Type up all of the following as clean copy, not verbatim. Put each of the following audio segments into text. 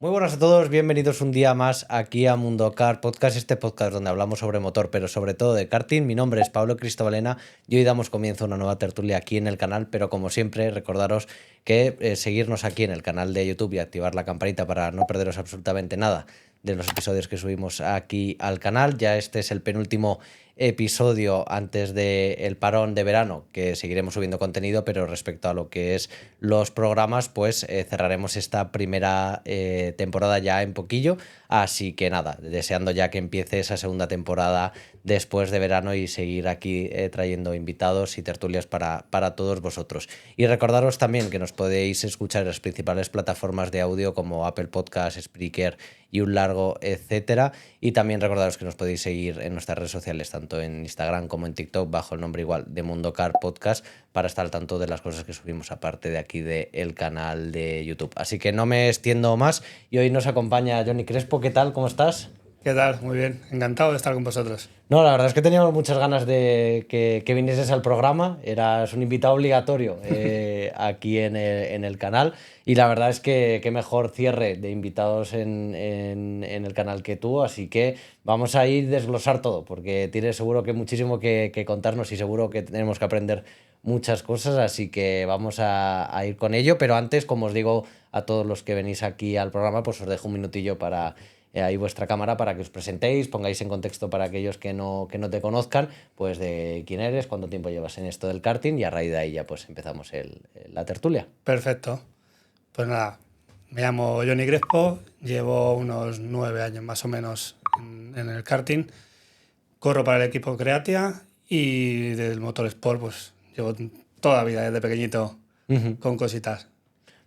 Muy buenas a todos, bienvenidos un día más aquí a Mundo Car Podcast, este podcast donde hablamos sobre motor, pero sobre todo de karting. Mi nombre es Pablo Cristobalena y hoy damos comienzo a una nueva tertulia aquí en el canal, pero como siempre recordaros que seguirnos aquí en el canal de YouTube y activar la campanita para no perderos absolutamente nada de los episodios que subimos aquí al canal. Ya este es el penúltimo episodio antes del parón de verano, que seguiremos subiendo contenido, pero respecto a lo que es los programas, pues cerraremos esta primera temporada ya en poquillo, así que nada, deseando ya que empiece esa segunda temporada después de verano y seguir aquí trayendo invitados y tertulias para todos vosotros. Y recordaros también que nos podéis escuchar en las principales plataformas de audio como Apple Podcast, Spreaker y un largo etcétera, y también recordaros que nos podéis seguir en nuestras redes sociales, tanto en Instagram como en TikTok, bajo el nombre igual de Mundo Car Podcast, para estar al tanto de las cosas que subimos aparte de aquí del canal de YouTube. Así que no me extiendo más y hoy nos acompaña Johnny Crespo. ¿Qué tal? ¿Cómo estás? ¿Qué tal? Muy bien, encantado de estar con vosotros. No, la verdad es que teníamos muchas ganas de que vinieses al programa. Eras un invitado obligatorio aquí en el canal. Y la verdad es que qué mejor cierre de invitados en el canal que tú. Así que vamos a ir desglosar todo, porque tienes seguro que muchísimo que contarnos y seguro que tenemos que aprender muchas cosas. Así que vamos a ir con ello. Pero antes, como os digo a todos los que venís aquí al programa, pues os dejo un minutillo para ahí vuestra cámara para que os presentéis, pongáis en contexto para aquellos que no te conozcan, pues de quién eres, cuánto tiempo llevas en esto del karting, y a raíz de ahí ya pues empezamos la tertulia. Perfecto. Pues nada, me llamo Johnny Crespo, llevo unos 9 años más o menos en el karting, corro para el equipo Creatia y del motorsport pues llevo toda la vida desde pequeñito con cositas.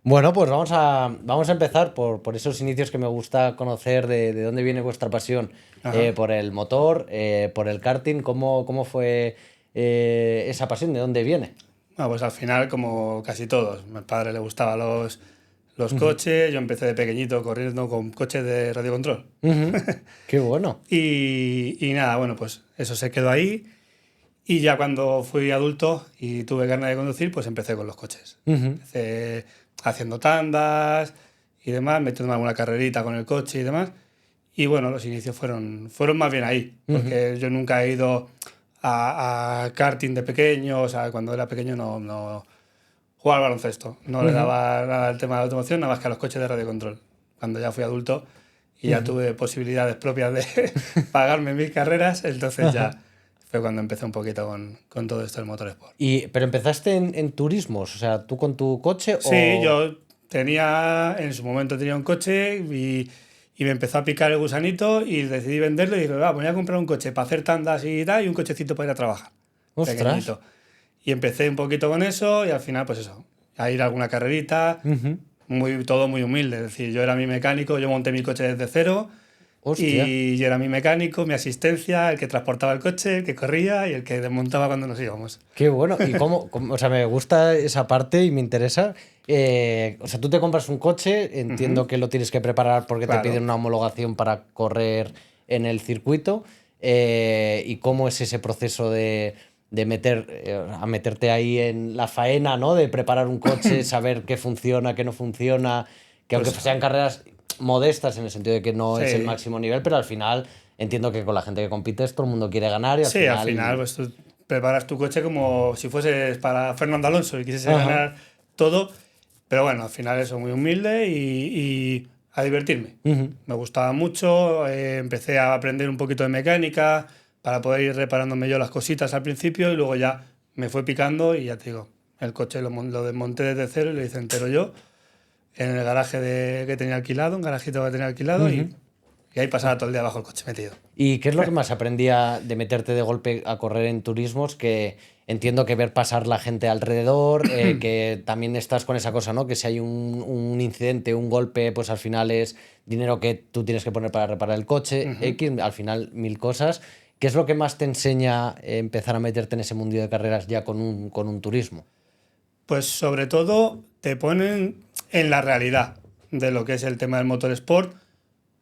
Bueno, pues vamos a empezar por esos inicios que me gusta conocer de dónde viene vuestra pasión Ajá. por el motor, por el karting. ¿Cómo fue esa pasión? ¿De dónde viene? Bueno, pues al final, como casi todos, a mi padre le gustaban los coches, yo empecé de pequeñito corriendo con coches de radiocontrol. Ujú. Qué bueno. Y nada, bueno, pues eso se quedó ahí. Y ya cuando fui adulto y tuve ganas de conducir, pues empecé con los coches. Ujú. Empecé haciendo tandas y demás, metiéndome alguna carrerita con el coche y demás. Y bueno, los inicios fueron más bien ahí, porque yo nunca he ido a karting de pequeño, o sea, cuando era pequeño no jugaba al baloncesto, no le daba nada al tema de la automoción, nada más que a los coches de radiocontrol. Cuando ya fui adulto y ya tuve posibilidades propias de pagarme mis carreras, entonces ya fue cuando empecé un poquito con todo esto del motorsport. Pero empezaste en turismos, o sea, tú con tu coche Sí, o... yo en su momento tenía un coche y me empezó a picar el gusanito y decidí venderlo y dije, va, voy a comprar un coche para hacer tandas y tal y un cochecito para ir a trabajar, Ostras. pequeñito. Y empecé un poquito con eso y al final pues eso, a ir a alguna carrerita, Ujú. todo muy humilde. Es decir, yo era mi mecánico, yo monté mi coche desde cero Hostia. y yo era mi mecánico, mi asistencia, el que transportaba el coche, el que corría y el que desmontaba cuando nos íbamos. Qué bueno. ¿Y o sea, me gusta esa parte y me interesa. O sea, tú te compras un coche, entiendo Ujú, que lo tienes que preparar porque te piden claro. una homologación para correr en el circuito. ¿Y cómo es ese proceso de meterte ahí en la faena, ¿no? De preparar un coche, saber qué funciona, qué no funciona, que aunque Pues sean carreras modestas en el sentido de que no es el sí, máximo nivel, pero al final entiendo que con la gente que compites todo el mundo quiere ganar y al sí, al final final... pues tú preparas tu coche como si fueses para Fernando Alonso y quisiese Ajá. ganar todo, pero bueno, al final eso, muy humilde y a divertirme. Ujú. Me gustaba mucho, empecé a aprender un poquito de mecánica para poder ir reparándome yo las cositas al principio y luego ya me fue picando y ya te digo, el coche lo desmonté desde cero y lo hice entero yo en el garaje que tenía alquilado, un garajito que tenía alquilado Ujú. y ahí pasaba todo el día bajo el coche metido. ¿Y qué es lo que más aprendía de meterte de golpe a correr en turismos? Que entiendo que ver pasar la gente alrededor, que también estás con esa cosa, ¿no? Que si hay un incidente, un golpe, pues al final es dinero que tú tienes que poner para reparar el coche, Ujú. X, al final mil cosas. ¿Qué es lo que más te enseña empezar a meterte en ese mundo de carreras ya con un turismo? Pues sobre todo te ponen en la realidad de lo que es el tema del motorsport.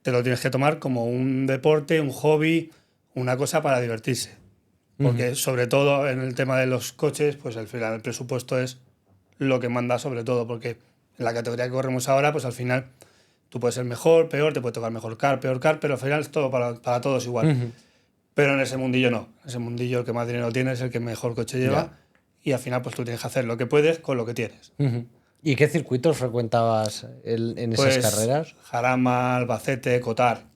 Te lo tienes que tomar como un deporte, un hobby, una cosa para divertirse. Ujú. Porque sobre todo en el tema de los coches, pues al final el presupuesto es lo que manda sobre todo. Porque en la categoría que corremos ahora, pues al final tú puedes ser mejor, peor, te puede tocar mejor car, peor car, pero al final es todo para todos igual. Pero en ese mundillo no. En ese mundillo el que más dinero tiene es el que mejor coche lleva. Y al final pues tú tienes que hacer lo que puedes con lo que tienes. ¿Y qué circuitos frecuentabas en esas carreras? Jarama, Albacete, Cotar.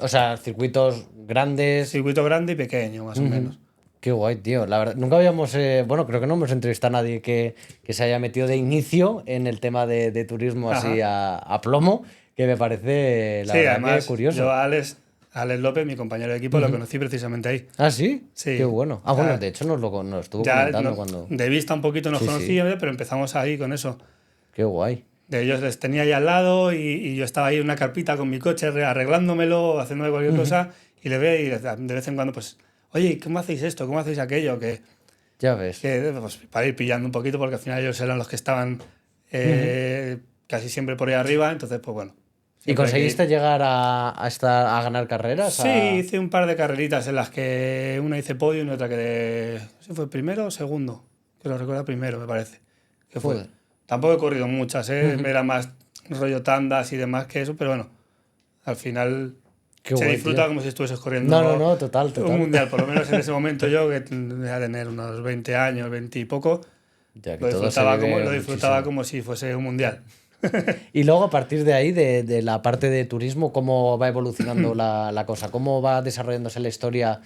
O sea, circuitos grandes. Circuito grande y pequeño, más o menos. Qué guay, tío. La verdad, nunca habíamos, bueno, creo que no hemos entrevistado a nadie que se haya metido de inicio en el tema de turismo así a plomo, que me parece, la verdad, además, que curioso. Yo a Alex López, mi compañero de equipo, lo conocí precisamente ahí. ¿Ah, sí? Sí. Qué bueno. Ah, bueno, de hecho nos lo estuvo comentando cuando... De vista un poquito nos conocíamos, pero empezamos ahí con eso. Qué guay. De ellos les tenía ahí al lado y yo estaba ahí en una carpita con mi coche arreglándomelo, haciéndome cualquier cosa, y le veo y de vez en cuando, pues, oye, ¿cómo hacéis esto? ¿Cómo hacéis aquello? Ya ves. Pues, para ir pillando un poquito, porque al final ellos eran los que estaban casi siempre por ahí arriba, entonces, pues bueno. ¿Y conseguiste llegar a ganar carreras? Sí, hice un par de carreritas en las que una hice podio y otra que ¿fue primero o segundo? Que lo recuerdo primero, me parece. Que fue. Tampoco he corrido muchas, era más rollo tandas y demás que eso, pero bueno, al final se disfruta como si estuvieses corriendo no, total. un mundial. Por lo menos en ese momento yo, que tendría que tener unos 20 años, 20 y poco, ya que lo disfrutaba como si fuese un mundial. Y luego, a partir de ahí, de la parte de turismo, ¿cómo va evolucionando la cosa? ¿Cómo va desarrollándose la historia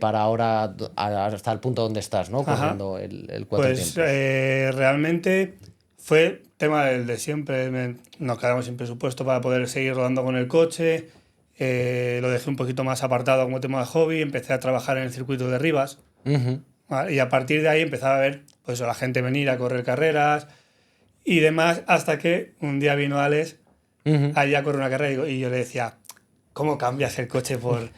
para ahora hasta el punto donde estás, ¿no? Corriendo el cuatro tiempos. Realmente fue tema del de siempre. Nos quedamos sin presupuesto para poder seguir rodando con el coche. Lo dejé un poquito más apartado como tema de hobby. Empecé a trabajar en el circuito de Rivas. ¿Vale? Y a partir de ahí empezaba a ver pues, a la gente venir a correr carreras y demás, hasta que un día vino Alex allí a correr una carrera y yo le decía, ¿cómo cambias el coche por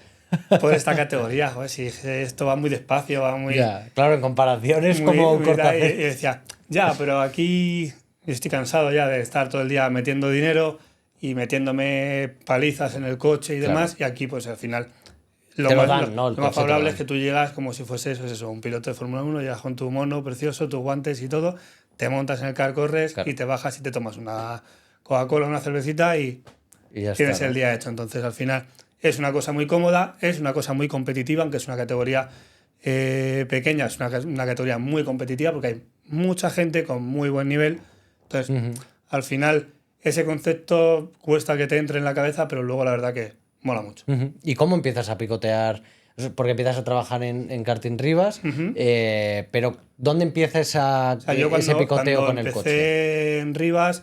esta categoría? Joder, si esto va muy despacio, va muy... Ya, claro, en comparaciones como un cortaje. Y decía, ya, pero aquí estoy cansado ya de estar todo el día metiendo dinero y metiéndome palizas en el coche y demás, y aquí pues al final... Lo más favorable es que tú llegas como si fuese eso, un piloto de Fórmula 1, llegas con tu mono precioso, tus guantes y todo, te montas en el car, corres y te bajas y te tomas una Coca-Cola, una cervecita y ya tienes está, el día hecho. Entonces, al final, es una cosa muy cómoda, es una cosa muy competitiva, aunque es una categoría pequeña, es una categoría muy competitiva porque hay mucha gente con muy buen nivel. Entonces, al final, ese concepto cuesta que te entre en la cabeza, pero luego la verdad que mola mucho. ¿Y cómo empiezas a picotear? Porque empiezas a trabajar en karting Rivas, pero ¿dónde empieza ese picoteo con el coche? Cuando empecé en Rivas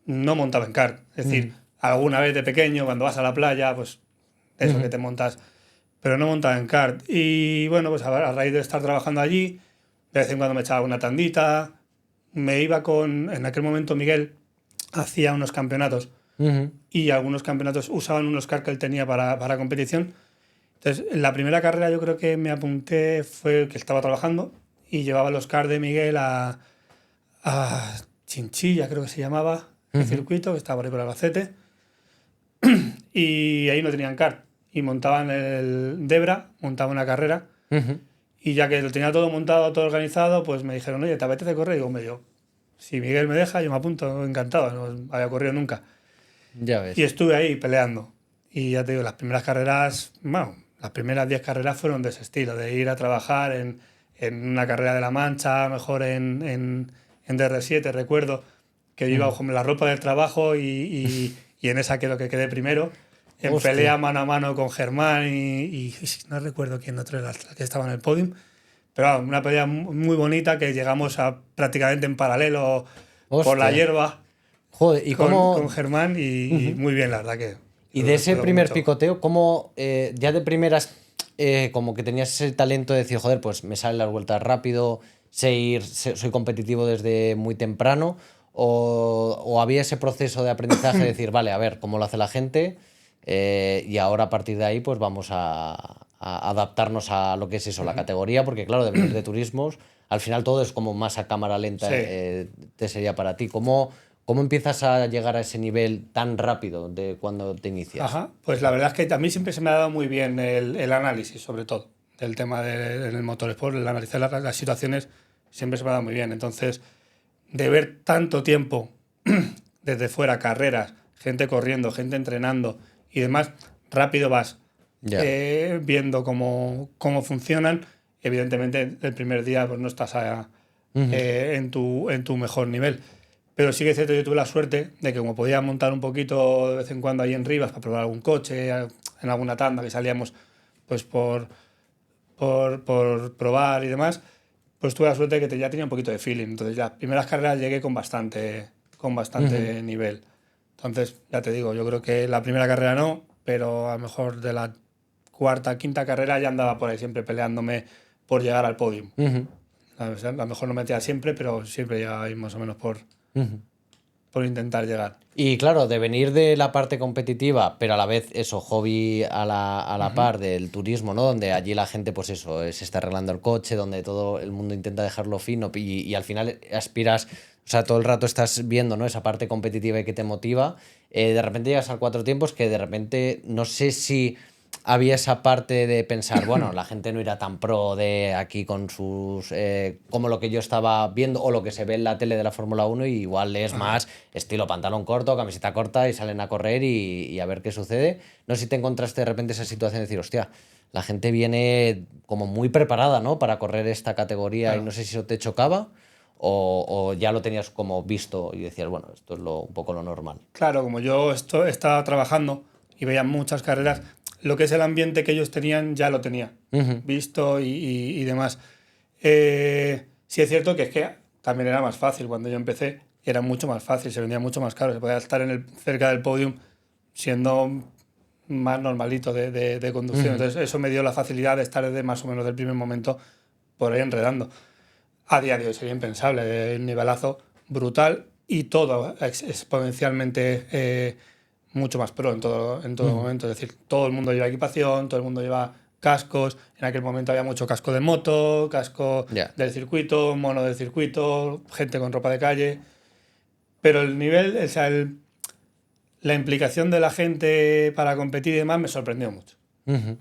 no montaba en kart. Es decir, alguna vez de pequeño, cuando vas a la playa, pues eso que te montas, pero no montaba en kart. Y bueno, pues a raíz de estar trabajando allí, de vez en cuando me echaba una tandita, me iba en aquel momento Miguel hacía unos campeonatos y algunos campeonatos usaban unos kart que él tenía para competición. Entonces, en la primera carrera yo creo que me apunté, fue que estaba trabajando y llevaba los kart de Miguel a Chinchilla, creo que se llamaba, el circuito, que estaba por ahí por Albacete. Y ahí no tenían kart. Y montaban el Debra, montaban una carrera. Y ya que lo tenía todo montado, todo organizado, pues me dijeron, oye, ¿te apetece correr? Y digo, yo, si Miguel me deja, yo me apunto, encantado, no había corrido nunca. Ya ves. Y estuve ahí peleando. Y ya te digo, las primeras carreras, bueno, las primeras 10 carreras fueron de ese estilo, de ir a trabajar en una carrera de La Mancha, mejor en DR7, recuerdo, que yo iba con la ropa del trabajo y en esa que quedé primero, en pelea mano a mano con Germán y no recuerdo quién otro era el que estaba en el podium, pero una pelea muy bonita que llegamos a prácticamente en paralelo por la hierba. Joder, ¿y con Germán y muy bien, la verdad que... Y de ese primer picoteo, ¿cómo ya de primeras como que tenías ese talento de decir, joder, pues me salen las vueltas rápido, soy competitivo desde muy temprano? ¿O había ese proceso de aprendizaje de decir, vale, a ver, cómo lo hace la gente y ahora a partir de ahí pues vamos a adaptarnos a lo que es eso, la categoría? Porque claro, de venir de turismos, al final todo es como más a cámara lenta, te sería para ti. ¿Cómo empiezas a llegar a ese nivel tan rápido de cuando te inicias? Pues la verdad es que a mí siempre se me ha dado muy bien el análisis, sobre todo, del tema del motorsport, el analizar las situaciones siempre se me ha dado muy bien. Entonces, de ver tanto tiempo desde fuera carreras gente corriendo, gente entrenando y demás, rápido vas viendo cómo funcionan. Evidentemente, el primer día pues, no estás en tu mejor nivel. Pero sí que es cierto, yo tuve la suerte de que como podía montar un poquito de vez en cuando ahí en Rivas para probar algún coche, en alguna tanda que salíamos pues por probar y demás, pues tuve la suerte de que ya tenía un poquito de feeling. Entonces ya, primeras carreras llegué con bastante nivel. Entonces, ya te digo, yo creo que la primera carrera no, pero a lo mejor de la cuarta, quinta carrera ya andaba por ahí siempre peleándome por llegar al podium. A lo mejor no metía siempre, pero siempre llegaba ahí más o menos por intentar llegar. Y claro, de venir de la parte competitiva, pero a la vez eso, hobby a la par del turismo, ¿no? Donde allí la gente, pues eso, se está arreglando el coche, donde todo el mundo intenta dejarlo fino y al final aspiras, o sea, todo el rato estás viendo, ¿no? Esa parte competitiva y que te motiva. De repente llegas al cuatro tiempos que de repente no sé si había esa parte de pensar, bueno, la gente no irá tan pro de aquí con sus... como lo que yo estaba viendo o lo que se ve en la tele de la Fórmula 1 y igual es más estilo pantalón corto, camiseta corta y salen a correr y a ver qué sucede. No sé si te encontraste de repente esa situación de decir, hostia, la gente viene como muy preparada, ¿no? Para correr esta categoría y no sé si eso te chocaba o ya lo tenías como visto y decías, bueno, esto es un poco lo normal. Claro, como yo estaba trabajando y veía muchas carreras, lo que es el ambiente que ellos tenían ya lo tenía visto y demás. Sí es cierto que es que también era más fácil. Cuando yo empecé era mucho más fácil, se vendía mucho más caro. Se podía estar cerca del podium siendo más normalito de conducción. Entonces eso me dio la facilidad de estar desde más o menos del primer momento por ahí enredando. A día de hoy sería impensable, el nivelazo brutal y todo exponencialmente mucho más pro en todo momento. Es decir, todo el mundo lleva equipación, todo el mundo lleva cascos. En aquel momento había mucho casco de moto, casco del circuito, mono del circuito, gente con ropa de calle. Pero el nivel, o sea, la implicación de la gente para competir y demás me sorprendió mucho.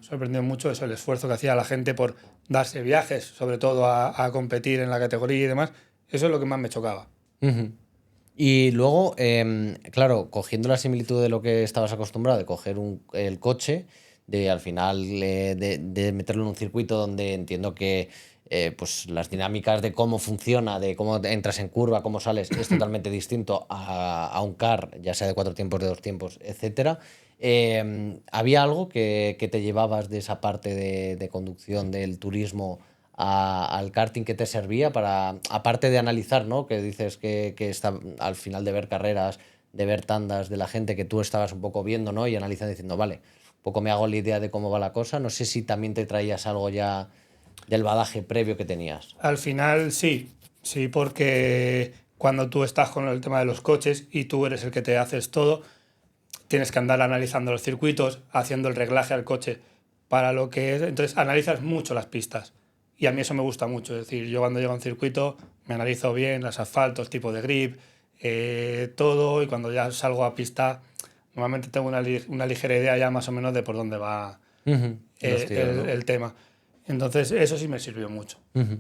Sorprendió mucho eso, el esfuerzo que hacía la gente por darse viajes, sobre todo a competir en la categoría y demás. Eso es lo que más me chocaba. Y luego, claro, cogiendo la similitud de lo que estabas acostumbrado, de coger el coche, de al final de meterlo en un circuito donde entiendo que pues las dinámicas de cómo funciona, de cómo entras en curva, cómo sales, es totalmente distinto a un car, ya sea de cuatro tiempos, de dos tiempos, etcétera. ¿Había algo que te llevabas de esa parte de conducción del turismo al karting que te servía para, aparte de analizar, ¿no? Que dices que está, al final de ver carreras, de ver tandas de la gente que tú estabas un poco viendo, ¿no? Y analizando diciendo, vale, un poco me hago la idea de cómo va la cosa. No sé si también te traías algo ya del badaje previo que tenías. Al final sí, porque cuando tú estás con el tema de los coches y tú eres el que te haces todo, tienes que andar analizando los circuitos, haciendo el reglaje al coche para lo que es. Entonces analizas mucho las pistas. Y a mí eso me gusta mucho. Es decir, yo cuando llego a un circuito me analizo bien los asfaltos, tipo de grip, todo. Y cuando ya salgo a pista, normalmente tengo una ligera idea ya más o menos de por dónde va Los tiros, ¿no? el tema. Entonces eso sí me sirvió mucho.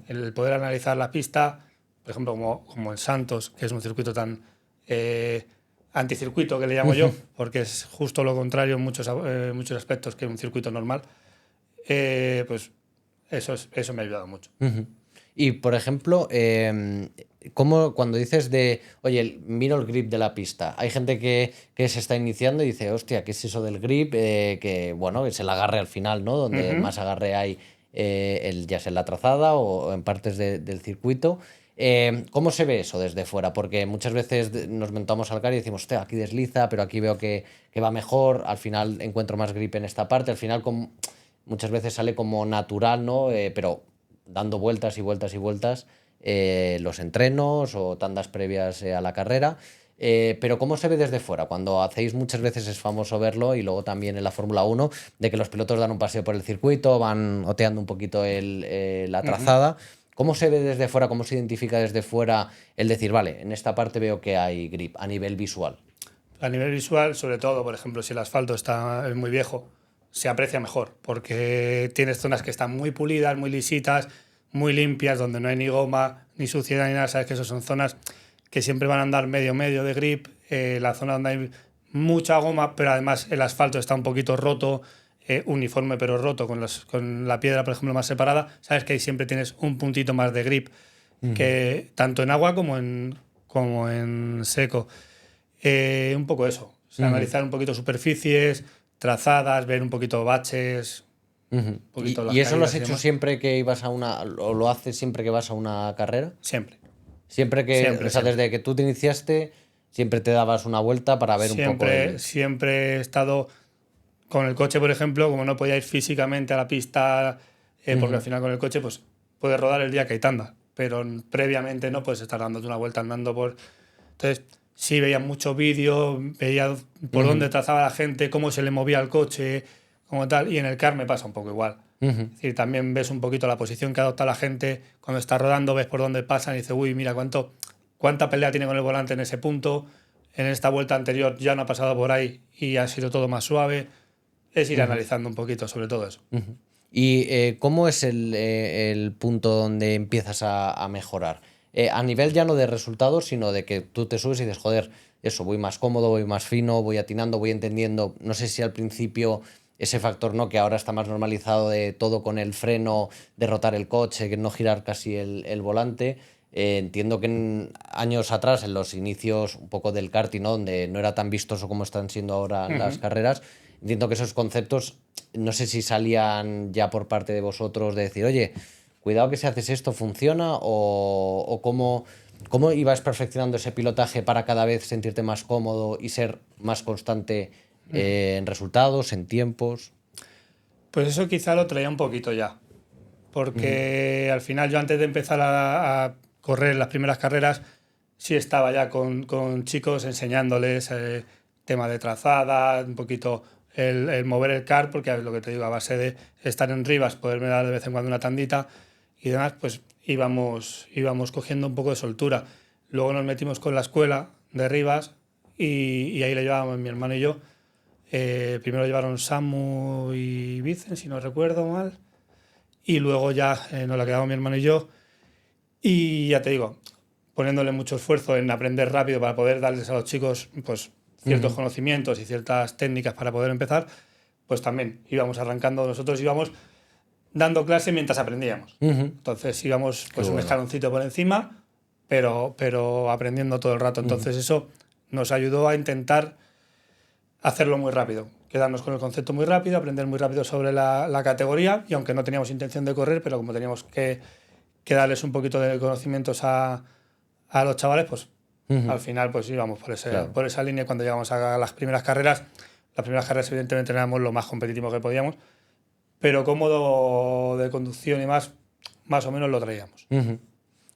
El poder analizar la pista, por ejemplo, como en Santos, que es un circuito tan... anticircuito que le llamo yo, porque es justo lo contrario en muchos aspectos que un circuito normal, pues eso me ha ayudado mucho. Y, por ejemplo, cuando dices de, oye, miro el grip de la pista, hay gente que se está iniciando y dice, hostia, ¿qué es eso del grip? Que, bueno, es el agarre al final, ¿no? Donde más agarre hay, ya sea en la trazada o en partes del circuito. ¿Cómo se ve eso desde fuera? Porque muchas veces nos montamos al car y decimos, hostia, aquí desliza, pero aquí veo que va mejor, al final encuentro más grip en esta parte, al final muchas veces sale como natural, ¿no? Pero dando vueltas y vueltas y vueltas los entrenos o tandas previas a la carrera. Pero ¿cómo se ve desde fuera? Cuando hacéis muchas veces es famoso verlo y luego también en la Fórmula 1 de que los pilotos dan un paseo por el circuito, van oteando un poquito la trazada. ¿Cómo se ve desde fuera? ¿Cómo se identifica desde fuera el decir, vale, en esta parte veo que hay grip a nivel visual? A nivel visual, sobre todo, por ejemplo, si el asfalto es muy viejo, se aprecia mejor, porque tienes zonas que están muy pulidas, muy lisitas, muy limpias, donde no hay ni goma, ni suciedad, ni nada. Sabes que esas son zonas que siempre van a andar medio de grip. La zona donde hay mucha goma, pero además el asfalto está un poquito roto, uniforme pero roto, con la piedra, por ejemplo, más separada. Sabes que ahí siempre tienes un puntito más de grip, que tanto en agua como en seco. Un poco eso. O sea, analizar un poquito superficies, trazadas, ver un poquito baches, un poquito las ¿Y eso lo has caídas y hecho demás. siempre que ibas a o lo haces siempre que vas a una carrera? Siempre, Siempre que, siempre, o sea, siempre. desde que tú te iniciaste, siempre te dabas una vuelta para ver un poco Siempre, el... siempre he estado con el coche, por ejemplo, como no podía ir físicamente a la pista, porque al final con el coche pues puedes rodar el día que hay tanda, pero previamente no puedes estar dándote una vuelta andando por... Entonces, sí veía mucho vídeo, veía por dónde trazaba la gente, cómo se le movía el coche, como tal, y en el car me pasa un poco igual. Es decir, también ves un poquito la posición que adopta la gente, cuando está rodando ves por dónde pasan y dices, uy, mira cuánta pelea tiene con el volante en ese punto, en esta vuelta anterior ya no ha pasado por ahí y ha sido todo más suave. Es ir analizando un poquito sobre todo eso. ¿Y cómo es el punto donde empiezas a mejorar? A nivel ya no de resultados, sino de que tú te subes y dices, joder, eso, voy más cómodo, voy más fino, voy atinando, voy entendiendo. No sé si al principio ese factor, ¿no? Que ahora está más normalizado de todo con el freno, de rotar el coche, que no girar casi el volante. Entiendo que años atrás, en los inicios un poco del karting, ¿no? Donde no era tan vistoso como están siendo ahora las carreras, entiendo que esos conceptos, no sé si salían ya por parte de vosotros de decir, oye, cuidado que si haces esto funciona, o cómo ibas perfeccionando ese pilotaje para cada vez sentirte más cómodo y ser más constante en resultados, en tiempos. Pues eso quizá lo traía un poquito ya, porque al final yo antes de empezar a correr las primeras carreras, sí estaba ya con chicos enseñándoles tema de trazada, un poquito el mover el car, porque es lo que te digo, a base de estar en Rivas, poderme dar de vez en cuando una tandita y demás, pues íbamos cogiendo un poco de soltura. Luego nos metimos con la escuela de Rivas y ahí le llevábamos mi hermano y yo. Primero llevaron Samu y Vicen, si no recuerdo mal, y luego ya nos la quedamos mi hermano y yo. Y ya te digo, poniéndole mucho esfuerzo en aprender rápido para poder darles a los chicos pues, ciertos conocimientos y ciertas técnicas para poder empezar, pues también íbamos arrancando, nosotros íbamos dando clase mientras aprendíamos. Entonces íbamos Qué pues un bueno. escaloncito por encima, pero aprendiendo todo el rato. Entonces eso nos ayudó a intentar hacerlo muy rápido, quedarnos con el concepto muy rápido, aprender muy rápido sobre la categoría y aunque no teníamos intención de correr, pero como teníamos que darles un poquito de conocimientos a los chavales, pues al final pues íbamos Claro. por esa línea. Cuando llegamos a las primeras carreras evidentemente éramos lo más competitivos que podíamos, pero cómodo de conducción y más o menos lo traíamos.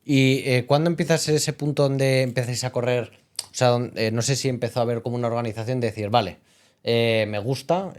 ¿Y cuándo empiezas ese punto donde empezáis a correr? O sea, no sé si empezó a haber como una organización de decir, vale, me gusta,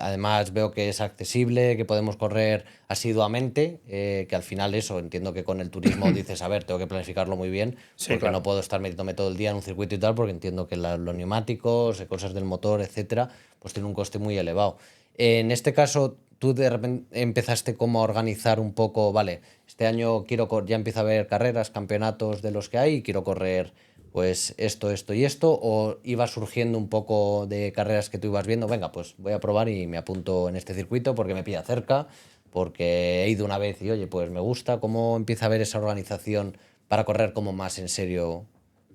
además veo que es accesible, que podemos correr asiduamente, que al final eso, entiendo que con el turismo dices, a ver, tengo que planificarlo muy bien, Sí, porque no claro. puedo estar metiéndome todo el día en un circuito y tal, porque entiendo que los neumáticos, cosas del motor, etcétera, pues tiene un coste muy elevado. En este caso, tú de repente empezaste como a organizar un poco, vale, este año ya empiezo a ver carreras, campeonatos de los que hay y quiero correr pues esto y esto, o iba surgiendo un poco de carreras que tú ibas viendo, venga, pues voy a probar y me apunto en este circuito porque me pilla cerca, porque he ido una vez y oye, pues me gusta. ¿Cómo empieza a haber esa organización para correr como más en serio?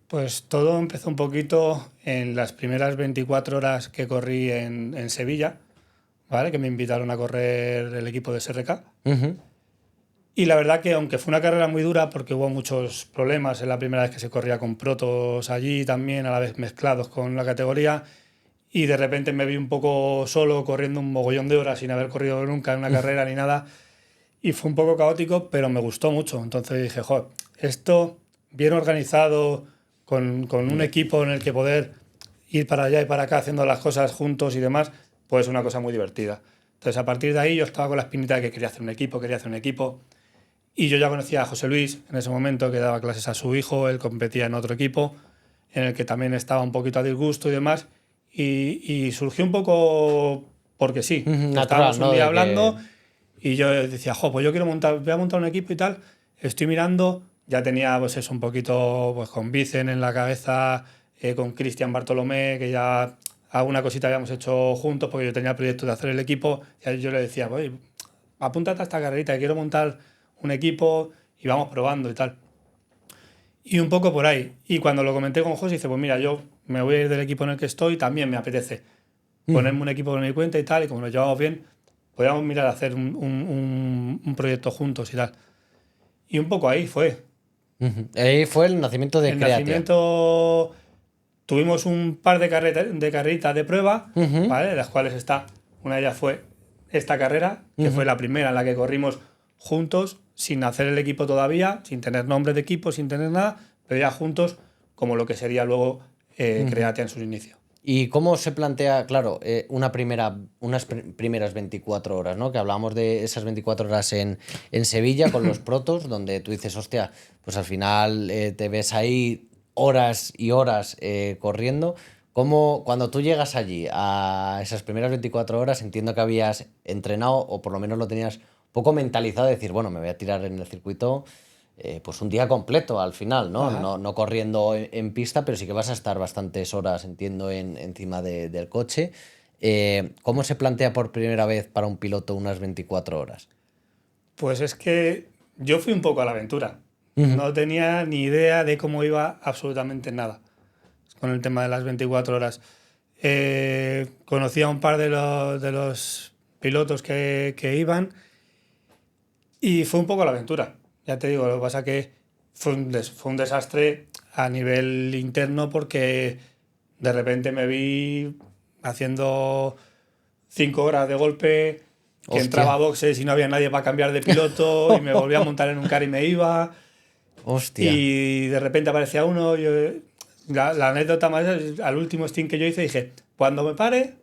Pues todo empezó un poquito en las primeras 24 horas que corrí en Sevilla, ¿vale? Que me invitaron a correr el equipo de SRK. Ujú. Y la verdad que aunque fue una carrera muy dura porque hubo muchos problemas, es la primera vez que se corría con protos allí también, a la vez mezclados con la categoría, y de repente me vi un poco solo corriendo un mogollón de horas sin haber corrido nunca en una carrera ni nada, y fue un poco caótico, pero me gustó mucho. Entonces dije, joder, esto bien organizado, con un equipo en el que poder ir para allá y para acá haciendo las cosas juntos y demás, pues es una cosa muy divertida. Entonces a partir de ahí yo estaba con la espinita de que quería hacer un equipo. Y yo ya conocía a José Luis en ese momento, que daba clases a su hijo, él competía en otro equipo, en el que también estaba un poquito a disgusto y demás. Y surgió un poco porque sí. Ujú, natural, Estábamos un ¿no? día De que... hablando y yo decía, jo, pues yo quiero voy a montar un equipo y tal. Estoy mirando, ya tenía pues eso un poquito pues con Vicen en la cabeza, con Cristian Bartolomé, que ya alguna cosita habíamos hecho juntos, porque yo tenía el proyecto de hacer el equipo, y yo le decía, oye, apúntate a esta carrerita, que quiero montar un equipo y vamos probando y tal. Y un poco por ahí. Y cuando lo comenté con José, dice, pues mira, yo me voy a ir del equipo en el que estoy, también me apetece ponerme un equipo por mi cuenta y tal, y como nos llevamos bien, podríamos mirar a hacer un proyecto juntos y tal. Y un poco ahí fue. Ahí fue el nacimiento de El Creatia. nacimiento, tuvimos un par de carreritas de prueba, ¿vale? De las cuales una de ellas fue esta carrera, que fue la primera en la que corrimos juntos, sin hacer el equipo todavía, sin tener nombre de equipo, sin tener nada, pero ya juntos, como lo que sería luego Creatia en sus inicios. ¿Y cómo se plantea, claro, unas primeras 24 horas, ¿no? Que hablábamos de esas 24 horas en Sevilla con los protos, donde tú dices, hostia, pues al final te ves ahí horas y horas corriendo. ¿Cómo, cuando tú llegas allí a esas primeras 24 horas, entiendo que habías entrenado o por lo menos lo tenías un poco mentalizado de decir, bueno, me voy a tirar en el circuito pues un día completo al final, ¿no? No corriendo en pista, pero sí que vas a estar bastantes horas, entiendo, encima del coche. ¿Cómo se plantea por primera vez para un piloto unas 24 horas? Pues es que yo fui un poco a la aventura. No tenía ni idea de cómo iba absolutamente nada con el tema de las 24 horas. Conocí a un par de los pilotos que iban y fue un poco a la aventura. Ya te digo, lo que pasa que fue un desastre a nivel interno porque de repente me vi haciendo 5 horas de golpe, que Hostia. entraba a boxes y no había nadie para cambiar de piloto y me volvía a montar en un car y me iba. Hostia. Y de repente aparecía uno. La anécdota más es al último stint que yo hice, dije, cuando me pare,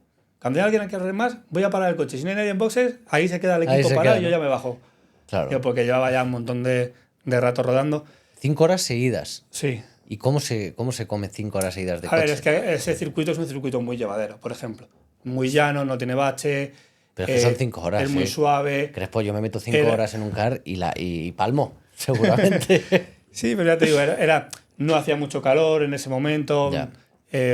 cuando haya alguien a que correr más, voy a parar el coche. Si no hay nadie en boxes, ahí se queda el Ahí equipo se parado queda, y yo ¿no? ya me bajo. Claro. Yo, porque llevaba ya un montón de rato rodando. 5 horas seguidas. Sí. ¿Y cómo se come 5 horas seguidas de A coche? ver, es que ese circuito es un circuito muy llevadero, por ejemplo. Muy llano, no tiene bache. Pero es que son 5 horas. Es muy suave. Crespo, yo me meto 5 horas en un car y palmo, seguramente. Sí, pero ya te digo, no hacía mucho calor en ese momento. Ya.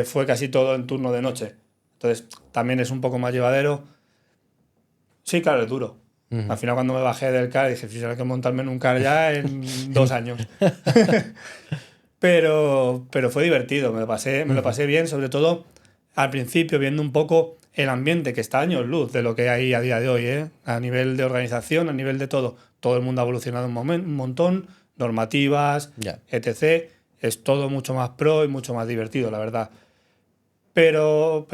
Fue casi todo en turno de noche. Entonces, también es un poco más llevadero. Sí, claro, es duro. Al final, cuando me bajé del car, dije, hay que montarme en un car ya en 2 años. pero fue divertido, me lo pasé bien, sobre todo al principio, viendo un poco el ambiente, que está a años luz de lo que hay a día de hoy, ¿eh? A nivel de organización, a nivel de todo. Todo el mundo ha evolucionado un montón, normativas, Ya. etc. Es todo mucho más pro y mucho más divertido, la verdad. Pero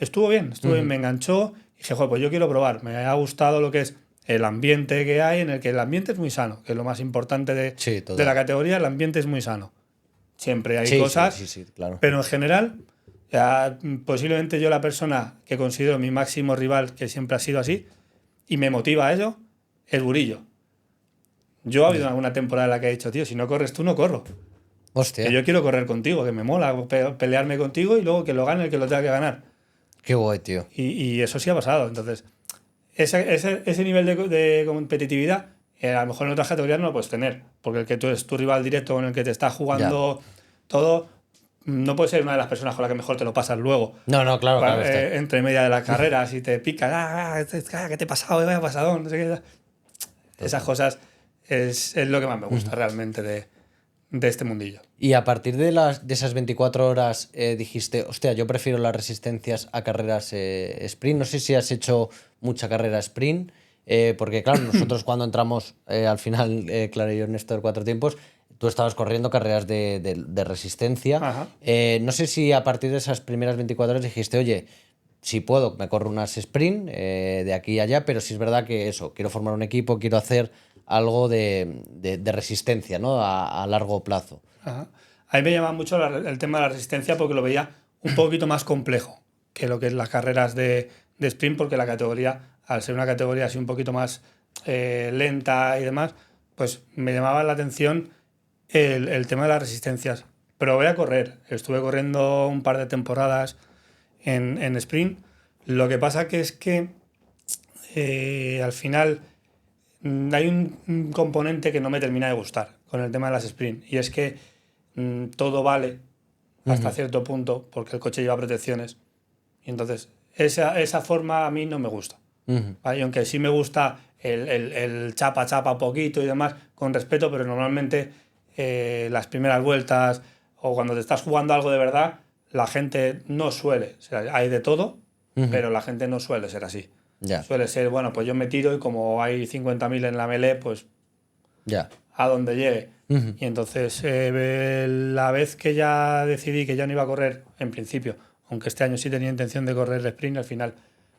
estuvo bien, me enganchó y dije, joder, pues yo quiero probar. Me ha gustado lo que es el ambiente que hay, en el que el ambiente es muy sano, que es lo más importante Sí, de total. la categoría, el ambiente es muy sano. Siempre hay Sí, cosas, sí, claro. pero en general, posiblemente yo la persona que considero mi máximo rival, que siempre ha sido así, y me motiva a ello, es Burillo. Yo ha habido alguna temporada en la que he dicho, tío, si no corres tú, no corro. Hostia. Que yo quiero correr contigo, que me mola pelearme contigo y luego que lo gane el que lo tenga que ganar. Qué guay, tío. Y eso sí ha pasado. Entonces, ese nivel de competitividad, a lo mejor en otras categorías no lo puedes tener, porque el que tú es tu rival directo con el que te está jugando todo, no puede ser una de las personas con las que mejor te lo pasas luego. No, claro. Está. Entre media de las carreras y te pica, ¿qué te ha pasado? Vaya pasadón, no sé qué. Esas cosas es lo que más me gusta realmente de este mundillo. Y a partir de esas 24 horas dijiste, hostia, yo prefiero las resistencias a carreras sprint. No sé si has hecho mucha carrera sprint, porque claro, nosotros cuando entramos al final, Clara y yo, Néstor, Cuatro Tiempos, tú estabas corriendo carreras de resistencia. Ajá. No sé si a partir de esas primeras 24 horas dijiste, oye, si puedo, me corro unas sprint de aquí y allá, pero sí es verdad que eso, quiero formar un equipo, quiero hacer algo de resistencia, ¿no? A largo plazo. Ajá. A mí me llama mucho el tema de la resistencia porque lo veía un poquito más complejo que lo que es las carreras de sprint, porque la categoría, al ser una categoría así un poquito más lenta y demás, pues me llamaba la atención el tema de las resistencias. Pero voy a correr. Estuve corriendo un par de temporadas en sprint. Lo que pasa que es que al final hay un componente que no me termina de gustar con el tema de las sprint, y es que todo vale hasta cierto punto, porque el coche lleva protecciones. Y entonces, esa forma a mí no me gusta. ¿Vale? Y aunque sí me gusta el chapa un poquito y demás, con respeto, pero normalmente las primeras vueltas o cuando te estás jugando algo de verdad, la gente no suele. O sea, hay de todo, pero la gente no suele ser así. Ya. Suele ser, bueno, pues yo me tiro y como hay 50.000 en la melee, pues Ya. a donde llegue. Y entonces, la vez que ya decidí que ya no iba a correr, en principio, aunque este año sí tenía intención de correr el sprint, al final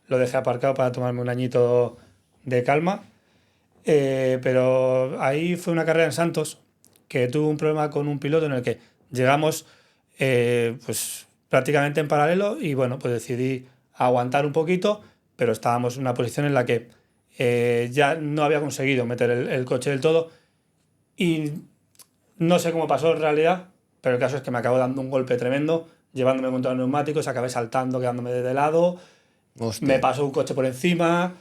lo dejé aparcado para tomarme un añito de calma. Pero ahí fue una carrera en Santos que tuve un problema con un piloto en el que llegamos pues prácticamente en paralelo y bueno, pues decidí aguantar un poquito, pero estábamos en una posición en la que ya no había conseguido meter el coche del todo y no sé cómo pasó en realidad, pero el caso es que me acabó dando un golpe tremendo, llevándome contra los neumáticos, acabé saltando, quedándome de lado, Hostia. me pasó un coche por encima,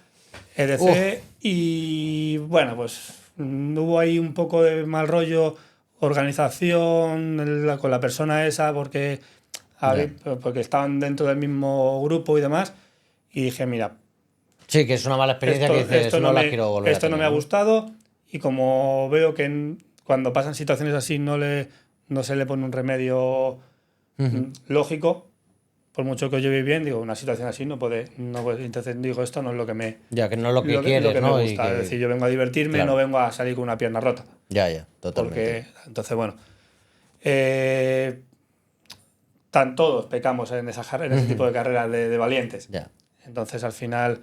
etc. Y bueno, pues hubo ahí un poco de mal rollo, organización con la persona esa, porque estaban dentro del mismo grupo y demás. Y dije, mira, Sí, que es una mala experiencia que dices, no la quiero volver a esto no tener, me ha ¿no? gustado. Y como veo que cuando pasan situaciones así no se le pone un remedio lógico, por mucho que yo lleve bien, digo, una situación así entonces digo, esto no es lo que me, Ya, que no es lo que lo quieres, que me ¿no? gusta. Es decir, yo vengo a divertirme, Claro. no vengo a salir con una pierna rota. Ya, totalmente. Entonces, bueno, tan todos pecamos en ese tipo de carreras de valientes. Ya. Entonces, al final,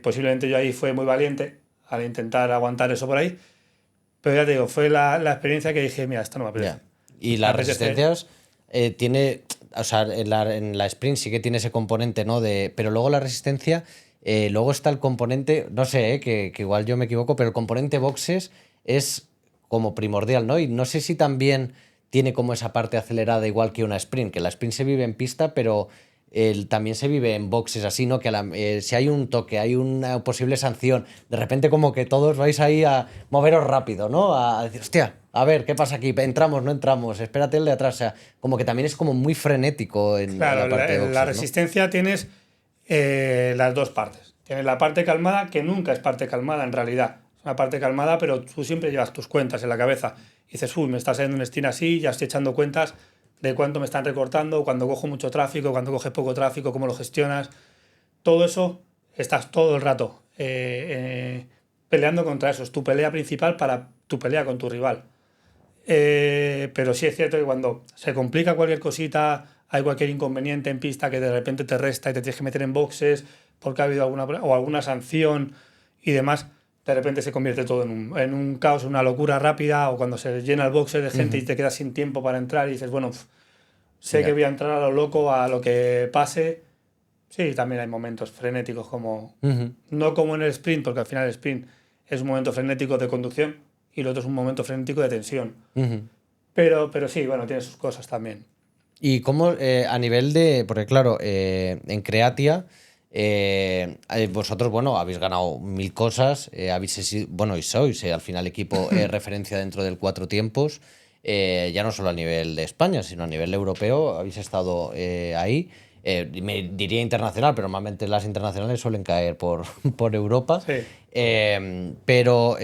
posiblemente yo ahí fue muy valiente al intentar aguantar eso por ahí. Pero ya te digo, fue la experiencia que dije, mira, esto no me apetece. Ya. Y Me las apetece. resistencias tiene, o sea, en la sprint sí que tiene ese componente, ¿no? Pero luego la resistencia, luego está el componente, no sé, que igual yo me equivoco, pero el componente boxes es como primordial, ¿no? Y no sé si también tiene como esa parte acelerada igual que una sprint, que la sprint se vive en pista, pero también se vive en boxes así, ¿no? Que si hay un toque, hay una posible sanción, de repente como que todos vais ahí a moveros rápido, ¿no? A decir, hostia, a ver, ¿qué pasa aquí? ¿Entramos, no entramos? Espérate el de atrás. O sea, como que también es como muy frenético en Claro, la parte de en la boxes, ¿no? resistencia tienes las dos partes. Tienes la parte calmada, que nunca es parte calmada en realidad. Es una parte calmada, pero tú siempre llevas tus cuentas en la cabeza. Y dices, uy, me está saliendo un stint así, ya estoy echando cuentas de cuánto me están recortando, cuando cojo mucho tráfico, cuando coges poco tráfico, cómo lo gestionas. Todo eso estás todo el rato peleando contra eso. Es tu pelea principal para tu pelea con tu rival. Pero sí es cierto que cuando se complica cualquier cosita, hay cualquier inconveniente en pista que de repente te resta y te tienes que meter en boxes porque ha habido alguna sanción y demás, de repente se convierte todo en un caos, una locura rápida, o cuando se llena el boxe de gente y te quedas sin tiempo para entrar y dices, bueno, sé que voy a entrar a lo loco, a lo que pase. Sí, también hay momentos frenéticos no como en el sprint, porque al final el sprint es un momento frenético de conducción y el otro es un momento frenético de tensión. Pero sí, bueno, tiene sus cosas también. Y cómo a nivel de, porque claro, en Creatia, vosotros, bueno, habéis ganado 1000 cosas, habéis sido, bueno, y sois al final equipo referencia dentro del Cuatro Tiempos, ya no solo a nivel de España, sino a nivel europeo, habéis estado ahí. Me diría internacional, pero normalmente las internacionales suelen caer por, por Europa. Sí. Pero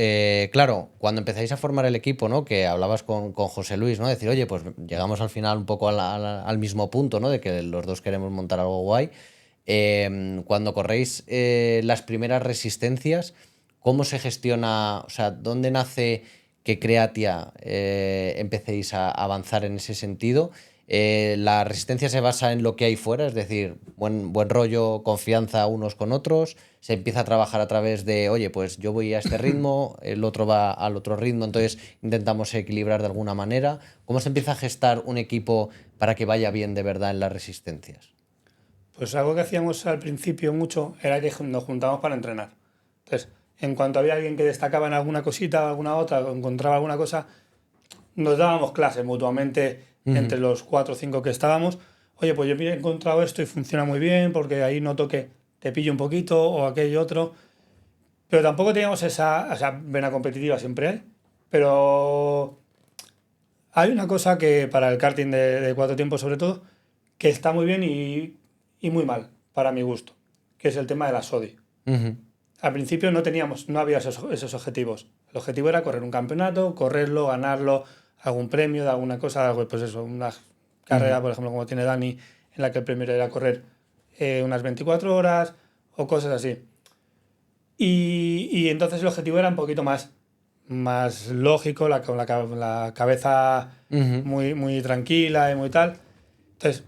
claro, cuando empezáis a formar el equipo, ¿no? Que hablabas con José Luis, ¿no? Decir, oye, pues llegamos al final un poco al mismo punto, ¿no? De que los dos queremos montar algo guay. Cuando corréis las primeras resistencias, ¿cómo se gestiona? O sea, ¿dónde nace que Creatia empecéis a avanzar en ese sentido? La resistencia se basa en lo que hay fuera, es decir, buen rollo, confianza unos con otros. Se empieza a trabajar a través de, oye, pues yo voy a este ritmo, el otro va al otro ritmo, entonces intentamos equilibrar de alguna manera. ¿Cómo se empieza a gestar un equipo para que vaya bien de verdad en las resistencias? Pues algo que hacíamos al principio mucho era que nos juntábamos para entrenar. Entonces, en cuanto había alguien que destacaba en alguna cosita, alguna otra, o encontraba alguna cosa, nos dábamos clases mutuamente entre los 4 o 5 que estábamos. Oye, pues yo he encontrado esto y funciona muy bien porque ahí noto que te pillo un poquito o aquello otro. Pero tampoco teníamos esa vena competitiva, siempre hay. Pero Hay una cosa que para el karting de cuatro tiempos sobre todo, que está muy bien y muy mal, para mi gusto, que es el tema de la SODI. Ujú. Al principio no había esos objetivos. El objetivo era correr un campeonato, correrlo, ganarlo, algún premio de alguna cosa, pues eso, una carrera, por ejemplo, como tiene Dani, en la que el primero era correr unas 24 horas o cosas así. Y entonces el objetivo era un poquito más lógico, con la cabeza Ujú. muy tranquila y muy tal. Entonces,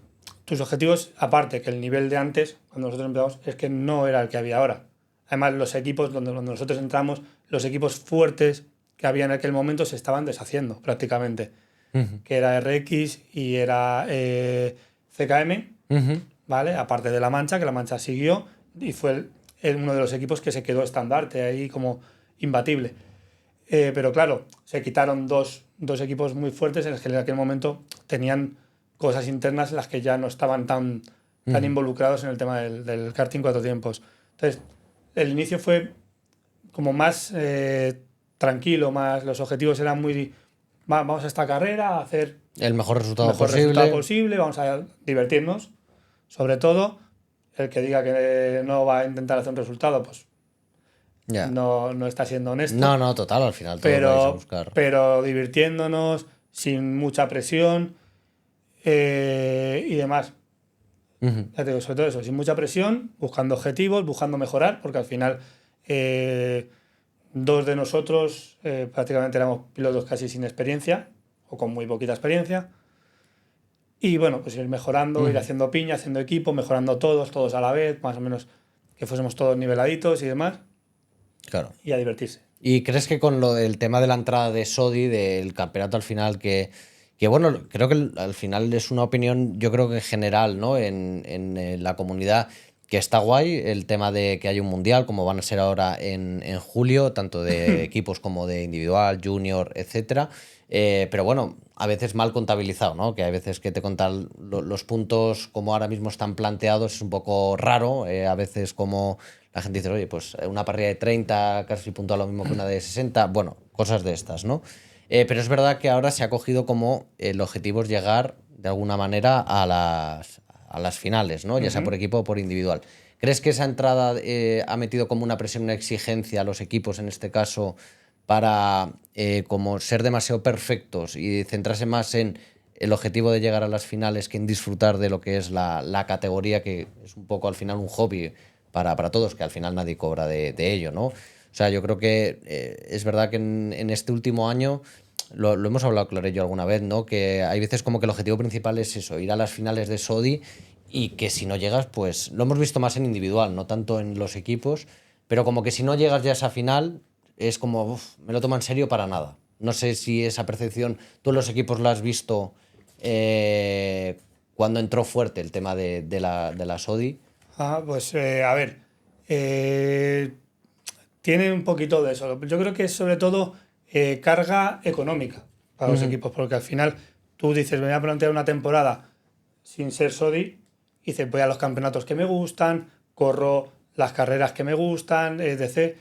tus objetivos, aparte que el nivel de antes, cuando nosotros empezamos, es que no era el que había ahora. Además, los equipos donde nosotros entramos, los equipos fuertes que había en aquel momento se estaban deshaciendo prácticamente. Ujú. Que era RX y era CKM, Ujú. ¿vale? Aparte de La Mancha, que La Mancha siguió y fue uno de los equipos que se quedó estandarte ahí como imbatible. Pero claro, se quitaron dos equipos muy fuertes en los que en aquel momento tenían cosas internas en las que ya no estaban tan Ujú. involucrados en el tema del karting cuatro tiempos. Entonces, el inicio fue como más tranquilo, más los objetivos eran vamos a esta carrera a hacer El mejor el resultado mejor resultado posible. posible, vamos a divertirnos, sobre todo el que diga que no va a intentar hacer un resultado, pues Ya. no está siendo honesto, No, no, total, al final todos vais a pero, buscar. pero divirtiéndonos, sin mucha presión y demás. Ujú. Ya te digo, sobre todo eso, sin mucha presión, buscando objetivos, buscando mejorar, porque al final eh, dos de nosotros prácticamente éramos pilotos casi sin experiencia o con muy poquita experiencia. Y bueno, pues ir mejorando, ir Ujú. haciendo piña, haciendo equipo, mejorando todos a la vez, más o menos que fuésemos todos niveladitos y demás, Claro. y a divertirse. ¿Y crees que con lo del tema de la entrada de Sodi, del campeonato al final, que bueno, creo que al final es una opinión, yo creo que general, ¿no? En la comunidad, que está guay el tema de que hay un mundial, como van a ser ahora en julio, tanto de equipos como de individual, junior, etcétera. Pero bueno, a veces mal contabilizado, ¿no? Que hay veces que te contan los puntos como ahora mismo están planteados, es un poco raro. A veces como la gente dice, oye, pues una parrilla de 30 casi puntúa lo mismo que una de 60. Bueno, cosas de estas, ¿no? Pero es verdad que ahora se ha cogido como el objetivo es llegar de alguna manera a las finales, ¿no? Ya sea por Ujú. equipo o por individual. ¿Crees que esa entrada ha metido como una presión, una exigencia a los equipos en este caso para como ser demasiado perfectos y centrarse más en el objetivo de llegar a las finales que en disfrutar de lo que es la categoría, que es un poco al final un hobby para todos, que al final nadie cobra de ello, ¿no? O sea, yo creo que es verdad que en este último año, lo hemos hablado claro yo alguna vez, ¿no? Que hay veces como que el objetivo principal es eso, ir a las finales de Sodi y que si no llegas, pues lo hemos visto más en individual, no tanto en los equipos, pero como que si no llegas ya a esa final, es como, uf, me lo tomo en serio para nada. No sé si esa percepción tú en los equipos la has visto cuando entró fuerte el tema de la SODI. Ah, pues a ver, eh, tiene un poquito de eso. Yo creo que es sobre todo carga económica para los Ujú. equipos, porque al final tú dices, me voy a plantear una temporada sin ser SODI, y dices, voy a los campeonatos que me gustan, corro las carreras que me gustan, etc.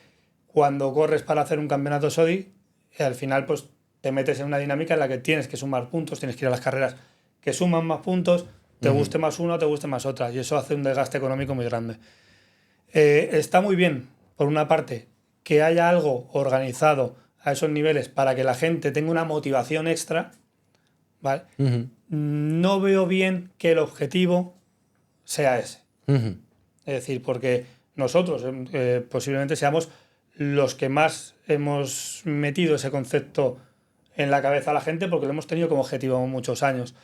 Cuando corres para hacer un campeonato SODI, al final pues te metes en una dinámica en la que tienes que sumar puntos, tienes que ir a las carreras que suman más puntos, te Ujú. guste más una o te guste más otra, y eso hace un desgaste económico muy grande. Está muy bien, por una parte, que haya algo organizado a esos niveles para que la gente tenga una motivación extra, ¿vale? Ujú. No veo bien que el objetivo sea ese. Ujú. Es decir, porque nosotros posiblemente seamos los que más hemos metido ese concepto en la cabeza a la gente porque lo hemos tenido como objetivo muchos años.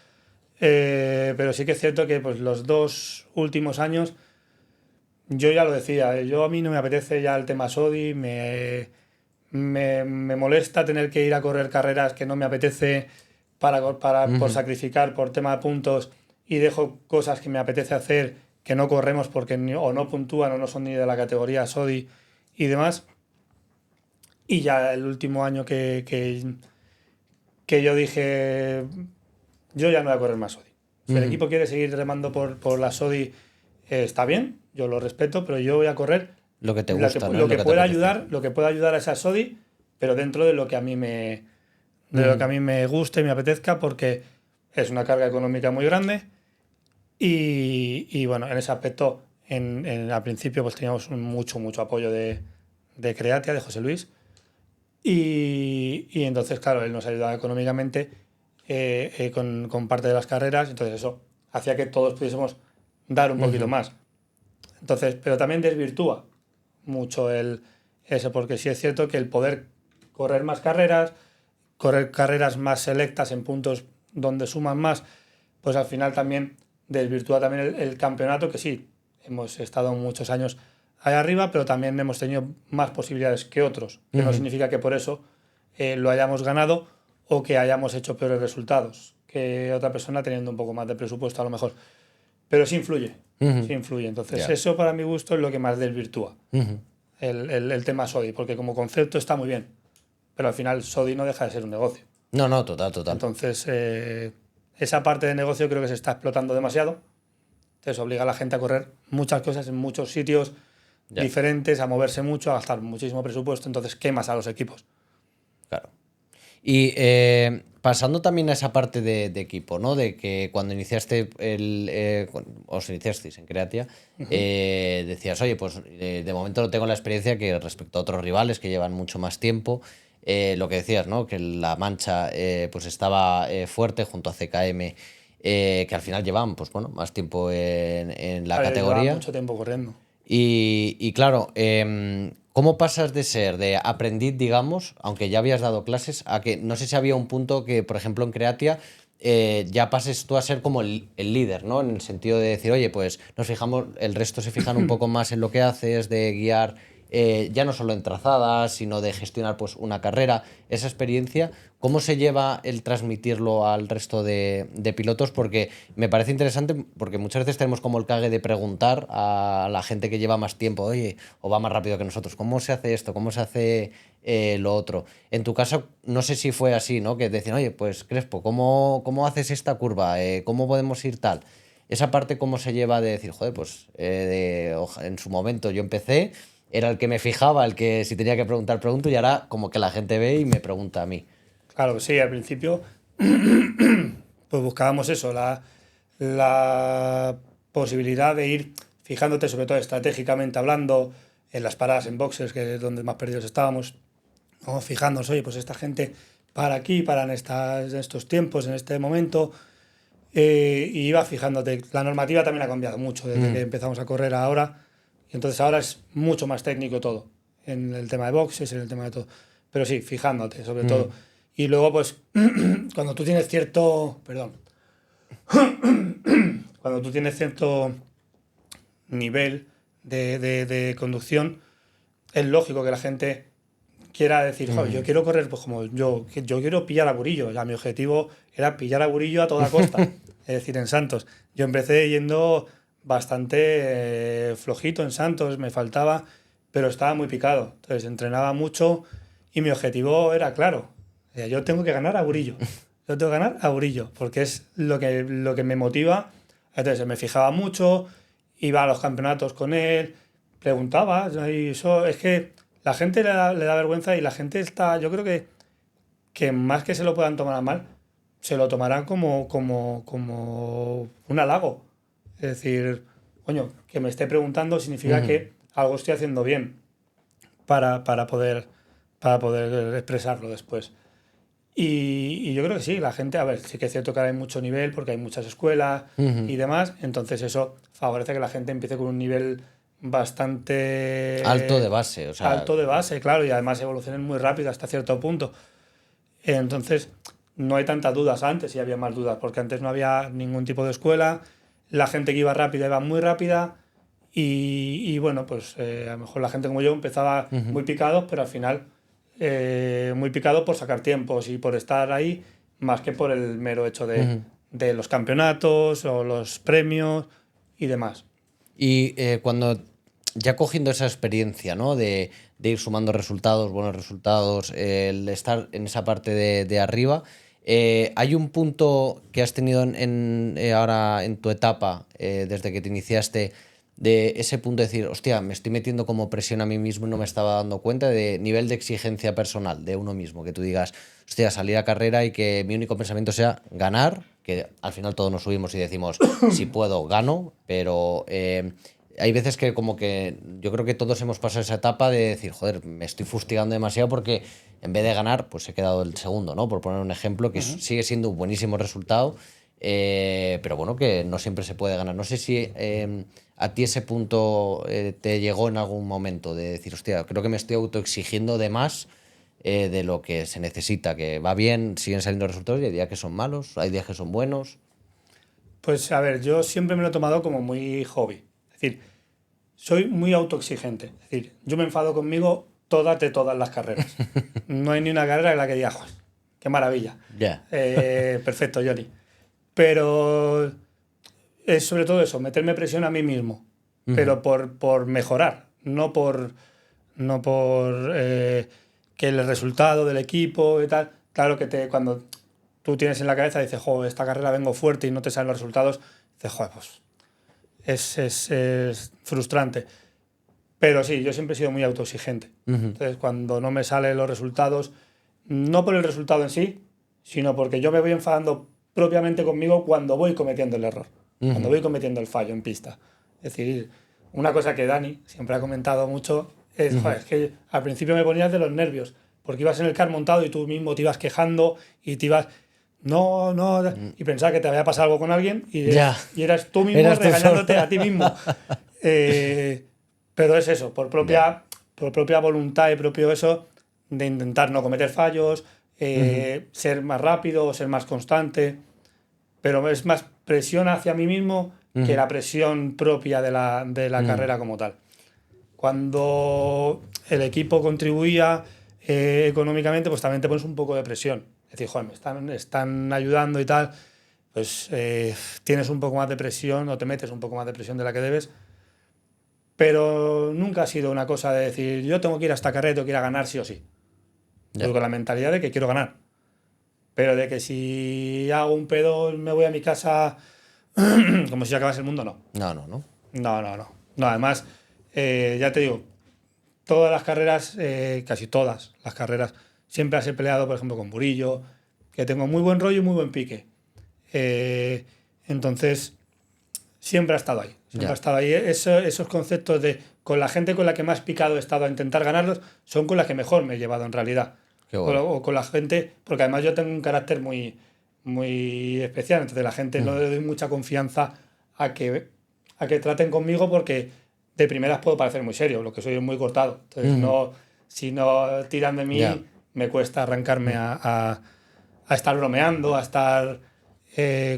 Pero sí que es cierto que pues, los dos últimos años, yo ya lo decía, yo a mí no me apetece ya el tema SODI, me molesta tener que ir a correr carreras que no me apetece por Ujú. sacrificar por tema de puntos y dejo cosas que me apetece hacer que no corremos porque o no puntúan o no son ni de la categoría SODI y demás. Y ya el último año que yo dije, yo ya no voy a correr más SODI. Si el Ujú. equipo quiere seguir remando por la SODI, está bien, yo lo respeto, pero yo voy a correr Lo que te gusta, ¿no? Y lo lo que que te pueda apetece. ayudar, lo que pueda ayudar a esa SODI, pero dentro de lo que a mí de lo que a mí me guste y me apetezca, porque es una carga económica muy grande y bueno, en ese aspecto, al principio pues teníamos mucho apoyo de Creatia, de José Luis, y entonces, claro, él nos ayudaba económicamente con parte de las carreras, entonces eso hacía que todos pudiésemos dar un poquito más. Entonces, pero también desvirtúa mucho eso, porque sí es cierto que el poder correr más carreras, correr carreras más selectas en puntos donde suman más, pues al final también desvirtúa también el campeonato, que sí, hemos estado muchos años ahí arriba, pero también hemos tenido más posibilidades que otros, que no significa que por eso lo hayamos ganado o que hayamos hecho peores resultados que otra persona teniendo un poco más de presupuesto a lo mejor. Pero sí influye, sí influye. Entonces eso para mi gusto es lo que más desvirtúa el tema Sodi, porque como concepto está muy bien, pero al final Sodi no deja de ser un negocio. No, total. Entonces esa parte de negocio creo que se está explotando demasiado. Entonces obliga a la gente a correr muchas cosas en muchos sitios diferentes, a moverse mucho, a gastar muchísimo presupuesto, entonces quemas a los equipos. Claro. Y pasando también a esa parte de equipo, ¿no? De que cuando iniciaste os iniciasteis en Creatia, decías, oye, pues de momento no tengo la experiencia que respecto a otros rivales que llevan mucho más tiempo. Lo que decías, ¿no? Que La Mancha pues estaba fuerte junto a CKM, que al final llevaban, pues bueno, más tiempo en la categoría. Lleva mucho tiempo corriendo. Y claro, ¿cómo pasas de ser de aprendiz, digamos, aunque ya habías dado clases, a que no sé si había un punto que, por ejemplo, en Creatia ya pases tú a ser como el líder, ¿no? En el sentido de decir, oye, pues nos fijamos, el resto se fijan un poco más en lo que haces, de guiar ya no solo en trazadas, sino de gestionar pues una carrera, esa experiencia, ¿cómo se lleva el transmitirlo al resto de pilotos? Porque me parece interesante, porque muchas veces tenemos como el cague de preguntar a la gente que lleva más tiempo, oye, o va más rápido que nosotros, ¿cómo se hace esto? ¿Cómo se hace lo otro? En tu caso, no sé si fue así, ¿no? Que decían, oye, pues Crespo, ¿cómo haces esta curva? ¿Cómo podemos ir tal? Esa parte, ¿cómo se lleva de decir, joder, pues en su momento yo empecé, era el que me fijaba, el que si tenía que preguntar, pregunto, y ahora como que la gente ve y me pregunta a mí. Claro que sí, al principio pues buscábamos eso, la posibilidad de ir fijándote, sobre todo estratégicamente hablando, en las paradas en boxes, que es donde más perdidos estábamos, ¿no? Fijándonos, oye, pues esta gente para aquí, para en estos tiempos, en este momento, y iba fijándote. La normativa también ha cambiado mucho desde que empezamos a correr ahora, y entonces ahora es mucho más técnico todo, en el tema de boxes, en el tema de todo. Pero sí, fijándote, sobre todo. Y luego, pues, cuando tú tienes cierto... Perdón. Cuando tú tienes cierto nivel de conducción, es lógico que la gente quiera decir, "Joder, yo quiero correr pues como yo quiero pillar a Burillo". Ya, mi objetivo era pillar a Burillo a toda costa, es decir, en Santos. Yo empecé yendo bastante flojito en Santos, me faltaba, pero estaba muy picado. Entonces entrenaba mucho y mi objetivo era claro. Yo tengo que ganar a Burillo. Yo tengo que ganar a Burillo, porque es lo que me motiva. Entonces me fijaba mucho, iba a los campeonatos con él, preguntaba, y eso es que la gente le da vergüenza y la gente está, yo creo que más que se lo puedan tomar a mal, se lo tomarán como un halago. Es decir, coño, que me esté preguntando significa que algo estoy haciendo bien para poder expresarlo después. Y yo creo que sí, la gente, a ver, sí que es cierto que ahora hay mucho nivel porque hay muchas escuelas y demás, entonces eso favorece que la gente empiece con un nivel bastante Alto de base, o sea... alto de base, claro, y además evolucionen muy rápido hasta cierto punto. Entonces, no hay tantas dudas. Antes sí había más dudas, porque antes no había ningún tipo de escuela, la gente que iba rápida iba muy rápida y bueno, pues a lo mejor la gente como yo empezaba muy picados, pero al final muy picado por sacar tiempos y por estar ahí, más que por el mero hecho de los campeonatos o los premios y demás. Y cuando ya cogiendo esa experiencia, ¿no? De ir sumando resultados, buenos resultados, el estar en esa parte de arriba, ¿hay un punto que has tenido ahora en tu etapa, desde que te iniciaste, de ese punto de decir, hostia, me estoy metiendo como presión a mí mismo y no me estaba dando cuenta de nivel de exigencia personal de uno mismo, que tú digas, hostia, salir a carrera y que mi único pensamiento sea ganar, que al final todos nos subimos y decimos, si puedo, gano, pero hay veces que como que yo creo que todos hemos pasado esa etapa de decir, joder, me estoy fustigando demasiado porque en vez de ganar, pues he quedado el segundo, ¿no? Por poner un ejemplo, que sigue siendo un buenísimo resultado, pero bueno, que no siempre se puede ganar. No sé si a ti ese punto te llegó en algún momento de decir, hostia, creo que me estoy autoexigiendo de más de lo que se necesita, que va bien, siguen saliendo resultados y hay días que son malos, hay días que son buenos. Pues a ver, yo siempre me lo he tomado como muy hobby. Es decir, soy muy autoexigente. Es decir, yo me enfado conmigo de todas las carreras. No hay ni una carrera en la que diga, "Joder, qué maravilla. Ya. Perfecto, Johnny". Pero es sobre todo eso, meterme presión a mí mismo. Pero por mejorar, no por que el resultado del equipo y tal. Claro que cuando tú tienes en la cabeza, dices, joder, esta carrera vengo fuerte y no te salen los resultados, dices, joder, pues es frustrante. Pero sí, yo siempre he sido muy autoexigente. Entonces, cuando no me salen los resultados, no por el resultado en sí, sino porque yo me voy enfadando propiamente conmigo cuando voy cometiendo el error, cuando voy cometiendo el fallo en pista. Es decir, una cosa que Dani siempre ha comentado mucho es, joder, es que al principio me ponías de los nervios, porque ibas en el car montado y tú mismo te ibas quejando y te ibas... No, no, y pensaba que te había pasado algo con alguien Ya. y eras tú mismo Eras tú regañándote solo. a ti mismo. Pero es eso, Ya. por propia voluntad y propio eso, de intentar no cometer fallos, ser más rápido, ser más constante. Pero es más presión hacia mí mismo que la presión propia de la carrera como tal. Cuando el equipo contribuía económicamente, pues también te pones un poco de presión. Es decir, joder, me están ayudando y tal, pues tienes un poco más de presión o te metes un poco más de presión de la que debes. Pero nunca ha sido una cosa de decir, yo tengo que ir a esta carrera y tengo que ir a ganar sí o sí. Ya. Voy con la mentalidad de que quiero ganar. Pero de que si hago un pedo me voy a mi casa como si se acabase el mundo, no. No, no, no. No, no, no. No, además, ya te digo, todas las carreras, casi todas las carreras, siempre las he peleado, por ejemplo, con Burillo, que tengo muy buen rollo y muy buen pique. Entonces, siempre ha estado ahí. Siempre Ya. ha estado ahí. Esos conceptos de con la gente con la que más picado he estado a intentar ganarlos son con las que mejor me he llevado en realidad. Qué O, guay. o con la gente, porque además yo tengo un carácter muy, muy especial, entonces la gente no le doy mucha confianza a que traten conmigo porque de primeras puedo parecer muy serio, lo que soy es muy cortado. Entonces, no, si no tiran de Ya. mí, me cuesta arrancarme a estar bromeando, a estar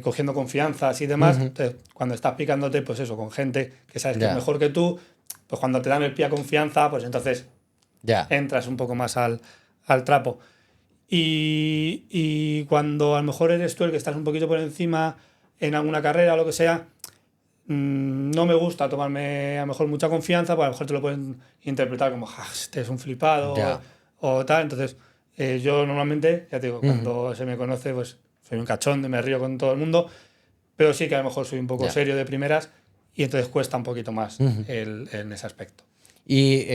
cogiendo confianzas y demás. Entonces, cuando estás picándote, pues eso, con gente que sabes que es Ya. mejor que tú, pues cuando te dan el pie a confianza, pues entonces Ya. entras un poco más al trapo. Y cuando a lo mejor eres tú el que estás un poquito por encima en alguna carrera o lo que sea, no me gusta tomarme a lo mejor mucha confianza, porque a lo mejor te lo pueden interpretar como, "Ja, este es un flipado", Ya. o tal. Entonces, yo normalmente, ya te digo, cuando se me conoce, pues soy un cachondo y me río con todo el mundo, pero sí que a lo mejor soy un poco Ya. serio de primeras y entonces cuesta un poquito más en ese aspecto. ¿Y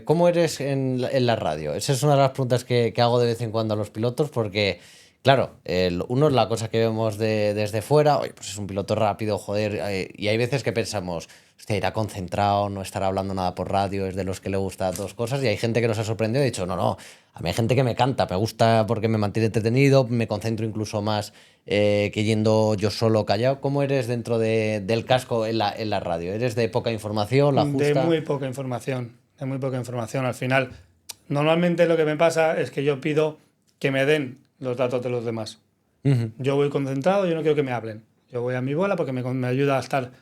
cómo eres en la radio? Esa es una de las preguntas que hago de vez en cuando a los pilotos, porque, claro, uno es la cosa que vemos desde fuera, oye, pues es un piloto rápido, joder, y hay veces que pensamos, hostia, irá concentrado, no estará hablando nada por radio, es de los que le gusta dos cosas, y hay gente que nos ha sorprendido y ha dicho, no, no, a mí hay gente que me canta, me gusta porque me mantiene entretenido, me concentro incluso más que yendo yo solo callado. ¿Cómo eres dentro del casco en la radio? ¿Eres de poca información, la De justa? muy poca información, de muy poca información. Al final, normalmente lo que me pasa es que yo pido que me den los datos de los demás. Yo voy concentrado, yo no quiero que me hablen. Yo voy a mi bola porque me ayuda a estar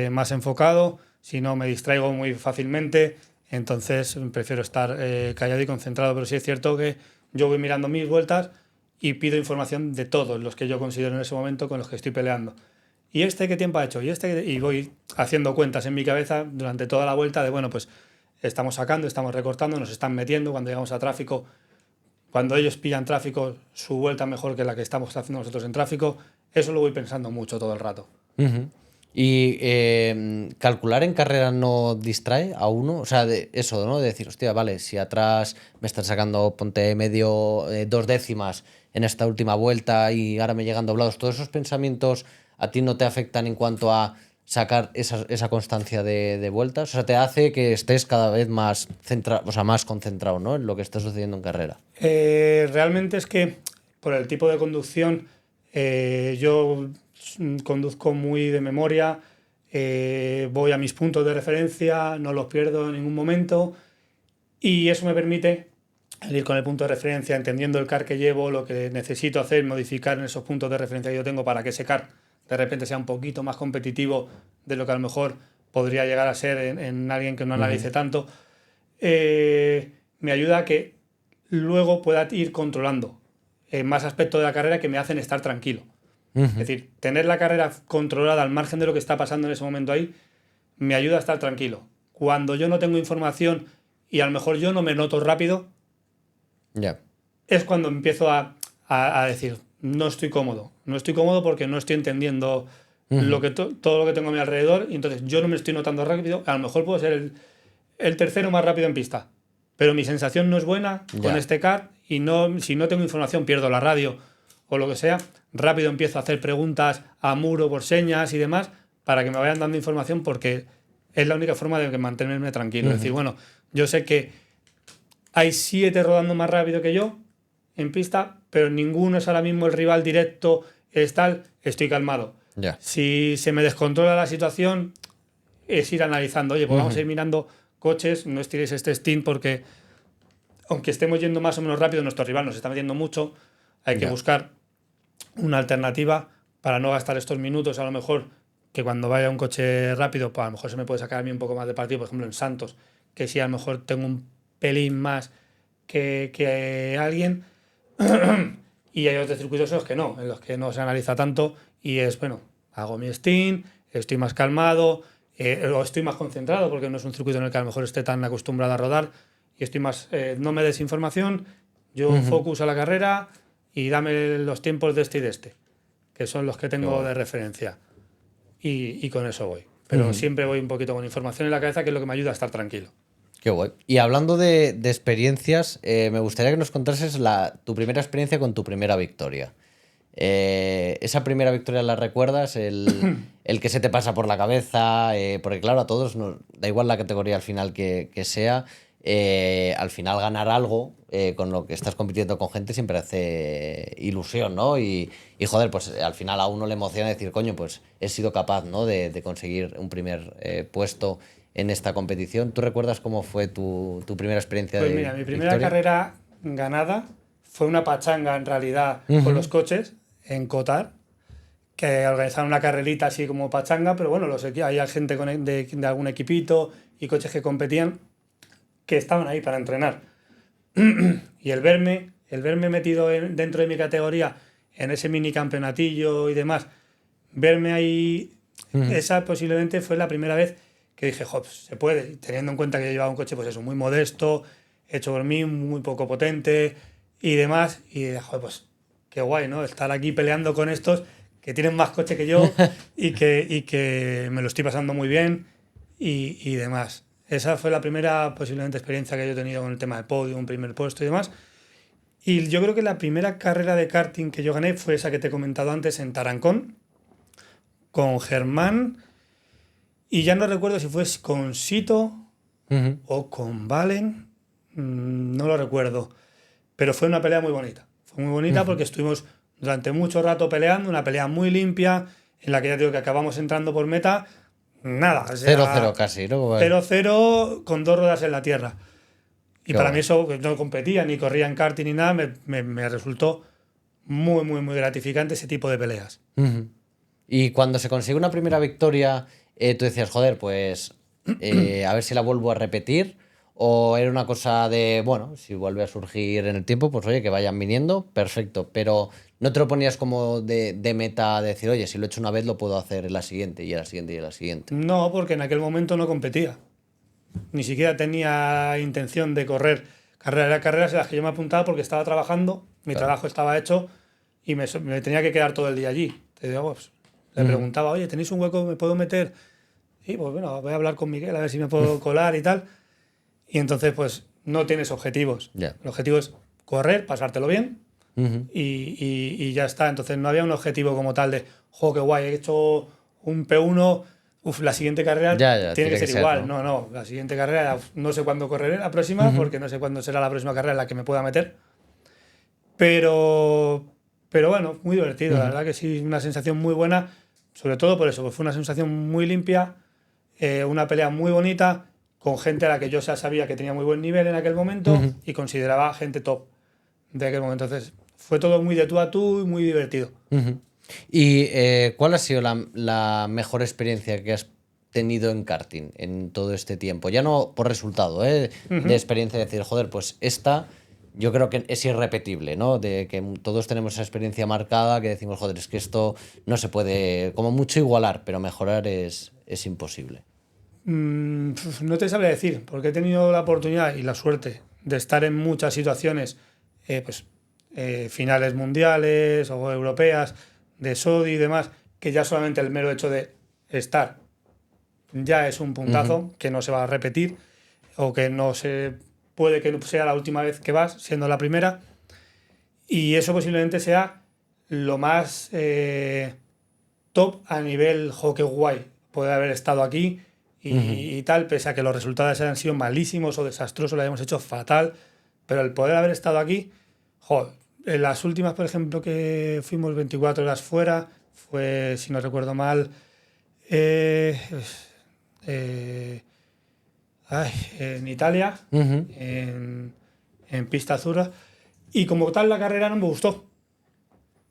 más enfocado, si no me distraigo muy fácilmente, entonces prefiero estar callado y concentrado. Pero sí es cierto que yo voy mirando mis vueltas y pido información de todos los que yo considero en ese momento con los que estoy peleando. ¿Y este qué tiempo ha hecho? Y voy haciendo cuentas en mi cabeza durante toda la vuelta de, bueno, pues estamos sacando, estamos recortando, nos están metiendo cuando llegamos a tráfico. Cuando ellos pillan tráfico, su vuelta es mejor que la que estamos haciendo nosotros en tráfico. Eso lo voy pensando mucho todo el rato. Y calcular en carrera no distrae a uno, o sea, de eso, ¿no? De decir, hostia, vale, si atrás me están sacando, ponte medio, 2 décimas en esta última vuelta y ahora me llegan doblados, todos esos pensamientos a ti no te afectan en cuanto a sacar esa constancia de vueltas, o sea, te hace que estés cada vez más centrado, o sea, más concentrado, ¿no? En lo que está sucediendo en carrera. Realmente es que por el tipo de conducción yo conduzco muy de memoria, voy a mis puntos de referencia, no los pierdo en ningún momento y eso me permite el ir con el punto de referencia, entendiendo el car que llevo, lo que necesito hacer, modificar en esos puntos de referencia que yo tengo para que ese car de repente sea un poquito más competitivo de lo que a lo mejor podría llegar a ser en alguien que no analice tanto. Me ayuda a que luego pueda ir controlando más aspectos de la carrera que me hacen estar tranquilo. Es decir, tener la carrera controlada al margen de lo que está pasando en ese momento ahí me ayuda a estar tranquilo. Cuando yo no tengo información y a lo mejor yo no me noto rápido, Ya. es cuando empiezo a decir, no estoy cómodo. No estoy cómodo porque no estoy entendiendo todo lo que tengo a mi alrededor y entonces yo no me estoy notando rápido. A lo mejor puedo ser el tercero más rápido en pista, pero mi sensación no es buena con Ya. este car y si no tengo información, pierdo la radio o lo que sea, rápido empiezo a hacer preguntas a muro por señas y demás para que me vayan dando información porque es la única forma de mantenerme tranquilo. Es decir, bueno, yo sé que hay 7 rodando más rápido que yo en pista, pero ninguno es ahora mismo el rival directo, es tal, estoy calmado. Ya. Si se me descontrola la situación, es ir analizando, oye, pues vamos a ir mirando coches, no estiréis este stint porque aunque estemos yendo más o menos rápido, nuestro rival nos está metiendo mucho, hay que Ya. buscar una alternativa para no gastar estos minutos, a lo mejor que cuando vaya un coche rápido, pues a lo mejor se me puede sacar a mí un poco más de partido, por ejemplo en Santos, que sí a lo mejor tengo un pelín más que alguien y hay otros circuitos en los que no se analiza tanto y es, bueno, hago mi stint, estoy más calmado o estoy más concentrado porque no es un circuito en el que a lo mejor esté tan acostumbrado a rodar y estoy más, no me des información, yo focus a la carrera y dame los tiempos de este y de este, que son los que tengo de referencia y con eso voy. Pero siempre voy un poquito con información en la cabeza que es lo que me ayuda a estar tranquilo. Qué guay. Y hablando de experiencias, me gustaría que nos contases tu primera experiencia con tu primera victoria. Esa primera victoria la recuerdas, el que se te pasa por la cabeza, porque claro, a todos nos da igual la categoría al final que sea, al final ganar algo con lo que estás compitiendo con gente siempre hace ilusión, ¿no? Y joder, pues al final a uno le emociona decir, coño, pues he sido capaz, ¿no? de conseguir un primer puesto en esta competición. ¿Tú recuerdas cómo fue tu primera experiencia Pues de mira, mi primera victoria? carrera ganada fue una pachanga en realidad con los coches en Cotar, que organizaron una carrerita así como pachanga, pero bueno, había gente de algún equipito y coches que competían que estaban ahí para entrenar. Y el verme metido dentro de mi categoría en ese mini campeonatillo y demás, verme ahí, esa posiblemente fue la primera vez que dije, pues se puede, teniendo en cuenta que yo llevaba un coche, pues eso, muy modesto, hecho por mí, muy poco potente y demás, y dije, joder, pues qué guay, ¿no? Estar aquí peleando con estos que tienen más coche que yo y que me lo estoy pasando muy bien y demás. Esa fue la primera posiblemente experiencia que yo he tenido con el tema de podio, un primer puesto y demás. Y yo creo que la primera carrera de karting que yo gané fue esa que te he comentado antes en Tarancón, con Germán, y ya no recuerdo si fue con Sito o con Valen, no lo recuerdo, pero fue una pelea muy bonita. Fue muy bonita porque estuvimos durante mucho rato peleando, una pelea muy limpia, en la que ya digo que acabamos entrando por meta, nada, o sea, 0-0 casi, ¿no? 0-0 con 2 ruedas en la tierra. Y Qué para guay. mí eso, que no competía ni corría en karting ni nada, me resultó muy, muy, muy gratificante ese tipo de peleas. Y cuando se consigue una primera victoria, tú decías, joder, pues a ver si la vuelvo a repetir. O era una cosa de, bueno, si vuelve a surgir en el tiempo, pues oye, que vayan viniendo, perfecto. Pero no te lo ponías como de meta de decir, oye, si lo he hecho una vez, lo puedo hacer en la siguiente, y en la siguiente, y en la siguiente. No, porque en aquel momento no competía. Ni siquiera tenía intención de correr carreras. Eran carreras en las que yo me apuntaba porque estaba trabajando, mi Claro. trabajo estaba hecho y me tenía que quedar todo el día allí. Te digo, pues, Le preguntaba, oye, ¿tenéis un hueco? ¿Me puedo meter? Sí, pues bueno, voy a hablar con Miguel a ver si me puedo colar y tal. Y entonces, pues, no tienes objetivos. Ya. El objetivo es correr, pasártelo bien Ujú. y ya está. Entonces, no había un objetivo como tal de, jo, qué guay, he hecho un P1, la siguiente carrera Ya, tiene que tiene que ser ser, igual. ¿no? No, la siguiente carrera, no sé cuándo correré la próxima, porque no sé cuándo será la próxima carrera en la que me pueda meter. Pero, pero bueno, muy divertido, la verdad que sí, una sensación muy buena, sobre todo por eso, pues fue una sensación muy limpia, una pelea muy bonita, con gente a la que yo ya sabía que tenía muy buen nivel en aquel momento y consideraba gente top de aquel momento. Entonces, fue todo muy de tú a tú y muy divertido. Ujú. ¿Y cuál ha sido la mejor experiencia que has tenido en karting en todo este tiempo? Ya no por resultado, ¿eh? De experiencia de decir, joder, pues esta yo creo que es irrepetible, ¿no? De que todos tenemos esa experiencia marcada que decimos, joder, es que esto no se puede, como mucho igualar, pero mejorar es imposible. No te sabría decir, porque he tenido la oportunidad y la suerte de estar en muchas situaciones, pues finales mundiales o europeas, de SODI y demás, que ya solamente el mero hecho de estar ya es un puntazo que no se va a repetir o que no se puede que no sea la última vez que vas, siendo la primera. Y eso posiblemente sea lo más top a nivel hockey guay. Puede haber estado aquí y tal, pese a que los resultados hayan sido malísimos o desastrosos, lo hayamos hecho fatal. Pero el poder haber estado aquí, joder, en las últimas, por ejemplo, que fuimos 24 horas fuera, fue, si no recuerdo mal, eh, eh, en Italia, Ujú. en pista azul. Y como tal, la carrera no me gustó.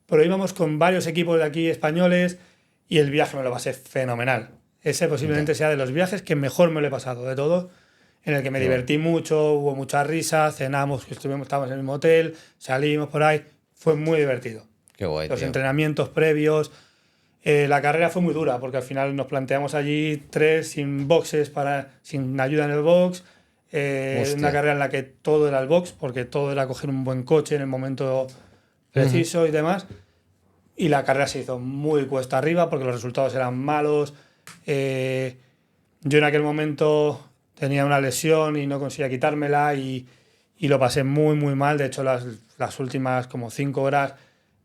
Pero íbamos con varios equipos de aquí españoles y el viaje me lo pasé fenomenal. Ese Ya, posiblemente sea de los viajes que mejor me lo he pasado de todo, en el que me qué guay. divertí mucho, hubo mucha risa, cenamos, estábamos en el mismo hotel, salimos por ahí, fue muy divertido. Qué guay, Los tío. entrenamientos previos, la carrera fue muy dura porque al final nos planteamos allí tres sin boxes, sin ayuda en el box, una Hostia. carrera en la que todo era el box, porque todo era coger un buen coche en el momento Ujú. preciso y demás. Y la carrera se hizo muy cuesta arriba porque los resultados eran malos. Eh, yo en aquel momento tenía una lesión y no conseguía quitármela y lo pasé muy, muy mal. De hecho, las últimas como 5 horas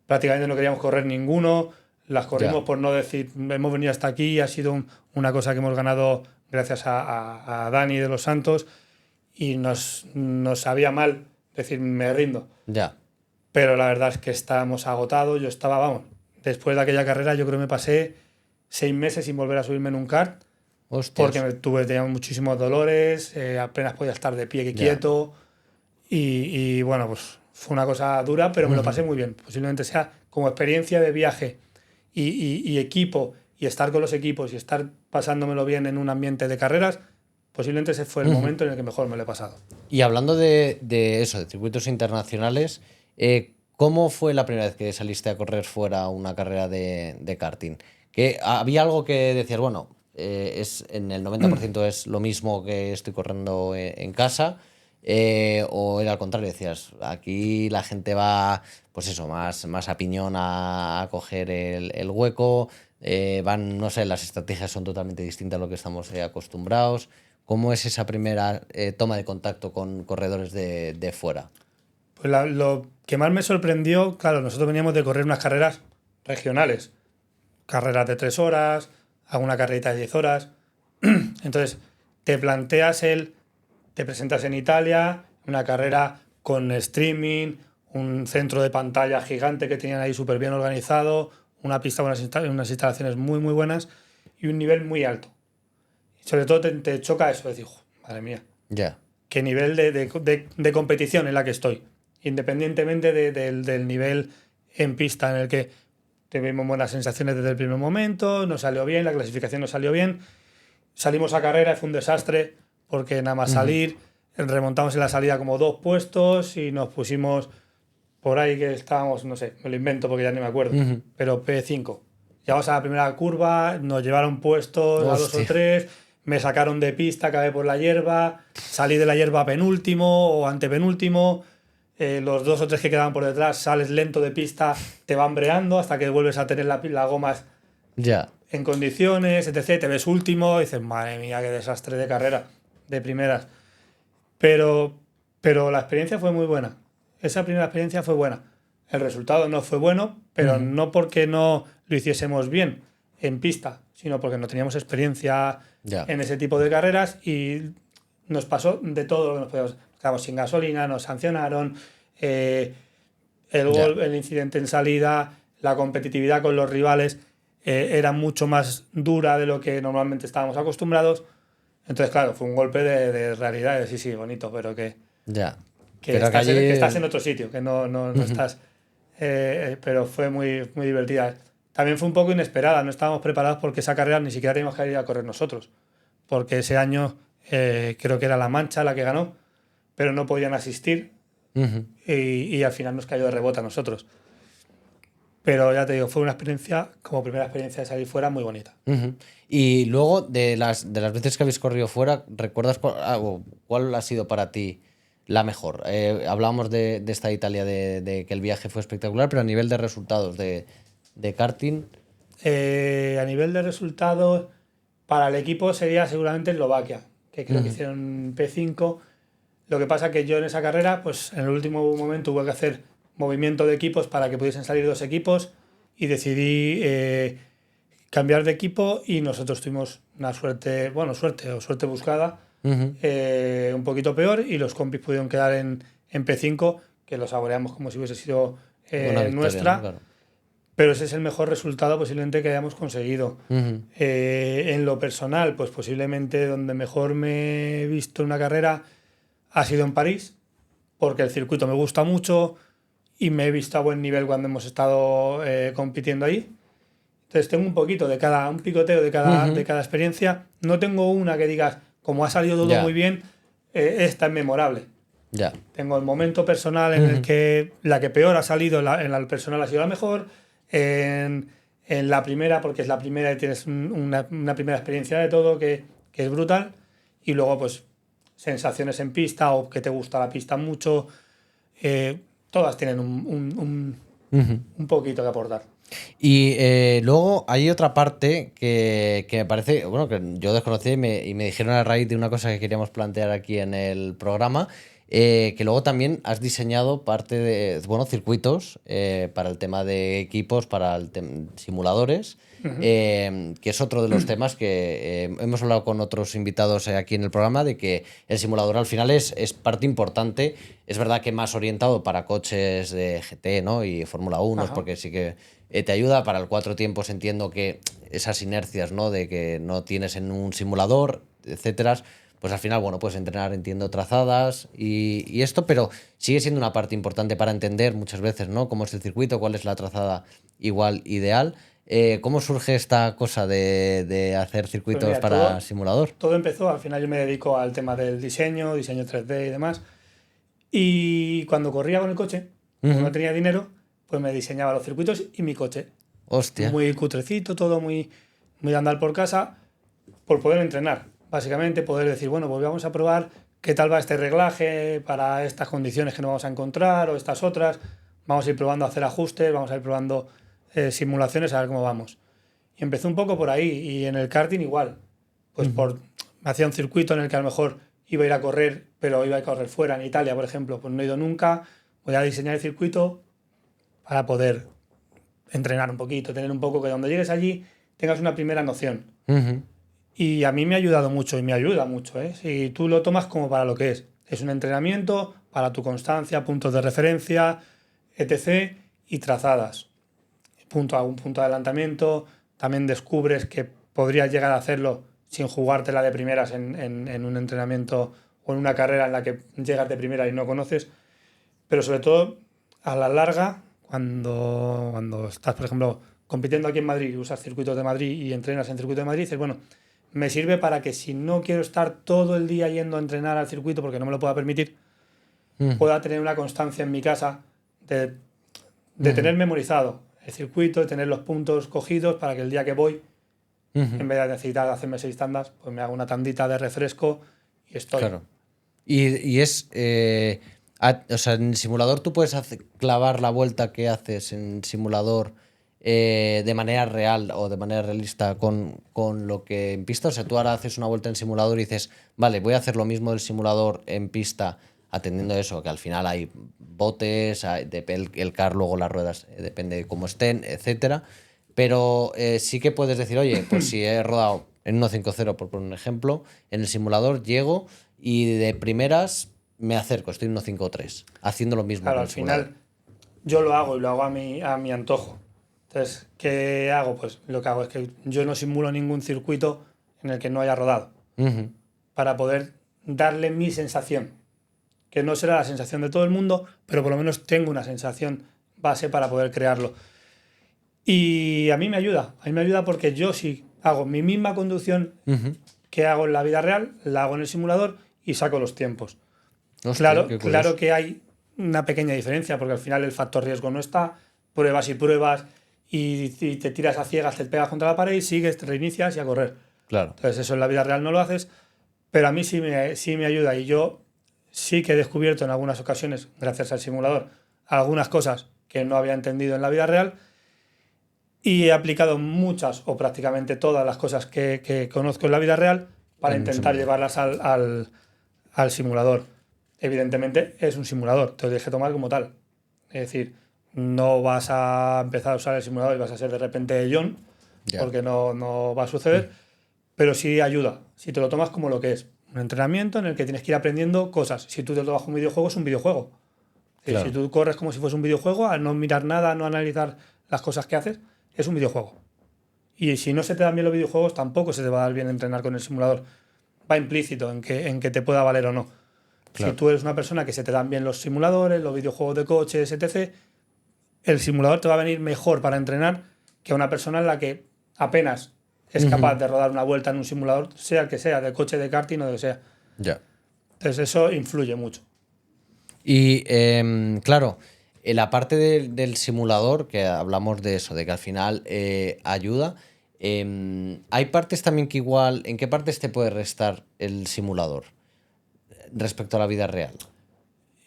prácticamente no queríamos correr ninguno. Las Ya, corrimos por no decir, hemos venido hasta aquí. Ha sido una cosa que hemos ganado gracias a Dani de los Santos y nos sabía mal decir, me rindo. ya. Pero la verdad es que estábamos agotados. Yo estaba, vamos, después de aquella carrera yo creo que me pasé 6 meses sin volver a subirme en un kart porque Hostias. tenía muchísimos dolores, apenas podía estar de pie que Ya. quieto y bueno, pues fue una cosa dura, pero me lo pasé muy bien. Posiblemente sea como experiencia de viaje y equipo y estar con los equipos y estar pasándomelo bien en un ambiente de carreras, posiblemente ese fue el Ujú. momento en el que mejor me lo he pasado. Y hablando de eso, de circuitos internacionales, ¿cómo fue la primera vez que saliste a correr fuera una carrera de karting? ¿Que había algo que decías, bueno, en el 90% es lo mismo que estoy corriendo en casa? ¿O era al contrario? Decías, aquí la gente va, pues eso, más a piñón a coger el hueco, van, no sé, las estrategias son totalmente distintas a lo que estamos acostumbrados. ¿Cómo es esa primera toma de contacto con corredores de fuera? Pues lo que más me sorprendió, claro, nosotros veníamos de correr unas carreras regionales, carreras de 3 horas, alguna carrerita de 10 horas. Entonces, te planteas te presentas en Italia, una carrera con streaming, un centro de pantalla gigante que tenían ahí súper bien organizado, una pista con unas instalaciones muy, muy buenas y un nivel muy alto. Y sobre todo te choca eso, decir, "Jo, madre mía, Ya, qué nivel de competición en la que estoy, independientemente del nivel en pista en el que tuvimos buenas sensaciones desde el primer momento, nos salió bien, la clasificación nos salió bien, salimos a carrera y fue un desastre porque nada más salir, remontamos en la salida como 2 puestos y nos pusimos por ahí que estábamos, no sé, me lo invento porque ya ni me acuerdo, pero P5. Llegamos a la primera curva, nos llevaron puestos a dos o hostia, tres, me sacaron de pista, acabé por la hierba, salí de la hierba penúltimo o antepenúltimo, los dos o tres que quedaban por detrás, sales lento de pista, te van breando hasta que vuelves a tener las gomas Ya. en condiciones, etc. Te ves último y dices, madre mía, qué desastre de carrera, de primeras. Pero, pero la experiencia fue muy buena. Esa primera experiencia fue buena. El resultado no fue bueno, pero no porque no lo hiciésemos bien en pista, sino porque no teníamos experiencia Ya. en ese tipo de carreras y nos pasó de todo lo que nos podíamos. Quedamos sin gasolina, nos sancionaron, eh, Ya. el incidente en salida, la competitividad con los rivales era mucho más dura de lo que normalmente estábamos acostumbrados. Entonces, claro, fue un golpe de realidad, de sí, sí, bonito, pero Ya. que Pero que allí... estás en otro sitio, que no estás. Pero fue muy divertida. También fue un poco inesperada, no estábamos preparados porque esa carrera ni siquiera teníamos que ir a correr nosotros. Porque ese año creo que era La Mancha la que ganó, pero no podían asistir Ujú. y al final nos cayó de rebote a nosotros. Pero ya te digo, fue una experiencia, como primera experiencia de salir fuera, muy bonita. Ujú. Y luego, de las veces que habéis corrido fuera, ¿recuerdas cuál ha sido para ti la mejor? Hablábamos de esta Italia, de que el viaje fue espectacular, pero a nivel de resultados de karting, A nivel de resultados, para el equipo sería seguramente Eslovaquia, que creo que hicieron P5. Lo que pasa que yo en esa carrera, pues en el último momento hubo que hacer movimiento de equipos para que pudiesen salir dos equipos y decidí cambiar de equipo y nosotros tuvimos una suerte, bueno, suerte o suerte buscada, un poquito peor y los compis pudieron quedar en P5, que lo saboreamos como si hubiese sido una victoria, ¿no? nuestra, Claro. pero ese es el mejor resultado posiblemente que hayamos conseguido. Ujú. En lo personal, pues posiblemente donde mejor me he visto en una carrera ha sido en París, porque el circuito me gusta mucho y me he visto a buen nivel cuando hemos estado compitiendo ahí. Entonces tengo un poquito de cada, un picoteo de Ujú. cada experiencia. No tengo una que digas, como ha salido todo muy Ya, bien, esta es memorable. ya. Tengo el momento personal en el Ujú. que la que peor ha salido, en la personal ha sido la mejor. En, en la primera, porque es la primera y tienes una primera experiencia de todo que es brutal. Y luego, pues, sensaciones en pista o que te gusta la pista mucho. Todas tienen Ujú. un poquito que aportar. Y luego hay otra parte que me parece, bueno, que yo desconocí y me dijeron a raíz de una cosa que queríamos plantear aquí en el programa, que luego también has diseñado parte de, bueno, circuitos para el tema de equipos, para simuladores, que es otro de los temas que hemos hablado con otros invitados aquí en el programa, de que el simulador al final es parte importante. Es verdad que más orientado para coches de GT, ¿no? Y Fórmula 1, Ajá. porque sí que te ayuda. Para el cuatro tiempos entiendo que esas inercias, ¿no? De que no tienes en un simulador, etcétera, pues al final, bueno, puedes entrenar, entiendo, trazadas y esto, pero sigue siendo una parte importante para entender muchas veces, ¿no? Cómo es el circuito, cuál es la trazada igual ideal. ¿Cómo surge esta cosa de hacer Pues circuitos mira, para simulador? todo empezó, al final yo me dedico al tema del diseño 3D y demás. Y cuando corría con el coche, como no Ujú. tenía dinero, pues me diseñaba los circuitos y mi coche. Hostia. Muy cutrecito, todo muy de andar por casa, por poder entrenar. Básicamente poder decir, bueno, pues vamos a probar qué tal va este reglaje para estas condiciones que no vamos a encontrar o estas otras. Vamos a ir probando a hacer ajustes, vamos a ir probando simulaciones a ver cómo vamos. Y empecé un poco por ahí y en el karting igual. Pues hacía un circuito en el que a lo mejor iba a ir a correr, pero iba a correr fuera, en Italia, por ejemplo. Pues no he ido nunca. Voy a diseñar el circuito para poder entrenar un poquito, tener un poco que cuando llegues allí tengas una primera noción. Ujú. Y a mí me ha ayudado mucho y me ayuda mucho, ¿eh? Si tú lo tomas como para lo que es. Es un entrenamiento para tu constancia, puntos de referencia, etc. y trazadas. Un punto de adelantamiento. También descubres que podrías llegar a hacerlo sin jugártela de primeras en un entrenamiento o en una carrera en la que llegas de primera y no conoces. Pero sobre todo, a la larga, cuando estás, por ejemplo, compitiendo aquí en Madrid, usas circuitos de Madrid y entrenas en circuito de Madrid, dices, bueno, me sirve para que si no quiero estar todo el día yendo a entrenar al circuito porque no me lo pueda permitir, Ujú. pueda tener una constancia en mi casa de Ujú. tener memorizado el circuito, de tener los puntos cogidos para que el día que voy, Ujú. en vez de necesitar hacerme 6 tandas, pues me hago una tandita de refresco y estoy. Claro. Y es. O sea, en simulador tú puedes clavar la vuelta que haces en simulador de manera real o de manera realista con lo que en pista? O sea, tú ahora haces una vuelta en simulador y dices, vale, voy a hacer lo mismo del simulador en pista, atendiendo a eso, que al final hay botes, el car, luego las ruedas, depende de cómo estén, etcétera. Pero sí que puedes decir, oye, pues si he rodado en 1.5.0, por poner un ejemplo, en el simulador llego y de primeras me acerco, estoy en 1.5.3, haciendo lo mismo Claro, con al el simulador. final yo lo hago y lo hago a mi antojo. Entonces, ¿qué hago? Pues lo que hago es que yo no simulo ningún circuito en el que no haya rodado, Ujú. para poder darle mi sensación, que no será la sensación de todo el mundo, pero por lo menos tengo una sensación base para poder crearlo. Y a mí me ayuda porque yo sí hago mi misma conducción Ujú. que hago en la vida real, la hago en el simulador y saco los tiempos. Hostia, Claro, qué claro curioso. que hay una pequeña diferencia, porque al final el factor riesgo no está, pruebas y pruebas, y te tiras a ciegas, te pegas contra la pared y sigues, te reinicias y a correr. Claro. Entonces eso en la vida real no lo haces, pero a mí sí me ayuda, y yo sí que he descubierto en algunas ocasiones, gracias al simulador, algunas cosas que no había entendido en la vida real, y he aplicado muchas o prácticamente todas las cosas que conozco en la vida real para En un intentar simulador. llevarlas al simulador. Evidentemente es un simulador, te lo tienes que tomar como tal. Es decir, no vas a empezar a usar el simulador y vas a ser de repente John, Ya. porque no va a suceder, pero sí ayuda, si te lo tomas como lo que es. Un entrenamiento en el que tienes que ir aprendiendo cosas. Si tú te lo tomas como un videojuego, es un videojuego. Es decir, si Claro. tú corres como si fuese un videojuego, al no mirar nada, no analizar las cosas que haces, es un videojuego. Y si no se te dan bien los videojuegos, tampoco se te va a dar bien entrenar con el simulador. Va implícito en que te pueda valer o no. Si Claro. tú eres una persona que se te dan bien los simuladores, los videojuegos de coches, etc., el simulador te va a venir mejor para entrenar que una persona en la que apenas es capaz Ujú. de rodar una vuelta en un simulador, sea el que sea, de coche, de karting o de lo que sea. Ya. Entonces eso influye mucho. Y claro, en la parte del simulador, que hablamos de eso, de que al final ayuda, hay partes también que igual, ¿en qué partes te puede restar el simulador respecto a la vida real?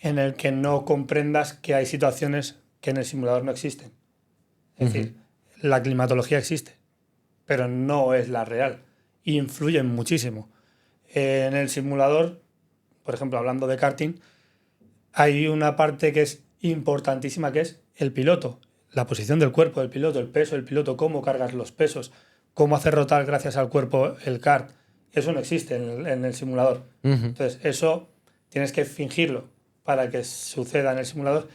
En el que no comprendas que hay situaciones que en el simulador no existen. Es Ujú. decir, la climatología existe, pero no es la real. Y influyen muchísimo. En el simulador, por ejemplo, hablando de karting, hay una parte que es importantísima, que es el piloto, la posición del cuerpo del piloto, el peso del piloto, cómo cargas los pesos, cómo hacer rotar gracias al cuerpo el kart. Eso no existe en el simulador. Ujú. Entonces, eso tienes que fingirlo para que suceda en el simulador,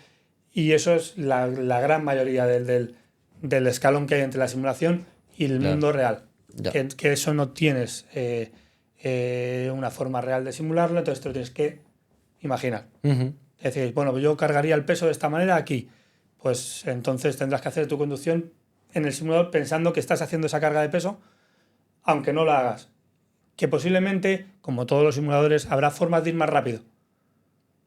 y eso es la gran mayoría del escalón que hay entre la simulación y el Claro. mundo real. Ya. Que eso no tienes una forma real de simularlo, entonces te lo tienes que imaginar. Ujú. Es decir, bueno, yo cargaría el peso de esta manera aquí. Pues entonces tendrás que hacer tu conducción en el simulador pensando que estás haciendo esa carga de peso, aunque no la hagas. Que posiblemente, como todos los simuladores, habrá formas de ir más rápido.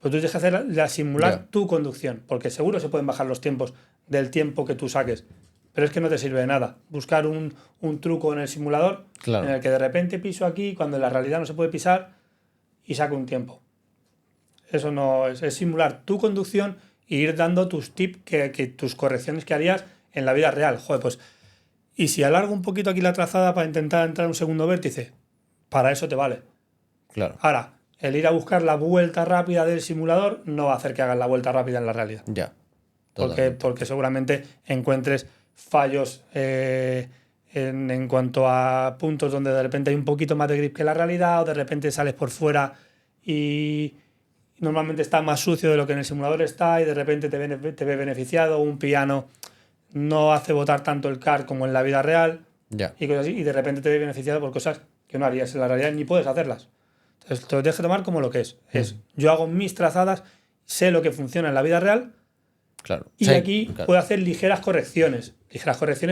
Pues tú tienes que hacer simular Ya. tu conducción, porque seguro se pueden bajar los tiempos del tiempo que tú saques. Pero es que no te sirve de nada. Buscar un truco en el simulador en Claro. el que de repente piso aquí cuando en la realidad no se puede pisar y saco un tiempo. Eso no es simular tu conducción e ir dando tus tips, que tus correcciones que harías en la vida real. Joder, pues, y si alargo un poquito aquí la trazada para intentar entrar a un segundo vértice, para eso te vale. Claro. Ahora, el ir a buscar la vuelta rápida del simulador no va a hacer que hagas la vuelta rápida en la realidad. Ya. Totalmente. Porque seguramente encuentres fallos en cuanto a puntos donde de repente hay un poquito más de grip que la realidad, o de repente sales por fuera y normalmente está más sucio de lo que en el simulador está, y de repente te ve beneficiado. Un piano no hace botar tanto el kart como en la vida real, Ya. y cosas así, y de repente te ve beneficiado por cosas que no harías en la realidad ni puedes hacerlas. Entonces te lo tienes que tomar como lo que es. Ujú. Yo hago mis trazadas, sé lo que funciona en la vida real, Claro. y Sí, aquí claro. puedo hacer ligeras correcciones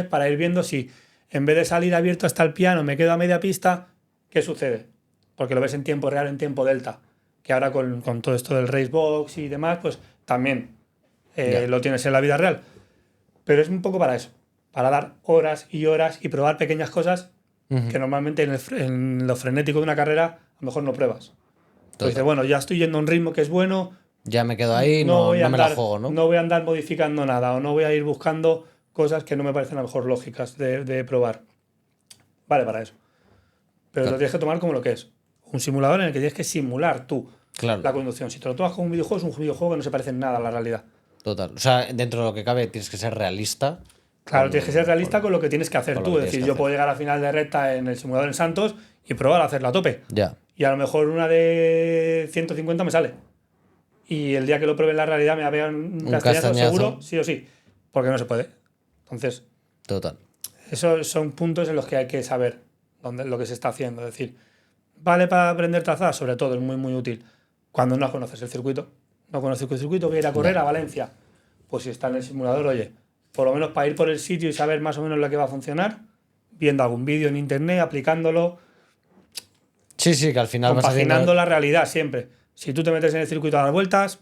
para ir viendo si en vez de salir abierto hasta el piano me quedo a media pista, ¿qué sucede? Porque lo ves en tiempo real, en tiempo delta, que ahora con todo esto del racebox y demás, pues también Ya. lo tienes en la vida real. Pero es un poco para eso, para dar horas y horas y probar pequeñas cosas Ujú. que normalmente en lo frenético de una carrera a lo mejor no pruebas. Pues dices, Total. bueno, ya estoy yendo a un ritmo que es bueno, Ya me quedo ahí, no, no me la juego, ¿no? no voy a andar modificando nada, o no voy a ir buscando cosas que no me parecen a lo mejor lógicas de probar. Vale para eso. Pero Claro. lo tienes que tomar como lo que es. Un simulador en el que tienes que simular tú Claro. la conducción. Si te lo tomas como un videojuego, es un videojuego que no se parece en nada a la realidad. Total. O sea, dentro de lo que cabe tienes que ser realista. Claro, tienes que ser realista con lo que tienes que hacer con lo tú. que Es tienes decir, que yo hacer. puedo llegar a final de recta en el simulador en Santos y probar a hacerla a tope. Ya. Y a lo mejor una de 150 me sale. Y el día que lo pruebe en la realidad me va a pegar un castañazo seguro, sí o sí. Porque no se puede. Entonces, Total. esos son puntos en los que hay que saber lo que se está haciendo. Es decir, ¿vale para aprender trazadas? Sobre todo, es muy, muy útil. Cuando no conoces el circuito. No conoces el circuito, voy a ir a correr a Valencia. Pues si está en el simulador, oye, por lo menos para ir por el sitio y saber más o menos lo que va a funcionar, viendo algún vídeo en internet, aplicándolo, Sí, sí, que al final vas compaginando haciendo... la realidad siempre. Si tú te metes en el circuito a dar vueltas,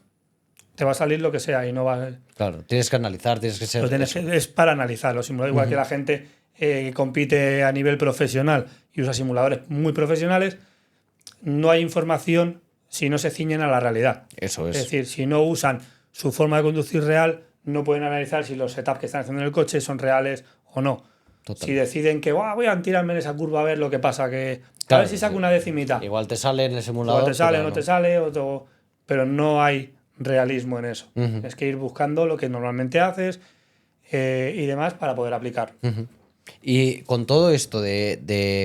te va a salir lo que sea y no va Claro, tienes que analizar, tienes que ser... es para analizar los simuladores. Igual que la gente que compite a nivel profesional y usa simuladores muy profesionales, no hay información si no se ciñen a la realidad. Eso Es es. decir, si no usan su forma de conducir real, no pueden analizar si los setups que están haciendo en el coche son reales o no. Total. Si deciden que voy a tirarme en esa curva a ver lo que pasa, que a Claro, ver si saco una decimita. Igual te sale en el simulador. Igual te sale o pero no te sale, pero no hay realismo en eso. Es que ir buscando lo que normalmente haces y demás para poder aplicar. Y con todo esto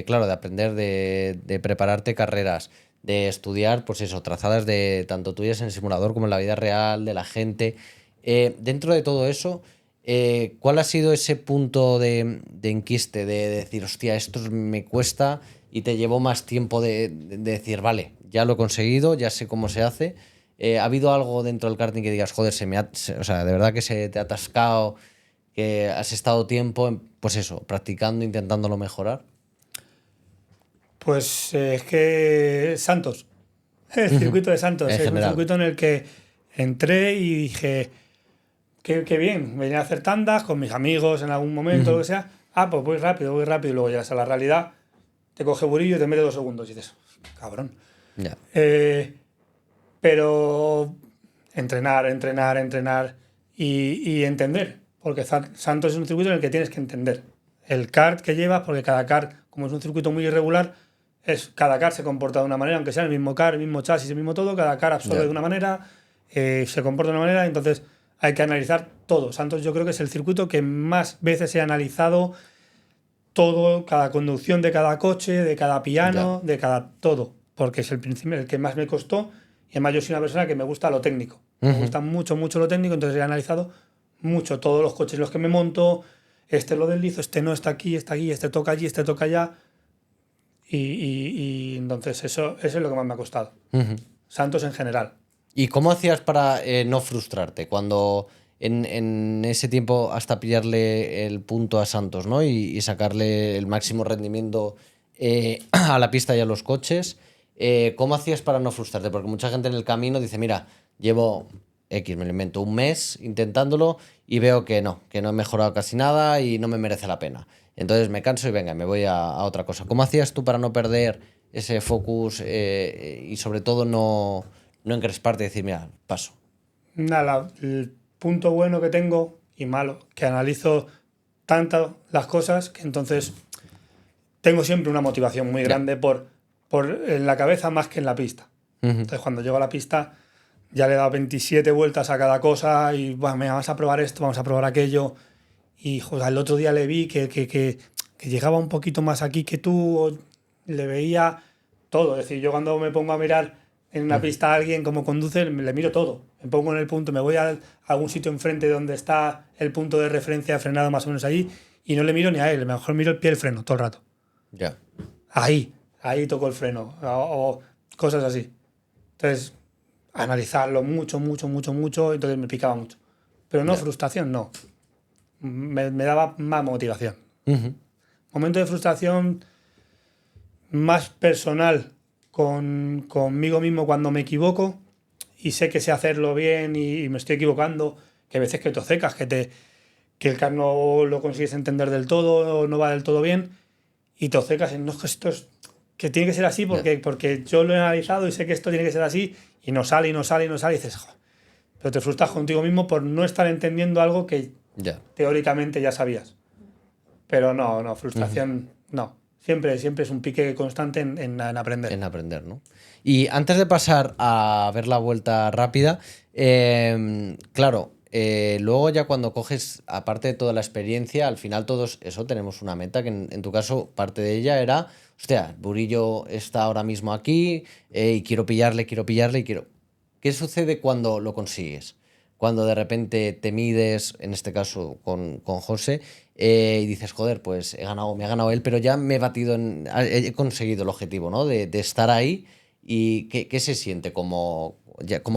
claro, de aprender, de prepararte carreras, de estudiar, pues eso, trazadas de tanto tuyas en el simulador como en la vida real, de la gente, dentro de todo eso, ¿cuál ha sido ese punto de enquiste, de decir, hostia, esto me cuesta y te llevó más tiempo de decir, vale, ya lo he conseguido, ya sé cómo se hace? ¿Ha habido algo dentro del karting que digas, joder, o sea, de verdad que se te ha atascado, que has estado tiempo, pues eso, practicando, intentándolo mejorar? Pues es que Santos, el circuito de Santos, En es un general. circuito en el que entré y dije, qué bien, venía a hacer tandas con mis amigos en algún momento, lo que sea. Ah, pues voy rápido, y luego llegas a la realidad, te coge burillo y te mete 2 segundos y dices, cabrón. Ya. Pero entrenar y entender, porque Santos es un circuito en el que tienes que entender el kart que llevas, porque cada kart, como es un circuito muy irregular, cada kart se comporta de una manera, aunque sea el mismo kart, el mismo chasis, el mismo todo, cada kart absorbe Ya. de una manera, se comporta de una manera, entonces hay que analizar todo. Santos yo creo que es el circuito que más veces he analizado todo, cada conducción de cada coche, de cada piano, de cada todo, porque es el que más me costó. Y además yo soy una persona que me gusta lo técnico. Me gusta mucho, mucho lo técnico, entonces he analizado mucho todos los coches en los que me monto. Este lo deslizo, este no, está aquí, este toca allí, este toca allá. Y entonces eso es lo que más me ha costado. Santos en general. ¿Y cómo hacías para no frustrarte cuando en ese tiempo hasta pillarle el punto a Santos, ¿no? Y sacarle el máximo rendimiento a la pista y a los coches? ¿Cómo hacías para no frustrarte? Porque mucha gente en el camino dice, mira, llevo X, me lo invento, un mes intentándolo y veo que no he mejorado casi nada y no me merece la pena. Entonces me canso y venga, me voy a otra cosa. ¿Cómo hacías tú para no perder ese focus y sobre todo no encresparte y decir, mira, paso? Nada, el punto bueno que tengo y malo, que analizo tanto las cosas que entonces tengo siempre una motivación muy grande por en la cabeza más que en la pista. Entonces cuando llego a la pista ya le he dado 27 vueltas a cada cosa y venga, vamos a probar esto, vamos a probar aquello. Y joder, el otro día le vi que llegaba un poquito más aquí que tú, le veía todo. Es decir, yo cuando me pongo a mirar en una pista a alguien cómo conduce, le miro todo. Me pongo en el punto, me voy a algún sitio enfrente donde está el punto de referencia frenado más o menos ahí y no le miro ni a él, a lo mejor miro el pie del freno todo el rato. Ya. Ahí toco el freno o cosas así. Entonces, analizarlo mucho, entonces me picaba mucho. Pero no frustración, no. Me daba más motivación. Momento de frustración más personal conmigo mismo cuando me equivoco y sé que sé hacerlo bien y me estoy equivocando, que a veces que te secas, que el car no lo consigues entender del todo, o no va del todo bien y te secas en no, que tiene que ser así porque yo lo he analizado y sé que esto tiene que ser así y no sale y dices, joder. Pero te frustras contigo mismo por no estar entendiendo algo que teóricamente ya sabías. Pero no, frustración no. Siempre es un pique constante en aprender. En aprender, ¿no? Y antes de pasar a ver la vuelta rápida, claro, luego ya cuando coges, aparte de toda la experiencia, al final todos eso tenemos una meta, que en tu caso parte de ella era, hostia, Burillo está ahora mismo aquí y quiero pillarle y quiero... ¿Qué sucede cuando lo consigues? Cuando de repente te mides, en este caso con José, y dices, joder, pues me ha ganado él, pero ya me he batido, he conseguido el objetivo, ¿no? De estar ahí. ¿Y qué se siente como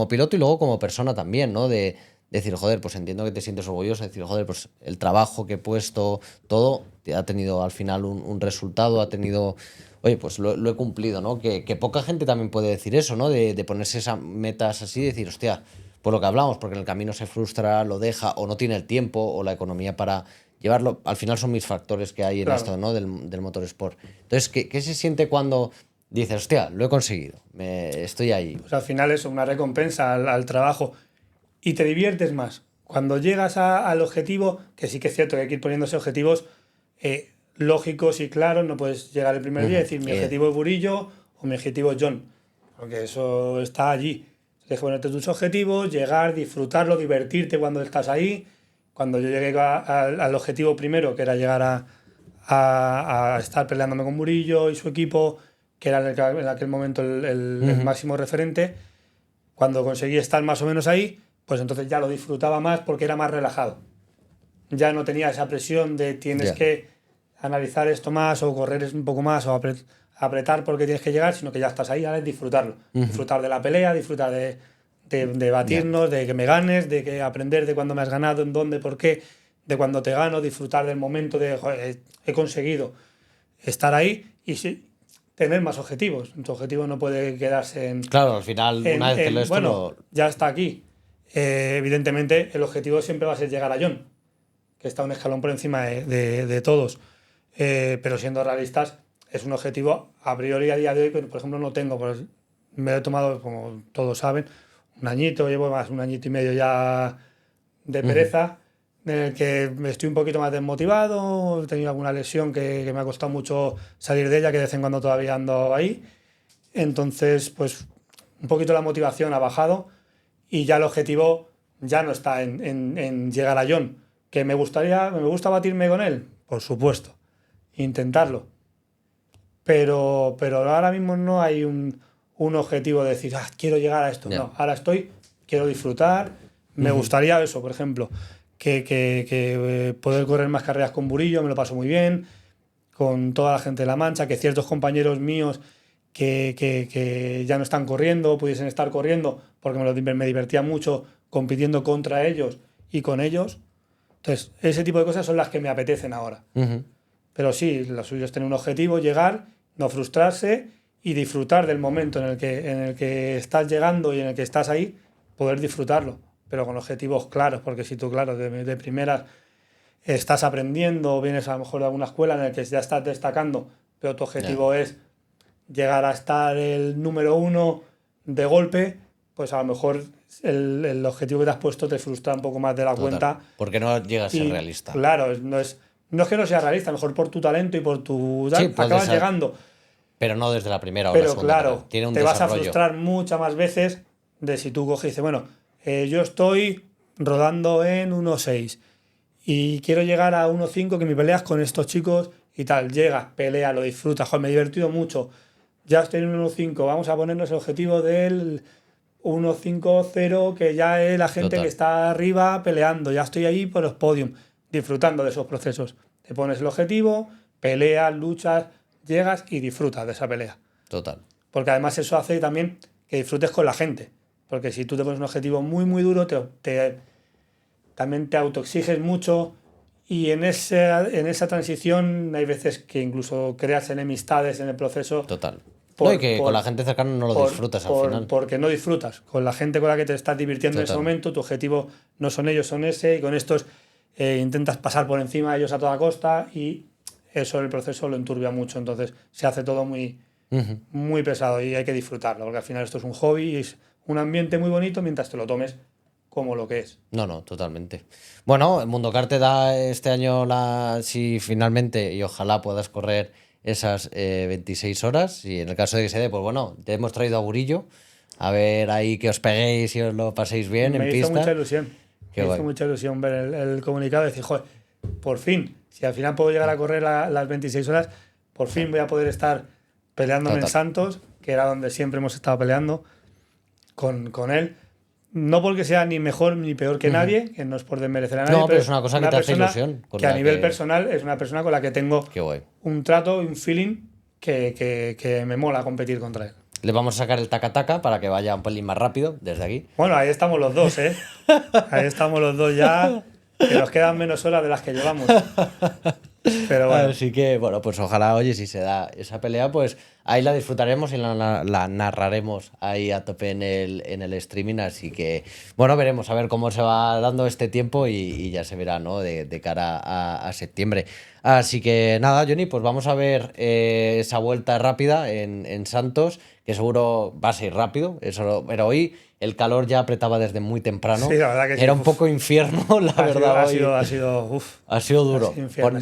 piloto y luego como persona también, ¿no? De decir, joder, pues entiendo que te sientes orgulloso, decir, joder, pues el trabajo que he puesto, todo, te ha tenido al final un resultado, ha tenido, oye, pues lo he cumplido, ¿no? Que poca gente también puede decir eso, ¿no? De ponerse esas metas así, decir, hostia, por lo que hablamos, porque en el camino se frustra, lo deja, o no tiene el tiempo, o la economía para llevarlo. Al final son mis factores que hay en Claro. esto, ¿no? Del motorsport. Entonces, ¿qué se siente cuando dices, hostia, lo he conseguido, estoy ahí? Pues al final es una recompensa al trabajo y te diviertes más. Cuando llegas al objetivo, que sí que es cierto que hay que ir poniéndose objetivos lógicos y claros, no puedes llegar el primer día y decir mi objetivo es Burillo o mi objetivo es John, porque eso está allí. Tienes que ponerte tus objetivos, llegar, disfrutarlo, divertirte cuando estás ahí. Cuando yo llegué al objetivo primero, que era llegar a estar peleándome con Burillo y su equipo, que era en aquel momento el máximo referente, cuando conseguí estar más o menos ahí, pues entonces ya lo disfrutaba más porque era más relajado. Ya no tenía esa presión de tienes que analizar esto más o correr un poco más o apretar porque tienes que llegar, sino que ya estás ahí, ahora es disfrutarlo. Disfrutar de la pelea, disfrutar de batirnos, de que me ganes, de que aprender de cuándo me has ganado, en dónde, por qué, de cuando te gano, disfrutar del momento de joder, he conseguido estar ahí y tener más objetivos. Tu objetivo no puede quedarse en... Claro, al final, una vez que lo bueno, ya está aquí. Evidentemente, el objetivo siempre va a ser llegar a John, que está un escalón por encima de todos. Pero siendo realistas, es un objetivo a priori a día de hoy que, por ejemplo, no tengo. Pues me lo he tomado, como todos saben, un añito, llevo más un añito y medio ya de pereza, en el que estoy un poquito más desmotivado, he tenido alguna lesión que me ha costado mucho salir de ella, que de vez en cuando todavía ando ahí. Entonces, pues un poquito la motivación ha bajado y ya el objetivo ya no está en llegar a John. ¿Que me gusta batirme con él? Por supuesto, intentarlo. Pero ahora mismo no hay un objetivo de decir, quiero llegar a esto. No, ahora quiero disfrutar. Me gustaría eso, por ejemplo, que poder correr más carreras con Burillo, me lo paso muy bien, con toda la gente de La Mancha, que ciertos compañeros míos que ya no están corriendo, pudiesen estar corriendo, porque me divertía mucho compitiendo contra ellos y con ellos. Entonces, ese tipo de cosas son las que me apetecen ahora. Pero sí, lo suyo es tener un objetivo, llegar, no frustrarse y disfrutar del momento en el que estás llegando y en el que estás ahí, poder disfrutarlo, pero con objetivos claros, porque si tú, claro, de primeras estás aprendiendo o vienes a lo mejor de alguna escuela en la que ya estás destacando, pero tu objetivo es llegar a estar el número 1 de golpe, pues a lo mejor el objetivo que te has puesto te frustra un poco más de la cuenta. Porque no llegas a ser realista. Claro, no es que no sea realista, a lo mejor por tu talento y por tu... Sí, acabas llegando. Pero no desde la primera o pero la segunda. Claro, tiene un te desarrollo. Vas a frustrar muchas más veces de si tú coges y dices, bueno, yo estoy rodando en 1.6 y quiero llegar a 1.5, que mi pelea es con estos chicos y tal. Llegas, pelea, lo disfrutas, joder, me he divertido mucho. Ya estoy en 1.5, vamos a ponernos el objetivo del 1.5.0, que ya es la gente que está arriba peleando, ya estoy ahí por los podiums, disfrutando de esos procesos. Te pones el objetivo, peleas, luchas, llegas y disfrutas de esa pelea. Total. Porque además eso hace también que disfrutes con la gente. Porque si tú te pones un objetivo muy, muy duro, también te autoexiges mucho y en esa transición hay veces que incluso creas enemistades en el proceso. Total. Y que con la gente cercana no lo disfrutas al final. Porque no disfrutas. Con la gente con la que te estás divirtiendo en ese momento, tu objetivo no son ellos, son ese, y con estos intentas pasar por encima de ellos a toda costa y eso el proceso lo enturbia mucho. Entonces se hace todo muy, muy pesado y hay que disfrutarlo, porque al final esto es un hobby y es un ambiente muy bonito mientras te lo tomes como lo que es. No, totalmente. Bueno, el Mundo Kart te da este año si finalmente, y ojalá puedas correr esas 26 horas, y en el caso de que se dé, pues bueno, te hemos traído a Burillo, a ver ahí que os peguéis y os lo paséis bien en Me hizo pista. mucha ilusión. Qué Me guay. hizo mucha ilusión ver el comunicado y decir, joder, por fin, si al final puedo llegar a correr las 26 horas, por fin voy a poder estar peleándome en Santos, que era donde siempre hemos estado peleando con él. No porque sea ni mejor ni peor que nadie, que no es por desmerecer a nadie. No, pero es una cosa que te hace ilusión. Que a nivel personal es una persona con la que tengo un trato y un feeling que me mola competir contra él. Le vamos a sacar el taca-taca para que vaya un pelín más rápido desde aquí. Bueno, ahí estamos los dos, ¿eh? Ahí estamos los dos ya, que nos quedan menos horas de las que llevamos. Pero bueno. Así que, bueno, pues ojalá, oye, si se da esa pelea, pues ahí la disfrutaremos y la narraremos ahí a tope en el streaming. Así que, bueno, veremos a ver cómo se va dando este tiempo y ya se verá, ¿no? De cara a septiembre. Así que nada, Johnny, pues vamos a ver esa vuelta rápida en Santos, que seguro va a ser rápido, pero hoy el calor ya apretaba desde muy temprano. Sí, la verdad que sí. Era un poco infierno, la verdad. Ha sido duro.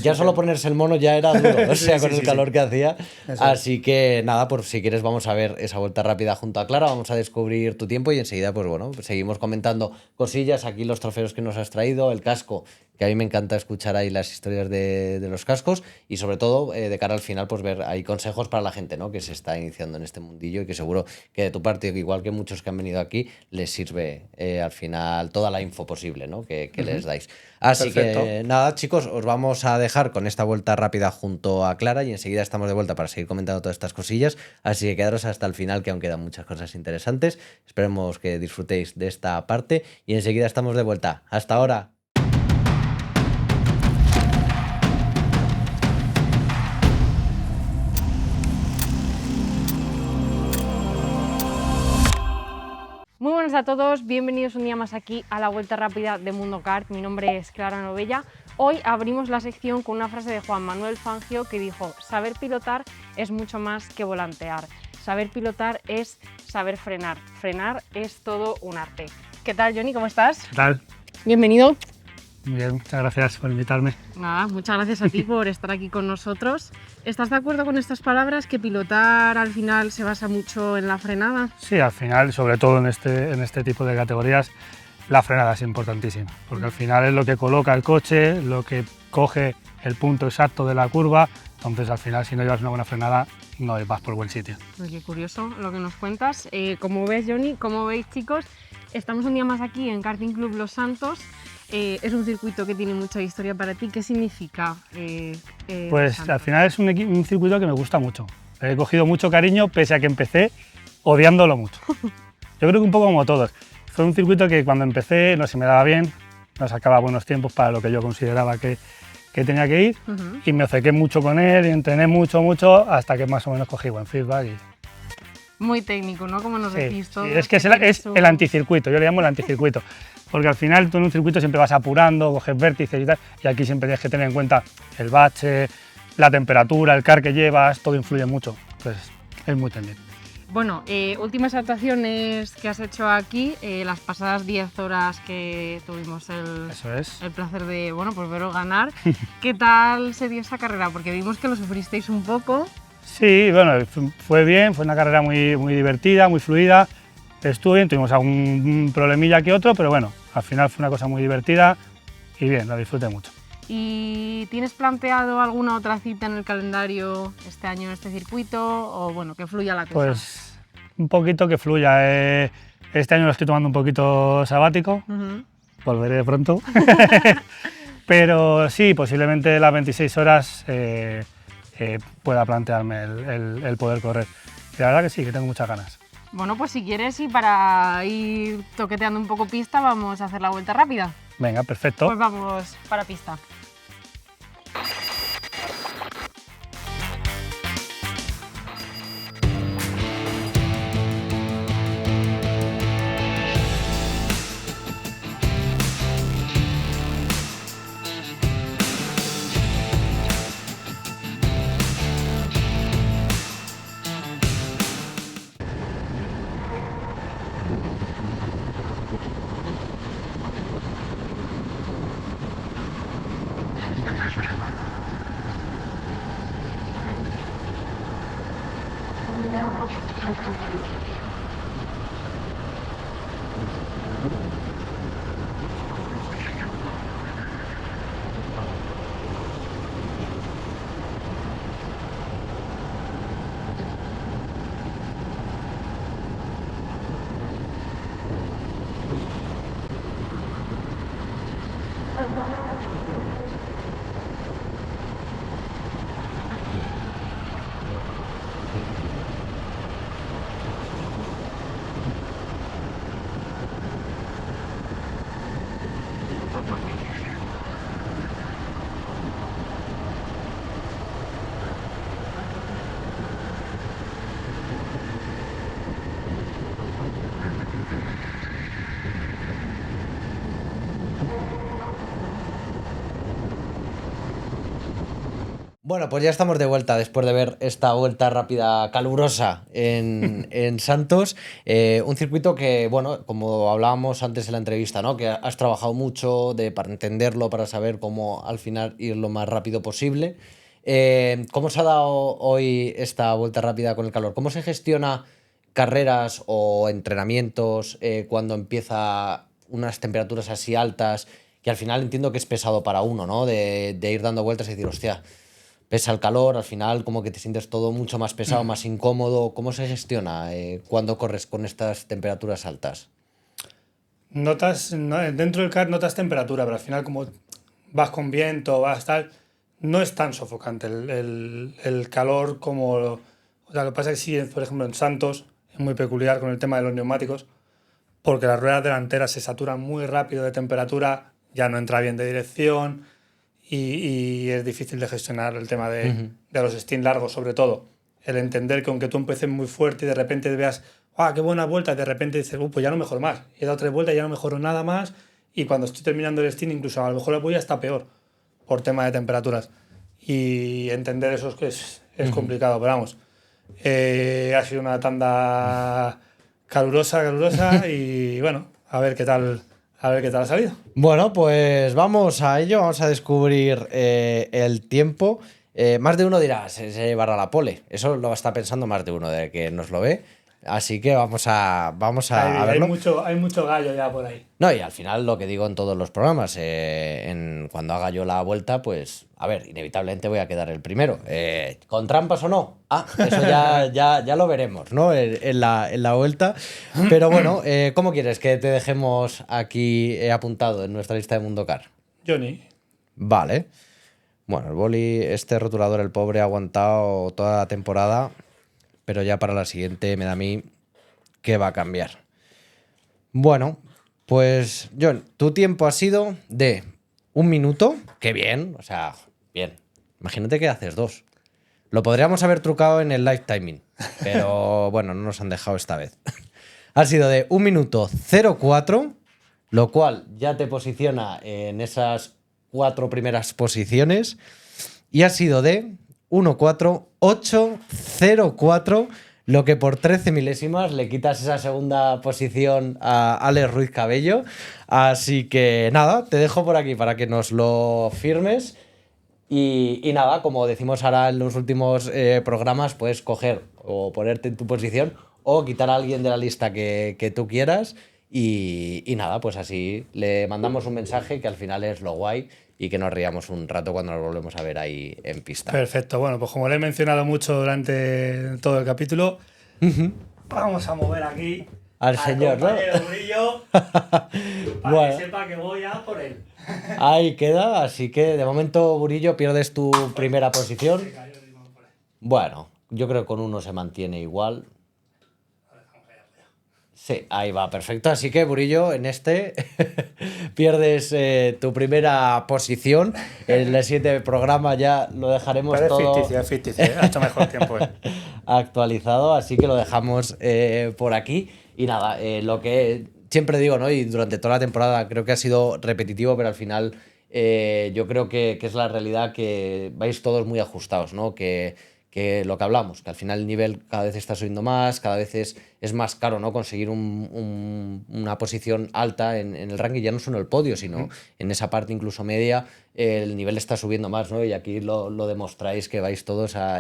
Ya solo ponerse el mono ya era duro, o sea, con el calor que hacía. Así que nada, pues si quieres vamos a ver esa vuelta rápida junto a Clara, vamos a descubrir tu tiempo y enseguida, pues bueno, seguimos comentando cosillas, aquí los trofeos que nos has traído, el casco, que a mí me encanta escuchar ahí las historias de los cascos y sobre todo de cara al final, pues ver ahí consejos para la gente, ¿no? Que se está iniciando en este mundillo y que seguro que de tu parte, igual que muchos que han venido aquí, les sirve al final toda la info posible, ¿no? Que les dais. Así Perfecto. que nada, chicos, os vamos a dejar con esta vuelta rápida junto a Clara y enseguida estamos de vuelta para seguir comentando todas estas cosillas. Así que quedaros hasta el final, que aún quedan muchas cosas interesantes. Esperemos que disfrutéis de esta parte y enseguida estamos de vuelta. Hasta ahora. Muy buenas a todos, bienvenidos un día más aquí a la vuelta rápida de Mundo Kart. Mi nombre es Clara Novella. Hoy abrimos la sección con una frase de Juan Manuel Fangio que dijo: saber pilotar es mucho más que volantear. Saber pilotar es saber frenar. Frenar es todo un arte. ¿Qué tal, Johnny? ¿Cómo estás? ¿Qué tal? Bienvenido. Muy bien, muchas gracias por invitarme. Nada, muchas gracias a ti por estar aquí con nosotros. ¿Estás de acuerdo con estas palabras, que pilotar al final se basa mucho en la frenada? Sí, al final, sobre todo en este tipo de categorías, la frenada es importantísima, porque al final es lo que coloca el coche, lo que coge el punto exacto de la curva, entonces al final si no llevas una buena frenada no vas por buen sitio. Pues qué curioso lo que nos cuentas. Como ves, Johnny, como veis, chicos, estamos un día más aquí en Karting Club Los Santos. Es un circuito que tiene mucha historia para ti. ¿Qué significa? Pues al final es un circuito que me gusta mucho. He cogido mucho cariño pese a que empecé odiándolo mucho. Yo creo que un poco como todos. Fue un circuito que cuando empecé no se me daba bien, no sacaba buenos tiempos para lo que yo consideraba que tenía que ir, y me obcequé mucho con él y entrené mucho hasta que más o menos cogí buen feedback. Muy técnico, ¿no? Como nos decís todos. Sí, es que es el anticircuito, yo le llamo el anticircuito, porque al final tú en un circuito siempre vas apurando, coges vértices y tal, y aquí siempre tienes que tener en cuenta el bache, la temperatura, el car que llevas, todo influye mucho, pues es muy técnico. Bueno, últimas actuaciones que has hecho aquí, las pasadas 10 horas que tuvimos el placer de, bueno, pues veros ganar. ¿Qué tal se dio esa carrera? Porque vimos que lo sufristeis un poco. Sí, bueno, fue bien, fue una carrera muy divertida, muy fluida, estuvo bien, tuvimos algún problemilla que otro, pero bueno, al final fue una cosa muy divertida y bien, la disfruté mucho. ¿Y tienes planteado alguna otra cita en el calendario este año en este circuito o bueno, que fluya la cosa? Pues un poquito que fluya. Este año lo estoy tomando un poquito sabático, volveré pronto, pero sí, posiblemente las 26 horas pueda plantearme el poder correr. Y la verdad que sí, que tengo muchas ganas. Bueno, pues si quieres y para ir toqueteando un poco pista, vamos a hacer la vuelta rápida. Venga, perfecto. Pues vamos para pista. Bueno, pues ya estamos de vuelta después de ver esta vuelta rápida calurosa en Santos. Un circuito que, bueno, como hablábamos antes en la entrevista, ¿no? Que has trabajado mucho para entenderlo, para saber cómo al final ir lo más rápido posible. ¿Cómo se ha dado hoy esta vuelta rápida con el calor? ¿Cómo se gestiona carreras o entrenamientos cuando empieza unas temperaturas así altas? Que al final entiendo que es pesado para uno, ¿no? De ir dando vueltas y decir, hostia, pesa el calor, al final como que te sientes todo mucho más pesado, más incómodo. ¿Cómo se gestiona cuando corres con estas temperaturas altas? Dentro del kart notas temperatura, pero al final como vas con viento, vas tal, no es tan sofocante el calor como... O sea, lo que pasa es que sí, por ejemplo, en Santos es muy peculiar con el tema de los neumáticos, porque las ruedas delanteras se saturan muy rápido de temperatura, ya no entra bien de dirección y es difícil de gestionar el tema de los stints largos, sobre todo. El entender que aunque tú empieces muy fuerte y de repente veas, ¡ah, qué buena vuelta! Y de repente dices, pues ya no mejoro más. He dado 3 vueltas y ya no mejoro nada más. Y cuando estoy terminando el stint, incluso a lo mejor la voy está peor por tema de temperaturas. Y entender eso es complicado, pero vamos. Ha sido una tanda calurosa y bueno, a ver qué tal ha salido. Bueno, pues vamos a ello, vamos a descubrir el tiempo. Más de uno dirá, se llevará la pole. Eso lo está pensando más de uno de que nos lo ve. Así que vamos a verlo. Hay mucho gallo ya por ahí. No, y al final lo que digo en todos los programas, cuando haga yo la vuelta, pues, a ver, inevitablemente voy a quedar el primero. ¿Con trampas o no? Eso ya lo veremos, ¿no? En la vuelta. Pero bueno, ¿cómo quieres que te dejemos aquí apuntado en nuestra lista de Mundo Car? Johnny. Vale. Bueno, el boli, este rotulador, el pobre, ha aguantado toda la temporada, pero ya para la siguiente me da a mí que va a cambiar. Bueno, pues John, tu tiempo ha sido de 1 minuto, que bien, o sea, bien. Imagínate que haces 2. Lo podríamos haber trucado en el live timing, pero bueno, no nos han dejado esta vez. Ha sido de 1 minuto 04, lo cual ya te posiciona en esas 4 primeras posiciones, y ha sido de 1.4804, lo que por 13 milésimas le quitas esa segunda posición a Alex Ruiz Cabello. Así que nada, te dejo por aquí para que nos lo firmes. Y nada, como decimos ahora en los últimos programas, puedes coger o ponerte en tu posición o quitar a alguien de la lista que tú quieras. Y nada, pues así le mandamos un mensaje que al final es lo guay y que nos riamos un rato cuando nos volvemos a ver ahí en pista. Perfecto, bueno, pues como le he mencionado mucho durante todo el capítulo, vamos a mover aquí al señor, ¿no? Burillo, para bueno, que sepa que voy a por él. Ahí queda, así que de momento, Burillo, pierdes tu primera posición. Bueno, yo creo que con uno se mantiene igual. Sí, ahí va, perfecto. Así que, Burillo, en este pierdes tu primera posición. En el 7 programa ya lo dejaremos pero todo... es ficticio, ha hecho mejor tiempo. Actualizado, así que lo dejamos por aquí. Y nada, lo que siempre digo, ¿no? Y durante toda la temporada creo que ha sido repetitivo, pero al final yo creo que es la realidad, que vais todos muy ajustados, ¿no? Que lo que hablamos, que al final el nivel cada vez está subiendo más, cada vez es más caro, ¿no? Conseguir una posición alta en el ranking, ya no solo el podio, sino en esa parte incluso media, el nivel está subiendo más, ¿no? Y aquí lo demostráis, que vais todos a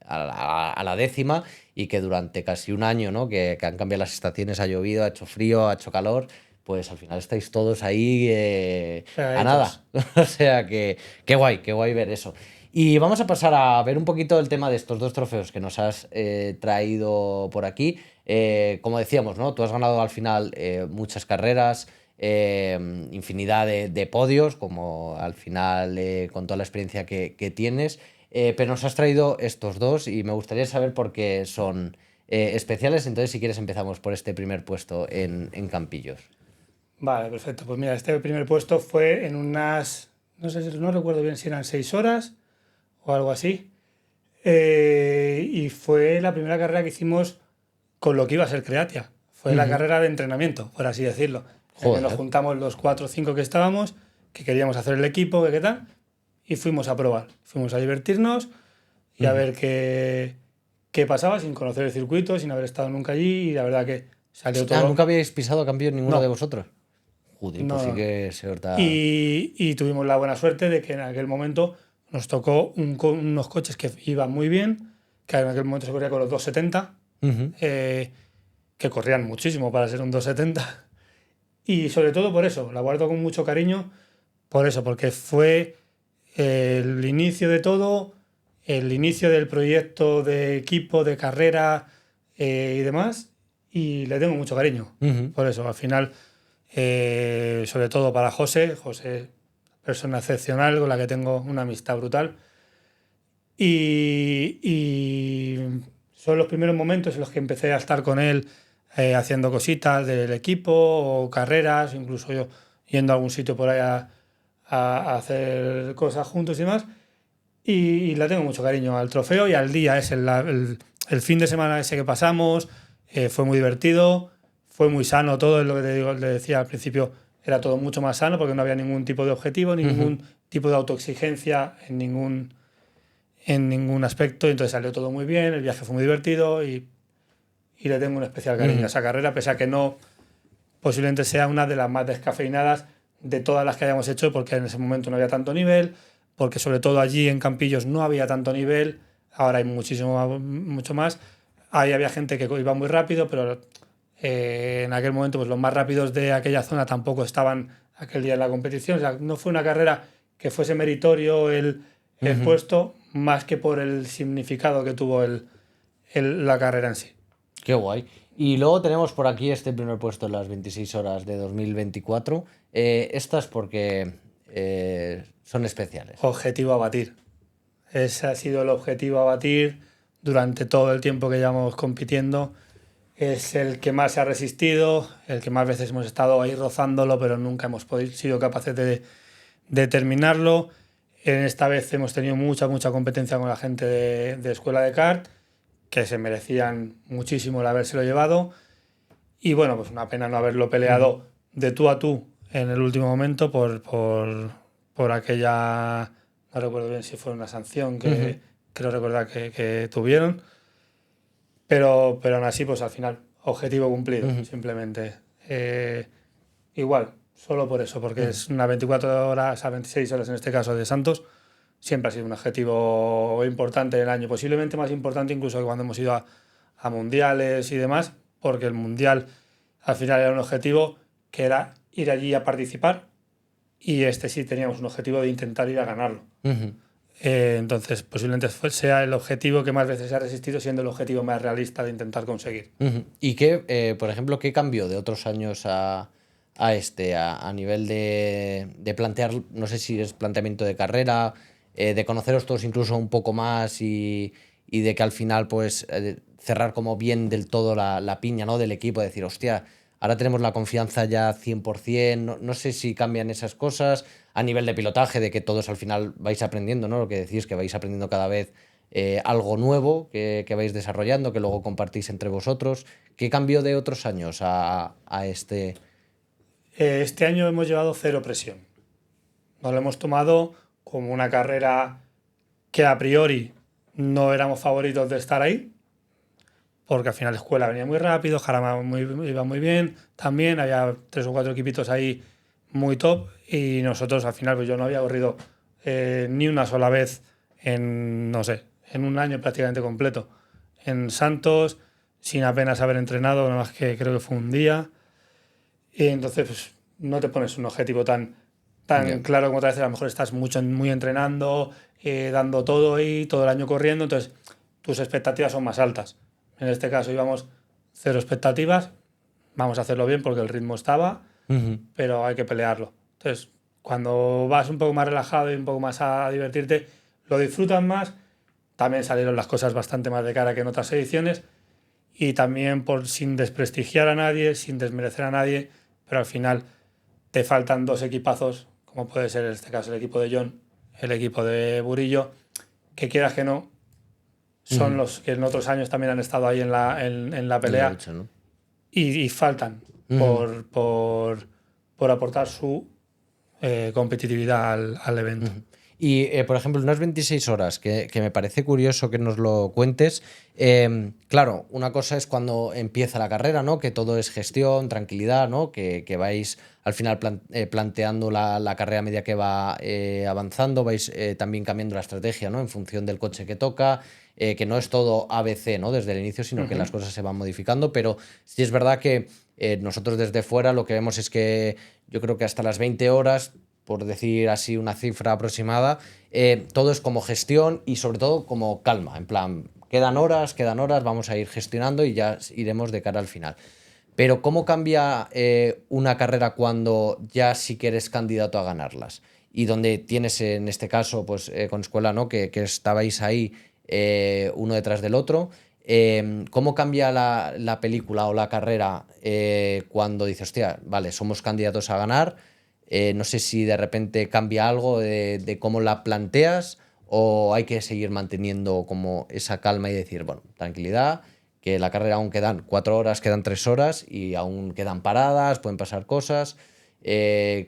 la décima, y que durante casi un año, ¿no? Que han cambiado las estaciones, ha llovido, ha hecho frío, ha hecho calor, pues al final estáis todos ahí a nada. O sea, que qué guay ver eso. Y vamos a pasar a ver un poquito el tema de estos 2 trofeos que nos has traído por aquí. Como decíamos, ¿no? Tú has ganado al final muchas carreras, infinidad de podios, como al final con toda la experiencia que tienes, pero nos has traído estos dos y me gustaría saber por qué son especiales. Entonces, si quieres, empezamos por este primer puesto en Campillos. Vale, perfecto. Pues mira, este primer puesto fue en unas, no sé, no recuerdo bien si eran 6 horas o algo así. Y fue la primera carrera que hicimos con lo que iba a ser Creatia. Fue la carrera de entrenamiento, por así decirlo. En que nos juntamos los 4 o 5 que estábamos, que queríamos hacer el equipo, que qué tal, y fuimos a probar. Fuimos a divertirnos y a ver qué pasaba sin conocer el circuito, sin haber estado nunca allí, y la verdad que salió todo. ¿Nunca habíais pisado Campillos ninguno No. de vosotros? Joder, No, pues sí no. que se horta... Y tuvimos la buena suerte de que en aquel momento nos tocó unos coches que iban muy bien, que en aquel momento se corría con los 270, que corrían muchísimo para ser un 270. Y sobre todo por eso, la guardo con mucho cariño, por eso, porque fue el inicio de todo, el inicio del proyecto de equipo, de carrera y demás, y le tengo mucho cariño. Por eso, al final, sobre todo para José, persona excepcional con la que tengo una amistad brutal. Y son los primeros momentos en los que empecé a estar con él haciendo cositas del equipo o carreras, incluso yo yendo a algún sitio por ahí a hacer cosas juntos y demás. Y le tengo mucho cariño al trofeo y al día. El fin de semana ese que pasamos fue muy divertido, fue muy sano todo, es lo que le decía al principio, era todo mucho más sano porque no había ningún tipo de objetivo, ningún tipo de autoexigencia en ningún aspecto, y entonces salió todo muy bien, el viaje fue muy divertido y le tengo un especial cariño a esa carrera, pese a que no posiblemente sea una de las más descafeinadas de todas las que hayamos hecho, porque en ese momento no había tanto nivel, porque sobre todo allí en Campillos no había tanto nivel, ahora hay mucho más. Ahí había gente que iba muy rápido, pero en aquel momento pues los más rápidos de aquella zona tampoco estaban aquel día en la competición. O sea, no fue una carrera que fuese meritorio el puesto, más que por el significado que tuvo la carrera en sí. Qué guay. Y luego tenemos por aquí este primer puesto en las 26 horas de 2024. Estas porque son especiales. Objetivo a batir. Ese ha sido el objetivo a batir durante todo el tiempo que llevamos compitiendo. Es el que más se ha resistido, el que más veces hemos estado ahí rozándolo, pero nunca hemos sido capaces de terminarlo. En esta vez hemos tenido mucha competencia con la gente de Escuela de Kart, que se merecían muchísimo el habérselo llevado. Y bueno, pues una pena no haberlo peleado de tú a tú en el último momento por aquella, no recuerdo bien si fue una sanción que creo recordar que tuvieron. Pero aún así, pues al final, objetivo cumplido, simplemente. Igual, solo por eso, porque es una 24 horas a 26 horas en este caso de Santos. Siempre ha sido un objetivo importante del año, posiblemente más importante incluso que cuando hemos ido a mundiales y demás, porque el mundial al final era un objetivo que era ir allí a participar, y este sí teníamos un objetivo de intentar ir a ganarlo. Entonces posiblemente sea el objetivo que más veces se ha resistido, siendo el objetivo más realista de intentar conseguir. ¿Y qué, por ejemplo, qué cambió de otros años a nivel de plantear, no sé si es planteamiento de carrera, de conoceros todos incluso un poco más y de que al final pues cerrar como bien del todo la piña, ¿no?, del equipo, decir, hostia, ahora tenemos la confianza ya 100%, no sé si cambian esas cosas a nivel de pilotaje, de que todos al final vais aprendiendo, ¿no? Lo que decís, que vais aprendiendo cada vez algo nuevo que vais desarrollando, que luego compartís entre vosotros. ¿Qué cambió de otros años a este? Este año hemos llevado cero presión. Nos lo hemos tomado como una carrera que a priori no éramos favoritos de estar ahí, porque al final la escuela venía muy rápido, Jarama iba muy bien, también había 3 o 4 equipitos ahí muy top, y nosotros al final, pues yo no había corrido ni una sola vez en un año prácticamente completo en Santos, sin apenas haber entrenado, nada más que creo que fue un día, y entonces pues, no te pones un objetivo tan claro como otras veces. A lo mejor estás muy entrenando, dando todo y todo el año corriendo, entonces tus expectativas son más altas. En este caso íbamos cero expectativas, vamos a hacerlo bien porque el ritmo estaba, pero hay que pelearlo. Entonces, cuando vas un poco más relajado y un poco más a divertirte, lo disfrutas más. También salieron las cosas bastante más de cara que en otras ediciones, y también sin desprestigiar a nadie, sin desmerecer a nadie, pero al final te faltan 2 equipazos, como puede ser en este caso el equipo de John, el equipo de Burillo, que quieras que no, son los que en otros años también han estado ahí en la pelea, lucha, ¿no? y faltan por aportar su competitividad al evento. Y, por ejemplo, unas 26 horas, que me parece curioso que nos lo cuentes. Claro, una cosa es cuando empieza la carrera, ¿no? Que todo es gestión, tranquilidad, ¿no? Que vais al final planteando la carrera a medida que va avanzando, vais también cambiando la estrategia, ¿no? En función del coche que toca, que no es todo ABC, ¿no? Desde el inicio, sino que las cosas se van modificando, pero sí es verdad que nosotros desde fuera lo que vemos es que yo creo que hasta las 20 horas, por decir así una cifra aproximada, todo es como gestión y sobre todo como calma, en plan, quedan horas, vamos a ir gestionando y ya iremos de cara al final. Pero ¿cómo cambia una carrera cuando ya sí que eres candidato a ganarlas? Y donde tienes, en este caso, pues con Escuela, ¿no? Que estabais ahí uno detrás del otro. ¿Cómo cambia la película o la carrera cuando dices, hostia, vale, somos candidatos a ganar? No sé si de repente cambia algo de cómo la planteas, o hay que seguir manteniendo como esa calma y decir, bueno, tranquilidad, que la carrera aún quedan 4 horas, quedan 3 horas y aún quedan paradas, pueden pasar cosas.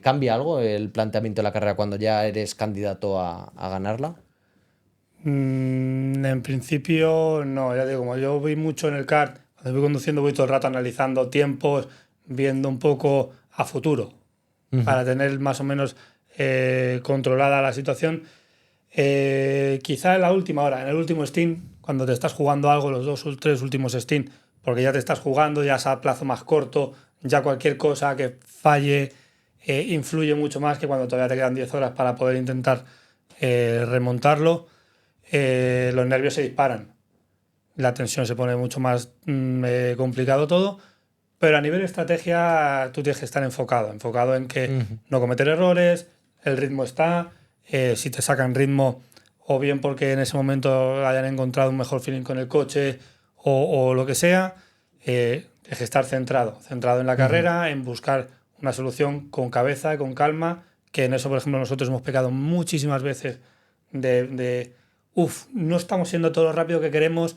¿Cambia algo el planteamiento de la carrera cuando ya eres candidato a ganarla? En principio, no, ya digo, como yo voy mucho en el kart, cuando voy conduciendo voy todo el rato analizando tiempos, viendo un poco a futuro, para tener más o menos controlada la situación. Quizá en la última hora, en el último stint, cuando te estás jugando algo, los 2 o 3 últimos stints, porque ya te estás jugando, ya es a plazo más corto, ya cualquier cosa que falle influye mucho más que cuando todavía te quedan 10 horas para poder intentar remontarlo. Los nervios se disparan, la tensión se pone mucho más complicado todo, pero a nivel de estrategia tú tienes que estar enfocado en que no cometer errores, el ritmo está, si te sacan ritmo, o bien porque en ese momento hayan encontrado un mejor feeling con el coche o lo que sea, tienes que estar centrado en la carrera, en buscar una solución con cabeza, con calma, que en eso, por ejemplo, nosotros hemos pecado muchísimas veces no estamos siendo todo lo rápido que queremos,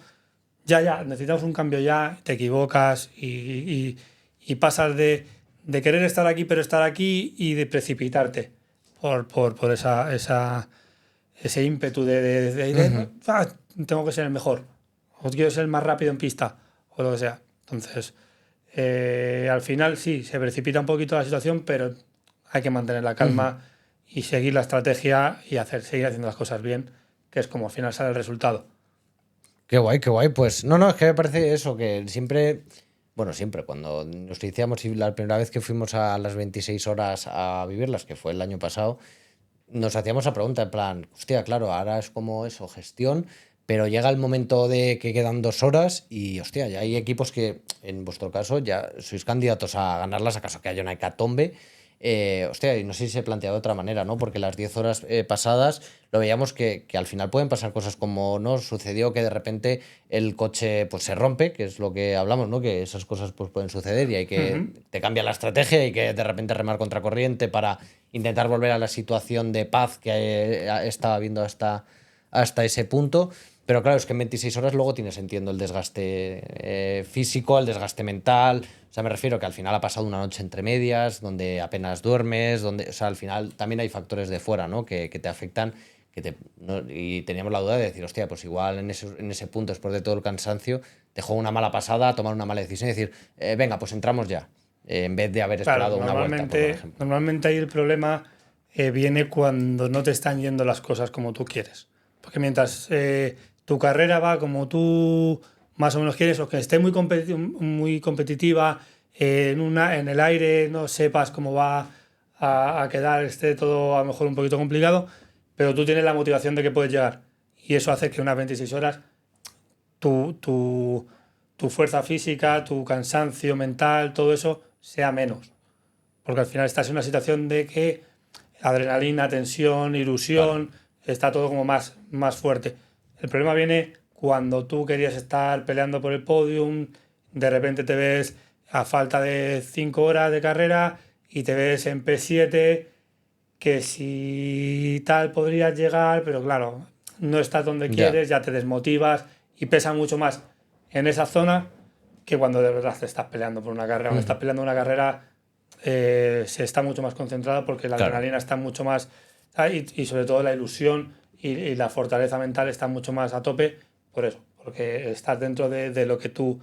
ya, necesitamos un cambio ya, te equivocas y pasas de querer estar aquí pero estar aquí, y de precipitarte por ese ímpetu tengo que ser el mejor, o quiero ser el más rápido en pista, o lo que sea. Entonces, al final sí, se precipita un poquito la situación, pero hay que mantener la calma y seguir la estrategia y seguir haciendo las cosas bien, que es como al final sale el resultado. Qué guay, qué guay. Pues no, es que me parece eso, que siempre, bueno, siempre, cuando nos iniciamos y la primera vez que fuimos a las 26 horas a vivirlas, que fue el año pasado, nos hacíamos la pregunta en plan, hostia, claro, ahora es como eso, gestión, pero llega el momento de que quedan 2 horas y, hostia, ya hay equipos que, en vuestro caso, ya sois candidatos a ganarlas, acaso que haya una hecatombe. Hostia, y no sé si se plantea de otra manera, ¿no? Porque las 10 horas pasadas lo veíamos que al final pueden pasar cosas como nos sucedió, que de repente el coche pues se rompe, que es lo que hablamos, ¿no? Que esas cosas pues pueden suceder y hay que te cambia la estrategia y que de repente remar contracorriente para intentar volver a la situación de paz que estaba habiendo hasta ese punto. Pero claro, es que en 26 horas luego tienes, entiendo, el desgaste físico, el desgaste mental. O sea, me refiero que al final ha pasado una noche entre medias, donde apenas duermes, o sea, al final también hay factores de fuera, ¿no? Que te afectan. Y teníamos la duda de decir, hostia, pues igual en ese punto, después de todo el cansancio, te juego una mala pasada, tomar una mala decisión y decir, venga, pues entramos ya. En vez de haber esperado una vuelta, por ejemplo. Normalmente ahí el problema viene cuando no te están yendo las cosas como tú quieres. Porque mientras tu carrera va como tú más o menos quieres, o que esté muy competitiva, en el aire no sepas cómo va a quedar, esté todo a lo mejor un poquito complicado, pero tú tienes la motivación de que puedes llegar. Y eso hace que unas 26 horas tu fuerza física, tu cansancio mental, todo eso sea menos. porque al final estás en una situación de que adrenalina, tensión, ilusión, está todo como más fuerte. El problema viene cuando tú querías estar peleando por el podium, de repente te ves a falta de 5 horas de carrera y te ves en P7, que si tal podrías llegar, pero claro, no estás donde quieres, ya te desmotivas y pesa mucho más en esa zona que cuando de verdad te estás peleando por una carrera. Cuando estás peleando una carrera se está mucho más concentrado porque la adrenalina está mucho más, y sobre todo la ilusión y la fortaleza mental está mucho más a tope por eso, porque estás dentro de lo que tú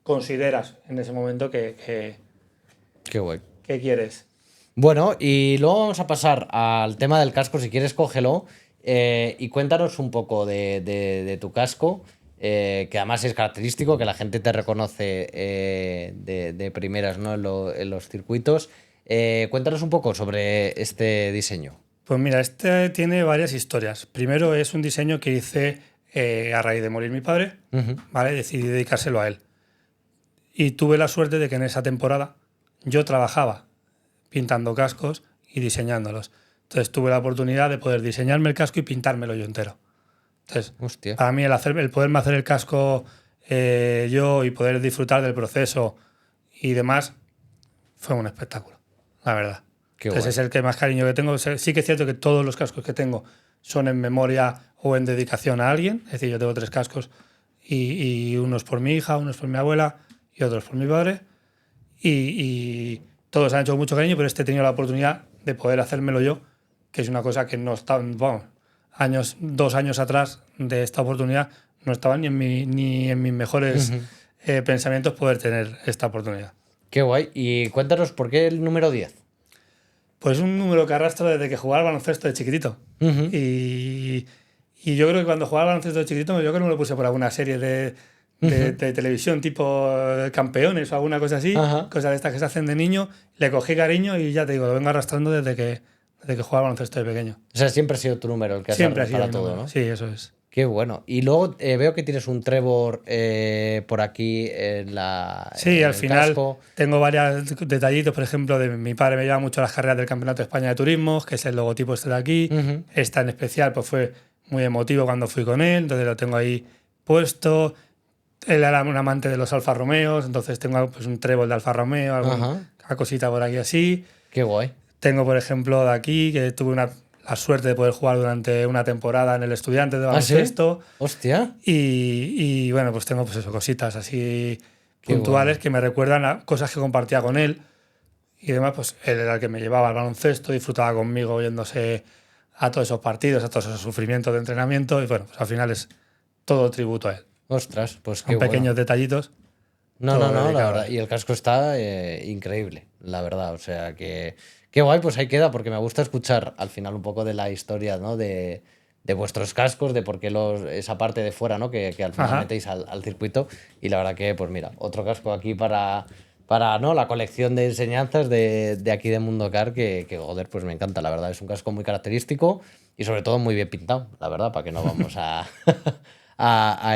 consideras en ese momento Qué guay. que quieres. Bueno, y luego vamos a pasar al tema del casco, si quieres cógelo, y cuéntanos un poco de tu casco, que además es característico, que la gente te reconoce de primeras, ¿no? En los circuitos. Cuéntanos un poco sobre este diseño. Pues mira, este tiene varias historias. Primero es un diseño que hice a raíz de morir mi padre, ¿vale? Decidí dedicárselo a él. Y tuve la suerte de que en esa temporada yo trabajaba pintando cascos y diseñándolos. Entonces tuve la oportunidad de poder diseñarme el casco y pintármelo yo entero. Entonces, Hostia. para mí el poderme hacer el casco yo y poder disfrutar del proceso y demás fue un espectáculo, la verdad. Qué Entonces guay. es el que más cariño que tengo. Sí que es cierto que todos los cascos que tengo son en memoria o en dedicación a alguien. Es decir, yo tengo 3 cascos y unos por mi hija, unos por mi abuela y otros por mi padre. Y todos han hecho con mucho cariño, pero este he tenido la oportunidad de poder hacérmelo yo, que es una cosa que no estaba, vamos, 2 años atrás de esta oportunidad no estaba ni en mis mejores pensamientos poder tener esta oportunidad. Qué guay. Y cuéntanos por qué el número 10. Pues un número que arrastro desde que jugaba al baloncesto de chiquitito. Y yo creo que cuando jugaba al baloncesto de chiquitito, yo creo que me lo puse por alguna serie de televisión tipo Campeones o alguna cosa así, cosas de estas que se hacen de niño. Le cogí cariño y ya te digo, lo vengo arrastrando desde que jugaba al baloncesto de pequeño. O sea, siempre ha sido tu número el que has Siempre ha para sido todo, número. ¿no? Sí, eso es. Qué bueno. Y luego veo que tienes un Trevor por aquí en Sí, en al el final casco. tengo varios detallitos, por ejemplo, de mi padre me lleva mucho a las carreras del Campeonato de España de Turismo, que es el logotipo este de aquí. Esta en especial pues fue muy emotivo cuando fui con él, entonces lo tengo ahí puesto. Él era un amante de los Alfa Romeos, entonces tengo pues un trébol de Alfa Romeo, alguna cosita por aquí así. Qué guay. Tengo, por ejemplo, de aquí, que tuve la suerte de poder jugar durante una temporada en el Estudiantes de baloncesto. ¿Sí? Hostia. Y bueno, pues tengo pues eso, cositas así Qué puntuales bueno. que me recuerdan a cosas que compartía con él. Y además, pues él era el que me llevaba al baloncesto, disfrutaba conmigo yéndose a todos esos partidos, a todos esos sufrimientos de entrenamiento. Y bueno, pues al final es todo tributo a él. Ostras, pues qué Son bueno. pequeños detallitos. No, todo la dedicado a verdad. él. Y el casco está increíble, la verdad. O sea que. Qué guay, pues ahí queda, porque me gusta escuchar al final un poco de la historia, ¿no? De vuestros cascos, de por qué esa parte de fuera, ¿no? Que al final metéis al circuito. Y la verdad que, pues mira, otro casco aquí para ¿no? La colección de enseñanzas de aquí de Mundo Car, que, joder, pues me encanta, la verdad. Es un casco muy característico y sobre todo muy bien pintado, la verdad, para que no vamos a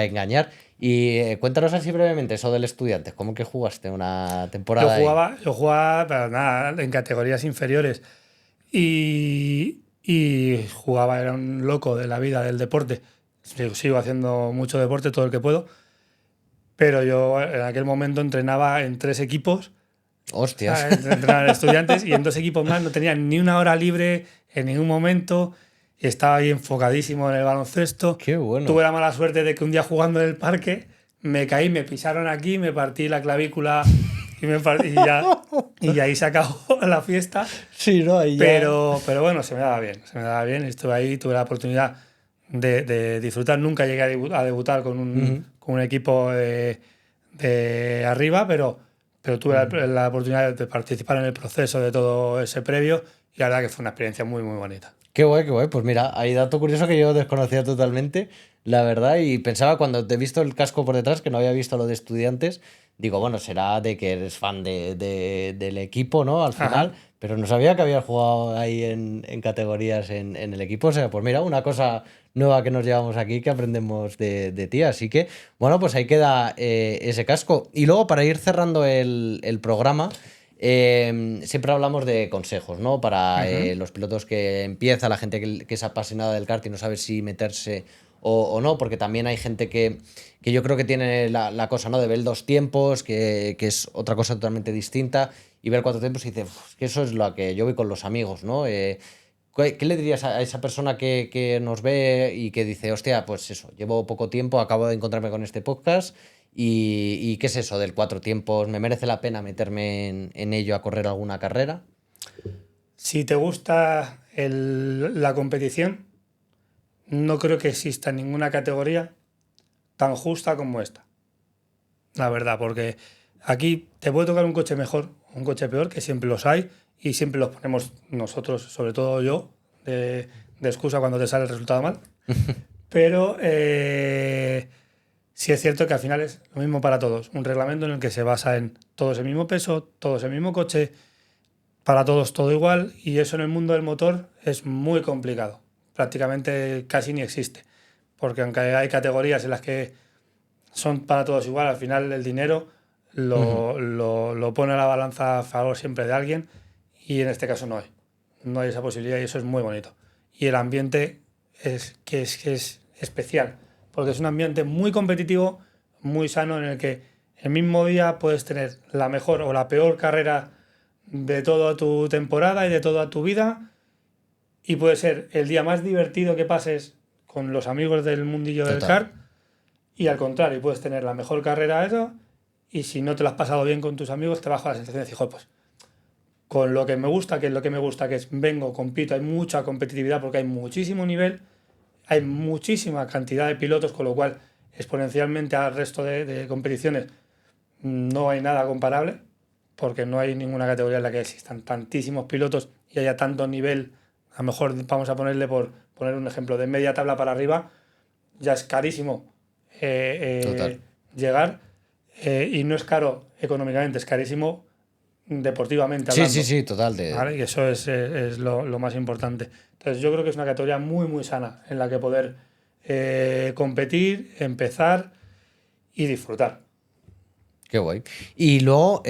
engañar. Y cuéntanos así brevemente eso del Estudiantes. ¿Cómo que jugaste una temporada ahí? Yo jugaba, pero nada, en categorías inferiores. Y jugaba, era un loco de la vida, del deporte. Sigo haciendo mucho deporte, todo el que puedo. Pero yo en aquel momento entrenaba en 3 equipos. Hostias. Entrenaba en Estudiantes y en 2 equipos más no tenía ni una hora libre en ningún momento. Y estaba ahí enfocadísimo en el baloncesto. Qué bueno. Tuve la mala suerte de que un día jugando en el parque me caí, me pisaron aquí, me partí la clavícula y ahí se acabó la fiesta. Sí, ¿no? Ahí ya... Pero bueno, se me daba bien. Estuve ahí, tuve la oportunidad de disfrutar. Nunca llegué a debutar con un equipo de arriba, pero tuve la oportunidad de participar en el proceso de todo ese previo y la verdad que fue una experiencia muy, muy bonita. Qué guay, qué guay. Pues mira, hay dato curioso que yo desconocía totalmente, la verdad, y pensaba cuando te he visto el casco por detrás, que no había visto lo de Estudiantes, digo, bueno, será de que eres fan del equipo, ¿no? Al final, pero no sabía que habías jugado ahí en categorías en el equipo. O sea, pues mira, una cosa nueva que nos llevamos aquí que aprendemos de ti. Así que, bueno, pues ahí queda ese casco. Y luego, para ir cerrando el programa, siempre hablamos de consejos, ¿no? Para los pilotos que empieza, la gente que es apasionada del kart y no sabe si meterse o no, porque también hay gente que yo creo que tiene la cosa, ¿no? De ver 2 tiempos, que es otra cosa totalmente distinta, y ver 4 tiempos y dice, que eso es lo que yo voy con los amigos, ¿no? ¿Qué le dirías a esa persona que nos ve y que dice, hostia, pues eso, llevo poco tiempo, acabo de encontrarme con este podcast y qué es eso del 4 tiempos? ¿Me merece la pena meterme en ello a correr alguna carrera? Si te gusta la competición, no creo que exista ninguna categoría tan justa como esta. La verdad, porque aquí te puede tocar un coche mejor, un coche peor, que siempre los hay y siempre los ponemos nosotros, sobre todo yo, de excusa cuando te sale el resultado mal. Pero sí es cierto que al final es lo mismo para todos. Un reglamento en el que se basa en todos el mismo peso, todos el mismo coche, para todos todo igual, y eso en el mundo del motor es muy complicado. Prácticamente casi ni existe. Porque aunque hay categorías en las que son para todos igual, al final el dinero lo pone a la balanza a favor siempre de alguien, y en este caso no hay. No hay esa posibilidad y eso es muy bonito. Y el ambiente es especial, porque es un ambiente muy competitivo, muy sano, en el que el mismo día puedes tener la mejor o la peor carrera de toda tu temporada y de toda tu vida, y puede ser el día más divertido que pases con los amigos del mundillo del kart, y al contrario, puedes tener la mejor carrera eso, y si no te lo has pasado bien con tus amigos, te baja la sensación de decir, joder, pues con lo que me gusta, que es lo que me gusta, que es vengo, compito, hay mucha competitividad porque hay muchísimo nivel, hay muchísima cantidad de pilotos, con lo cual exponencialmente al resto de competiciones no hay nada comparable, porque no hay ninguna categoría en la que existan tantísimos pilotos y haya tanto nivel. A lo mejor vamos a ponerle, por poner un ejemplo, de media tabla para arriba, ya es carísimo llegar, y no es caro económicamente, es carísimo deportivamente hablando. Sí, total. ¿Vale? Y eso es lo más importante. Entonces yo creo que es una categoría muy, muy sana en la que poder competir, empezar y disfrutar. Qué guay. Y luego,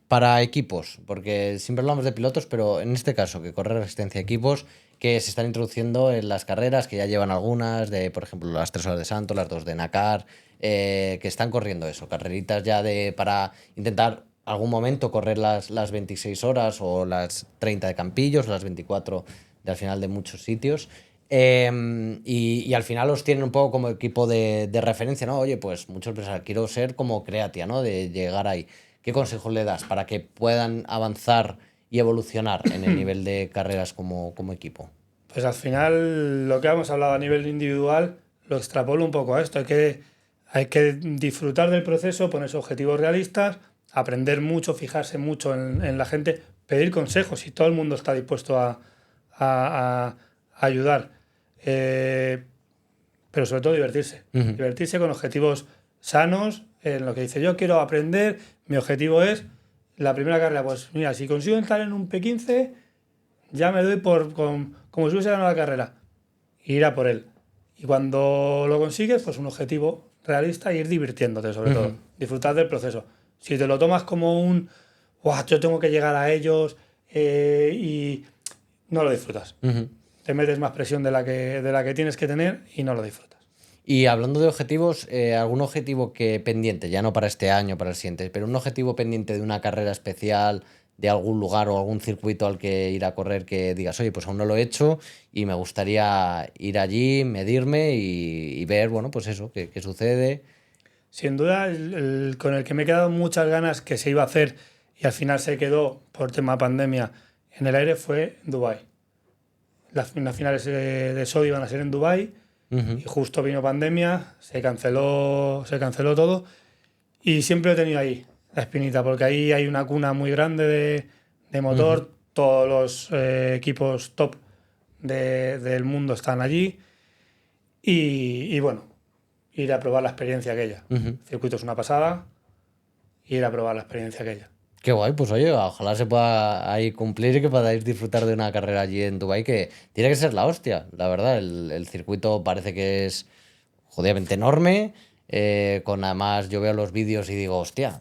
para equipos, porque siempre hablamos de pilotos, pero en este caso, que corre resistencia a equipos que se están introduciendo en las carreras, que ya llevan algunas, de por ejemplo las 3 horas de Santo, las 2 de Nakar, que están corriendo eso, carreritas ya para intentar algún momento correr las 26 horas o las 30 de Campillos, las 24 de al final de muchos sitios. Y al final los tienen un poco como equipo de referencia, ¿no? Oye, pues muchos empresarios, quiero ser como Creatia, ¿no? De llegar ahí. ¿Qué consejos le das para que puedan avanzar y evolucionar en el nivel de carreras como equipo? Pues al final lo que hemos hablado a nivel individual lo extrapolo un poco a esto. Hay que disfrutar del proceso, ponerse objetivos realistas, aprender mucho, fijarse mucho en la gente, pedir consejos y todo el mundo está dispuesto a ayudar. Pero sobre todo divertirse. Divertirse con objetivos sanos, en lo que dice yo quiero aprender, mi objetivo es la primera carrera, pues mira, si consigo entrar en un P15 ya me doy como si hubiese ganado la carrera, ir a por él. Y cuando lo consigues, pues un objetivo realista e ir divirtiéndote sobre todo, disfrutar del proceso. Si te lo tomas como yo tengo que llegar a ellos, y no lo disfrutas. Te metes más presión de la que tienes que tener y no lo disfrutas. Y hablando de objetivos, ¿algún objetivo que pendiente, ya no para este año, para el siguiente, pero un objetivo pendiente de una carrera especial, de algún lugar o algún circuito al que ir a correr, que digas, oye, pues aún no lo he hecho y me gustaría ir allí, medirme y ver, bueno, pues eso, qué sucede? Sin duda, con el que me he quedado muchas ganas que se iba a hacer y al final se quedó por tema pandemia en el aire fue Dubái. Las finales de SOD iban a ser en Dubái y justo vino pandemia, se canceló todo, y siempre he tenido ahí la espinita, porque ahí hay una cuna muy grande de motor, todos los equipos top del mundo están allí, y bueno, ir a probar la experiencia aquella. El circuito es una pasada, ir a probar la experiencia aquella. Qué guay, pues oye, ojalá se pueda ahí cumplir y que podáis disfrutar de una carrera allí en Dubái, que tiene que ser la hostia, la verdad. El circuito parece que es jodidamente enorme, con además yo veo los vídeos y digo, hostia,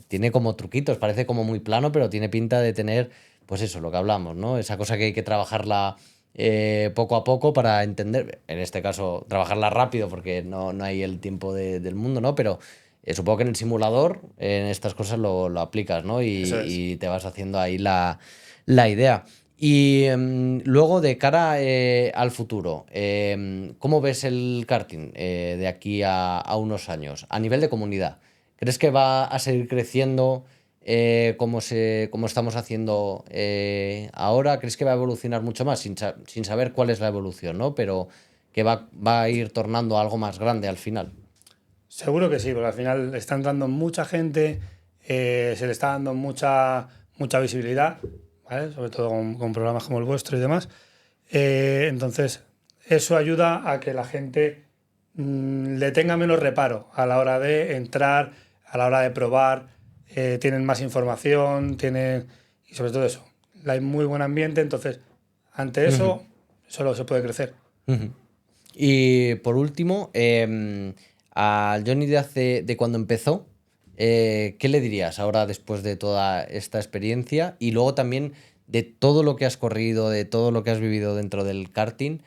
tiene como truquitos, parece como muy plano, pero tiene pinta de tener, pues eso, lo que hablamos, ¿no? Esa cosa que hay que trabajarla poco a poco para entender, en este caso, trabajarla rápido porque no hay el tiempo del mundo, ¿no? Pero supongo que en el simulador, en estas cosas lo aplicas, ¿no? Eso es. Y te vas haciendo ahí la idea. Y luego, de cara al futuro, ¿cómo ves el karting de aquí a unos años a nivel de comunidad? ¿Crees que va a seguir creciendo como estamos haciendo ahora? ¿Crees que va a evolucionar mucho más sin saber cuál es la evolución, ¿no? Pero que va a ir tornando a algo más grande al final. Seguro que sí, porque al final está entrando mucha gente, se le está dando mucha visibilidad, ¿vale? Sobre todo con programas como el vuestro y demás. Entonces, eso ayuda a que la gente le tenga menos reparo a la hora de entrar, a la hora de probar, tienen más información, y sobre todo eso, hay muy buen ambiente, entonces, ante eso, solo se puede crecer. Ujú. Y por último, a Johnny de cuando empezó, ¿qué le dirías ahora después de toda esta experiencia? Y luego también de todo lo que has corrido, de todo lo que has vivido dentro del karting,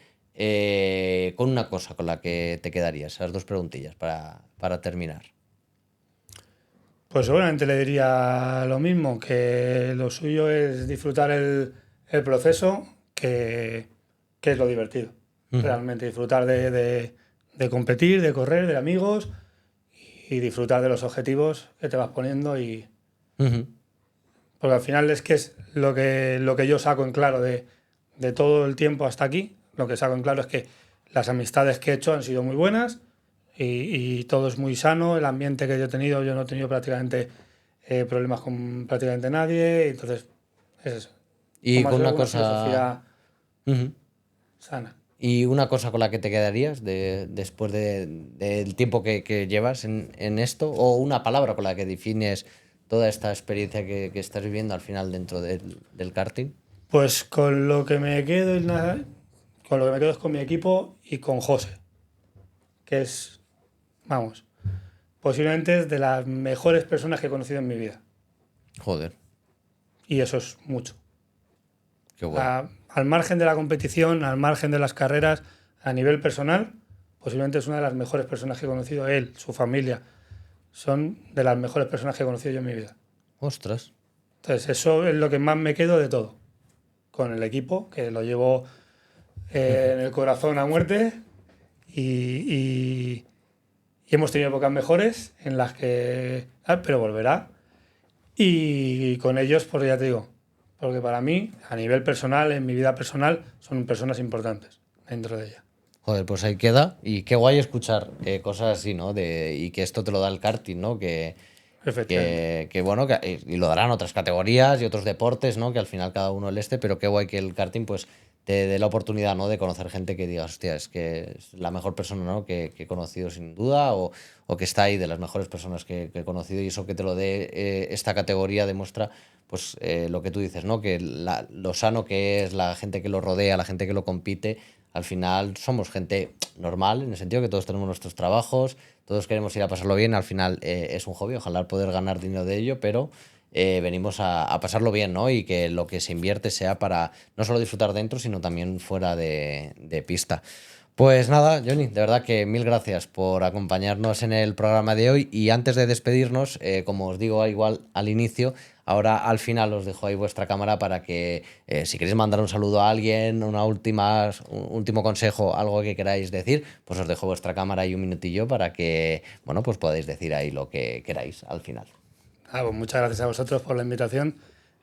con una cosa con la que te quedarías. Esas dos preguntillas para terminar. Pues seguramente le diría lo mismo, que lo suyo es disfrutar el proceso, que es lo divertido. Realmente disfrutar de competir, de correr, de amigos y disfrutar de los objetivos que te vas poniendo. Ujú. Porque al final es que es lo que yo saco en claro de todo el tiempo hasta aquí. Lo que saco en claro es que las amistades que he hecho han sido muy buenas y todo es muy sano. El ambiente que yo he tenido, yo no he tenido prácticamente problemas con prácticamente nadie. Entonces, es eso. Y Más con una una cosa. filosofía Ujú. sana. Y una cosa con la que te quedarías después del tiempo que llevas en esto, o una palabra con la que defines toda esta experiencia que estás viviendo al final dentro del karting. Pues con lo que me quedo con lo que me quedo es con mi equipo y con José, que es, vamos, posiblemente es de las mejores personas que he conocido en mi vida. Joder, Y eso es mucho. qué guay. Al margen de la competición, al margen de las carreras, a nivel personal, posiblemente es una de las mejores personas que he conocido. Él, su familia, son de las mejores personas que he conocido yo en mi vida. Ostras. Entonces, eso es lo que más me quedo de todo. Con el equipo, que lo llevo en el corazón a muerte y hemos tenido épocas mejores en las que... pero volverá. Y con ellos, pues ya te digo, porque para mí, a nivel personal, en mi vida personal, son personas importantes dentro de ella. Joder, pues ahí queda. Y qué guay escuchar cosas así, ¿no? Y que esto te lo da el karting, ¿no? Efectivamente. Que bueno, y lo darán otras categorías y otros deportes, ¿no? Que al final cada uno el pero qué guay que el karting pues te dé la oportunidad, ¿no? De conocer gente que digas, hostia, es que es la mejor persona, ¿no? Que he conocido sin duda o que está ahí de las mejores personas que he conocido y eso que te lo dé esta categoría demuestra pues lo que tú dices, ¿no? Que lo sano que es, la gente que lo rodea, la gente que lo compite, al final somos gente normal, en el sentido que todos tenemos nuestros trabajos, todos queremos ir a pasarlo bien, al final es un hobby, ojalá poder ganar dinero de ello, pero venimos a pasarlo bien, ¿no? Y que lo que se invierte sea para no solo disfrutar dentro, sino también fuera de pista. Pues nada, Johnny, de verdad que mil gracias por acompañarnos en el programa de hoy y antes de despedirnos, como os digo igual al inicio, ahora al final os dejo ahí vuestra cámara para que si queréis mandar un saludo a alguien, un último consejo, algo que queráis decir, pues os dejo vuestra cámara y un minutillo para que, bueno, pues podáis decir ahí lo que queráis al final. Pues muchas gracias a vosotros por la invitación.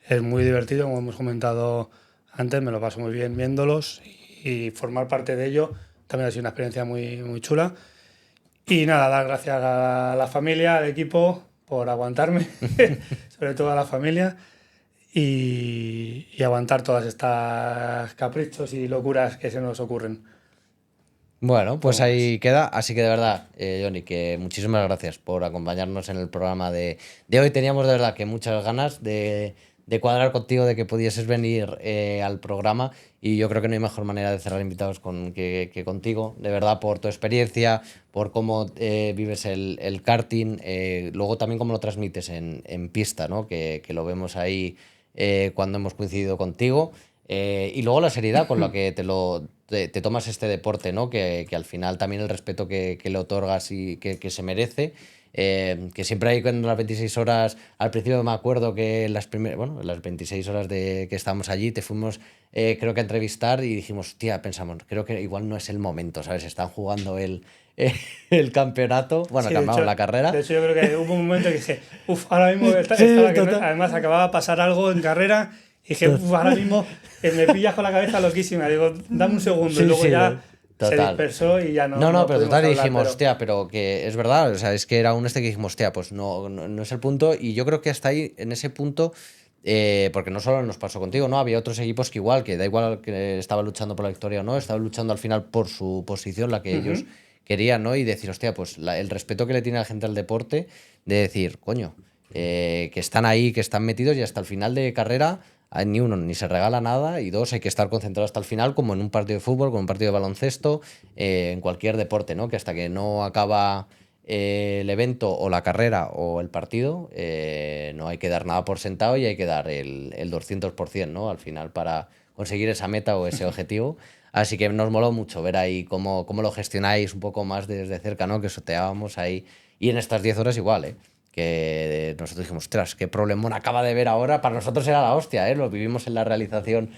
Es muy divertido, como hemos comentado antes, me lo paso muy bien viéndolos y formar parte de ello también ha sido una experiencia muy, muy chula. Y nada, dar gracias a la familia, al equipo, por aguantarme, sobre todo a la familia, y aguantar todas estas caprichos y locuras que se nos ocurren. Bueno, pues Poco más. ahí queda. Así que de verdad, Johnny, que muchísimas gracias por acompañarnos en el programa de hoy. Teníamos de verdad que muchas ganas de de cuadrar contigo, de que pudieses venir al programa. Y yo creo que no hay mejor manera de cerrar invitados que contigo, de verdad, por tu experiencia, por cómo vives el karting, luego también cómo lo transmites en pista, ¿no? Que lo vemos ahí cuando hemos coincidido contigo. Y luego la seriedad con la que te tomas este deporte, ¿no? Que al final también el respeto que le otorgas y que se merece. Que siempre hay en las 26 horas, al principio me acuerdo que en las 26 horas que estábamos allí, te fuimos, creo que a entrevistar y dijimos, tía, pensamos, creo que igual no es el momento, ¿sabes? Están jugando el campeonato, bueno, Sí, calmado la carrera. De hecho, yo creo que hubo un momento que dije, ahora mismo además acababa de pasar algo en carrera y dije, ahora mismo me pillas con la cabeza loquísima. Digo, dame un segundo y luego ya se dispersó y ya no. No, pero total, hablar, dijimos, pero... hostia, pero que es verdad, o sea, es que era un que dijimos, hostia, pues no es el punto. Y yo creo que hasta ahí, en ese punto, porque no solo nos pasó contigo, ¿no? Había otros equipos que da igual que estaban luchando por la victoria o no, estaban luchando al final por su posición, la que ellos querían, ¿no? Y decir, hostia, pues el respeto que le tiene la gente al deporte, de decir, coño, que están ahí, que están metidos y hasta el final de carrera. Ni uno, ni se regala nada, y dos, hay que estar concentrado hasta el final, como en un partido de fútbol, como en un partido de baloncesto, en cualquier deporte, ¿no? Que hasta que no acaba el evento o la carrera o el partido, no hay que dar nada por sentado y hay que dar el 200%, ¿no? Al final para conseguir esa meta o ese objetivo. Así que nos moló mucho ver ahí cómo lo gestionáis un poco más desde cerca, ¿no? Que soteábamos ahí. Y en estas 10 horas igual, ¿eh? Que nosotros dijimos, ostras, qué problemón acaba de ver ahora. Para nosotros era la hostia, ¿eh? Lo vivimos en la realización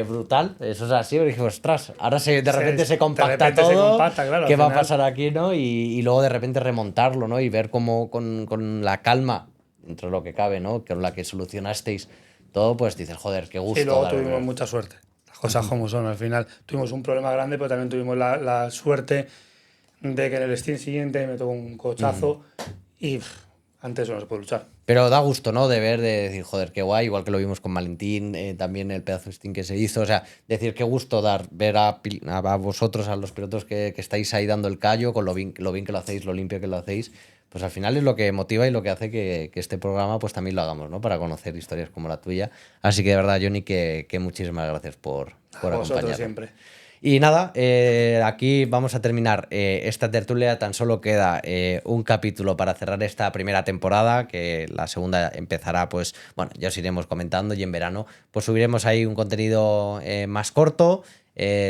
brutal. Eso es así, dijimos, ostras, ahora de repente se compacta todo. Claro, ¿Qué va a pasar aquí, no? Y luego de repente remontarlo, ¿no? Y ver cómo con la calma, dentro de lo que cabe, ¿no? Con la que solucionasteis todo, pues dices, joder, qué gusto. Y luego tuvimos mucha suerte. Las cosas como son. Al final tuvimos un problema grande, pero también tuvimos la suerte de que en el stint siguiente me tocó un cochazo y antes eso no se puede luchar. Pero da gusto, ¿no? De ver, de decir, joder, qué guay, igual que lo vimos con Valentín, también el pedazo de stint que se hizo. O sea, decir, qué gusto ver a vosotros, a los pilotos que estáis ahí dando el callo, con lo bien que lo hacéis, lo limpio que lo hacéis. Pues al final es lo que motiva y lo que hace que este programa pues también lo hagamos, ¿no? Para conocer historias como la tuya. Así que de verdad, Johnny, que muchísimas gracias por acompañarnos. Siempre. Y nada, aquí vamos a terminar esta tertulia. Tan solo queda un capítulo para cerrar esta primera temporada, que la segunda empezará, pues, bueno, ya os iremos comentando, y en verano pues subiremos ahí un contenido más corto,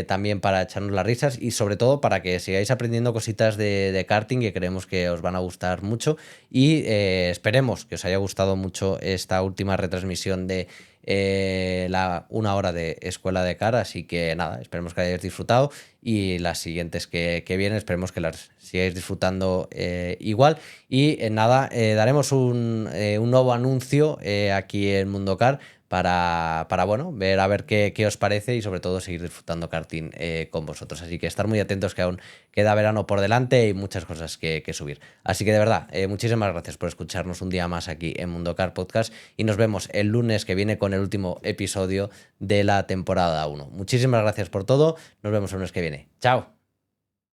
también para echarnos las risas y sobre todo para que sigáis aprendiendo cositas de karting, que creemos que os van a gustar mucho, y esperemos que os haya gustado mucho esta última retransmisión de una hora de Escuela de Car. Así que nada, esperemos que hayáis disfrutado, y las siguientes que vienen esperemos que las sigáis disfrutando igual. Y nada, daremos un nuevo anuncio aquí en Mundo Car para bueno, ver a ver qué os parece, y sobre todo seguir disfrutando karting con vosotros. Así que estar muy atentos, que aún queda verano por delante y muchas cosas que subir. Así que de verdad, muchísimas gracias por escucharnos un día más aquí en Mundo Car Podcast, y nos vemos el lunes que viene con el último episodio de la temporada 1. Muchísimas gracias por todo, nos vemos el lunes que viene. ¡Chao!